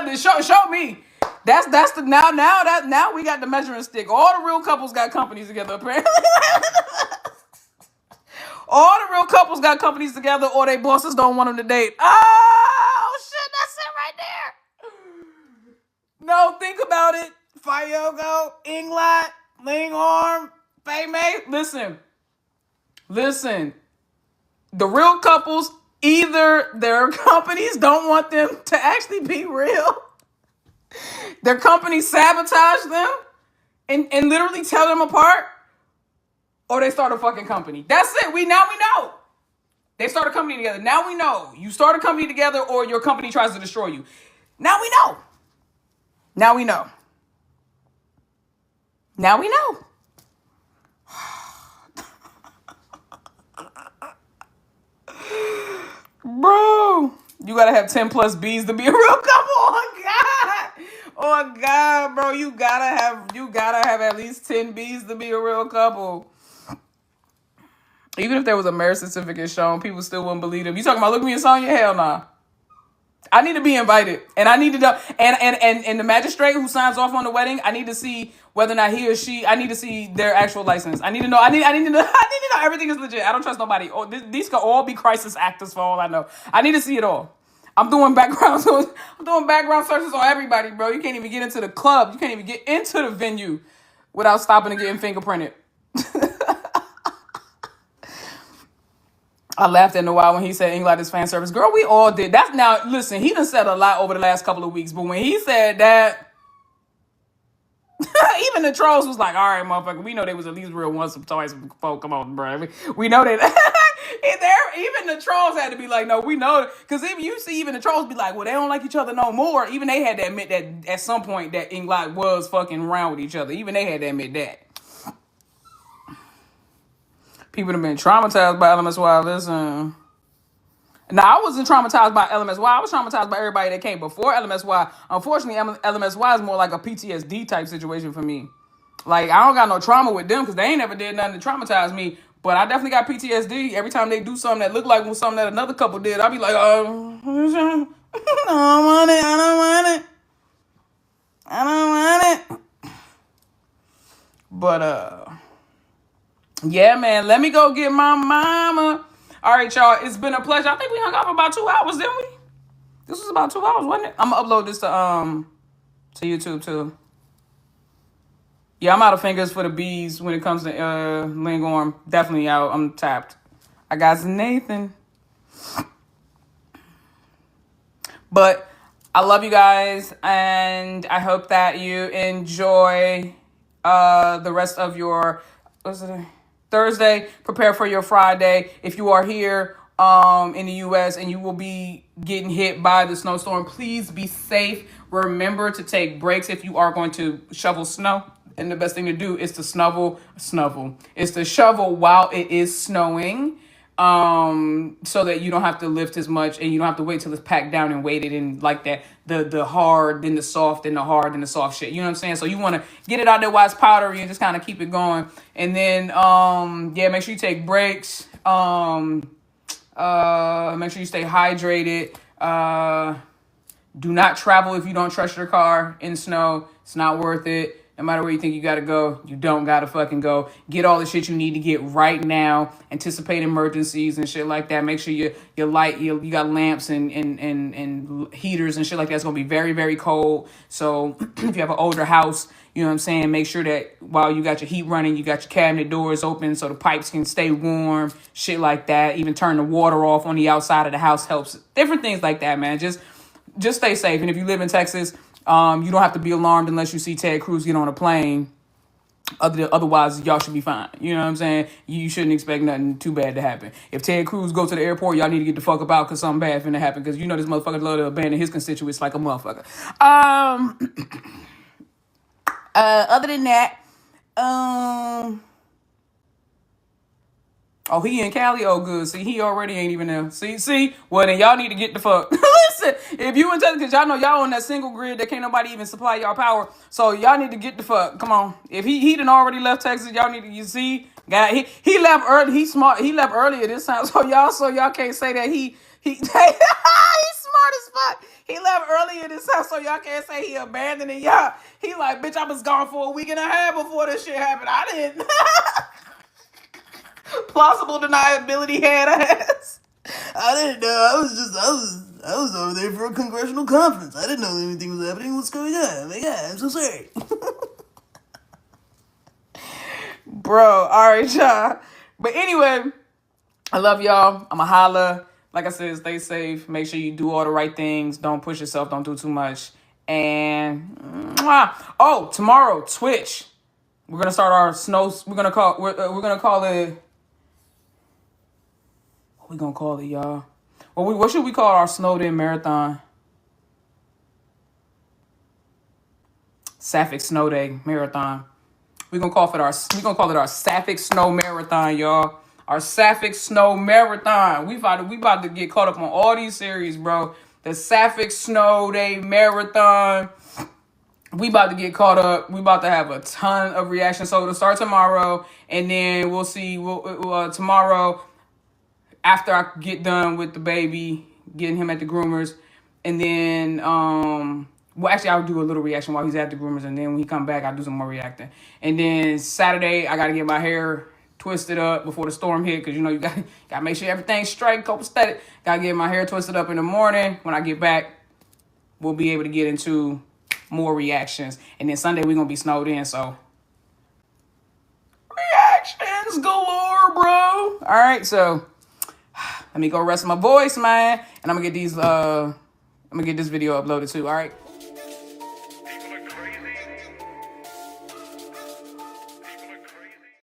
show me. That's the now we got the measuring stick. All the real couples got companies together apparently. All the real couples got companies together, or their bosses don't want them to date. Oh shit, that's it right there. No, think about it. Fiogo, Inglot, Lingorm, Faye May. Listen. The real couples, either their companies don't want them to actually be real, their companies sabotage them and literally tear them apart, or they start a fucking company. That's it. Now we know. They start a company together. Now we know. You start a company together or your company tries to destroy you. Now we know. Now we know. Now we know. Bro, you gotta have 10 plus B's to be a real couple. Oh God, bro, you gotta have at least 10 B's to be a real couple. Even if there was a marriage certificate shown, people still wouldn't believe them. You talking about Look Me and Sonya? Hell nah. I need to be invited, and I need to know. And the magistrate who signs off on the wedding, I need to see whether or not he or she. I need to see their actual license. I need to know. I need to know everything is legit. I don't trust nobody. Oh, these could all be crisis actors for all I know. I need to see it all. I'm doing background searches on everybody, bro. You can't even get into the club. You can't even get into the venue without stopping and getting fingerprinted. I laughed at Noah when he said England is fan service. Girl, we all did. That's now, listen, he done said a lot over the last couple of weeks, but when he said that, even the trolls was like, all right, motherfucker, we know they was at least real once or twice before. Come on, bro. We know that. Even the trolls had to be like, no, we know. Because even you see, even the trolls be like, well, they don't like each other no more. Even they had to admit that at some point that England was fucking around with each other. Even they had to admit that. People have been traumatized by LMSY. Listen. Now, I wasn't traumatized by LMSY. I was traumatized by everybody that came before LMSY. Unfortunately, LMSY is more like a PTSD type situation for me. Like, I don't got no trauma with them because they ain't never did nothing to traumatize me. But I definitely got PTSD. Every time they do something that look like something that another couple did, I'll be like, oh, I don't want it. I don't want it. I don't want it. But, yeah, man, let me go get my mama. All right, y'all, it's been a pleasure. I think we hung out for about 2 hours, didn't we? This was about 2 hours, wasn't it? I'm going to upload this to YouTube, too. Yeah, I'm out of fingers for the bees when it comes to Lingorm. Definitely out. I'm tapped. I got Nathan. But I love you guys, and I hope that you enjoy the rest of your Thursday. Prepare for your Friday. If you are here in the U.S. and you will be getting hit by the snowstorm, please be safe. Remember to take breaks if you are going to shovel snow. And the best thing to do is to snuffle. Is to shovel while it is snowing, so that you don't have to lift as much and you don't have to wait till it's packed down and weighted and like that. The hard, then the soft, then the hard, then the soft shit. You know what I'm saying? So you want to get it out there while it's powdery and just kind of keep it going. And then, yeah, make sure you take breaks. Make sure you stay hydrated. Do not travel if you don't trust your car in snow. It's not worth it. No matter where you think you got to go, you don't got to fucking go. Get all the shit you need to get right now. Anticipate emergencies and shit like that. Make sure you light, you got lamps and heaters and shit like that. It's going to be very, very cold. So if you have an older house, you know what I'm saying, make sure that while you got your heat running, you got your cabinet doors open so the pipes can stay warm, shit like that. Even turn the water off on the outside of the house helps. Different things like that, man. Just stay safe. And if you live in Texas, you don't have to be alarmed unless you see Ted Cruz get on a plane. Otherwise, y'all should be fine. You know what I'm saying? You shouldn't expect nothing too bad to happen. If Ted Cruz go to the airport, y'all need to get the fuck up out because something bad finna happen. Because you know this motherfucker love to abandon his constituents like a motherfucker. Other than that, oh, he in Cali? Oh, good. See, he already ain't even there. See? Well, then y'all need to get the fuck. Listen, if you in Texas, because y'all know y'all on that single grid that can't nobody even supply y'all power. So y'all need to get the fuck. Come on. If he done already left Texas, y'all need to, you see, guy, he left early. He's smart. He left earlier this time. So y'all can't say that he he's smart as fuck. He left earlier this time, so y'all can't say he abandoning y'all. He like, bitch, I was gone for a week and a half before this shit happened. I didn't. Plausible deniability head ass. I didn't know. I was over there for a congressional conference. I didn't know anything was happening. What's going on? Oh my God, I'm so sorry. Bro, all right, y'all. But anyway, I love y'all. I'ma holla. Like I said, stay safe. Make sure you do all the right things. Don't push yourself. Don't do too much. And oh, tomorrow, Twitch. We're gonna start our snow. We're gonna call it. What we gonna call it, y'all? What should we call our snowed in marathon? Sapphic Snow Day Marathon. We're gonna call it our Sapphic Snow Marathon, y'all. Our Sapphic Snow Marathon. We about to get caught up on all these series, bro. The Sapphic Snow Day Marathon. We about to get caught up. We about to have a ton of reactions. So it'll start tomorrow, and then we'll see. Tomorrow, after I get done with the baby, getting him at the groomers, and then actually I'll do a little reaction while he's at the groomers, and then when he come back, I'll do some more reacting. And then Saturday, I gotta get my hair twisted up before the storm hit, because you know you gotta make sure everything's straight, copacetic. Gotta get my hair twisted up in the morning. When I get back, we'll be able to get into more reactions. And then Sunday we're gonna be snowed in, so reactions galore, bro. All right, so Let me go rest my voice, man. And I'm gonna get this video uploaded too, all right?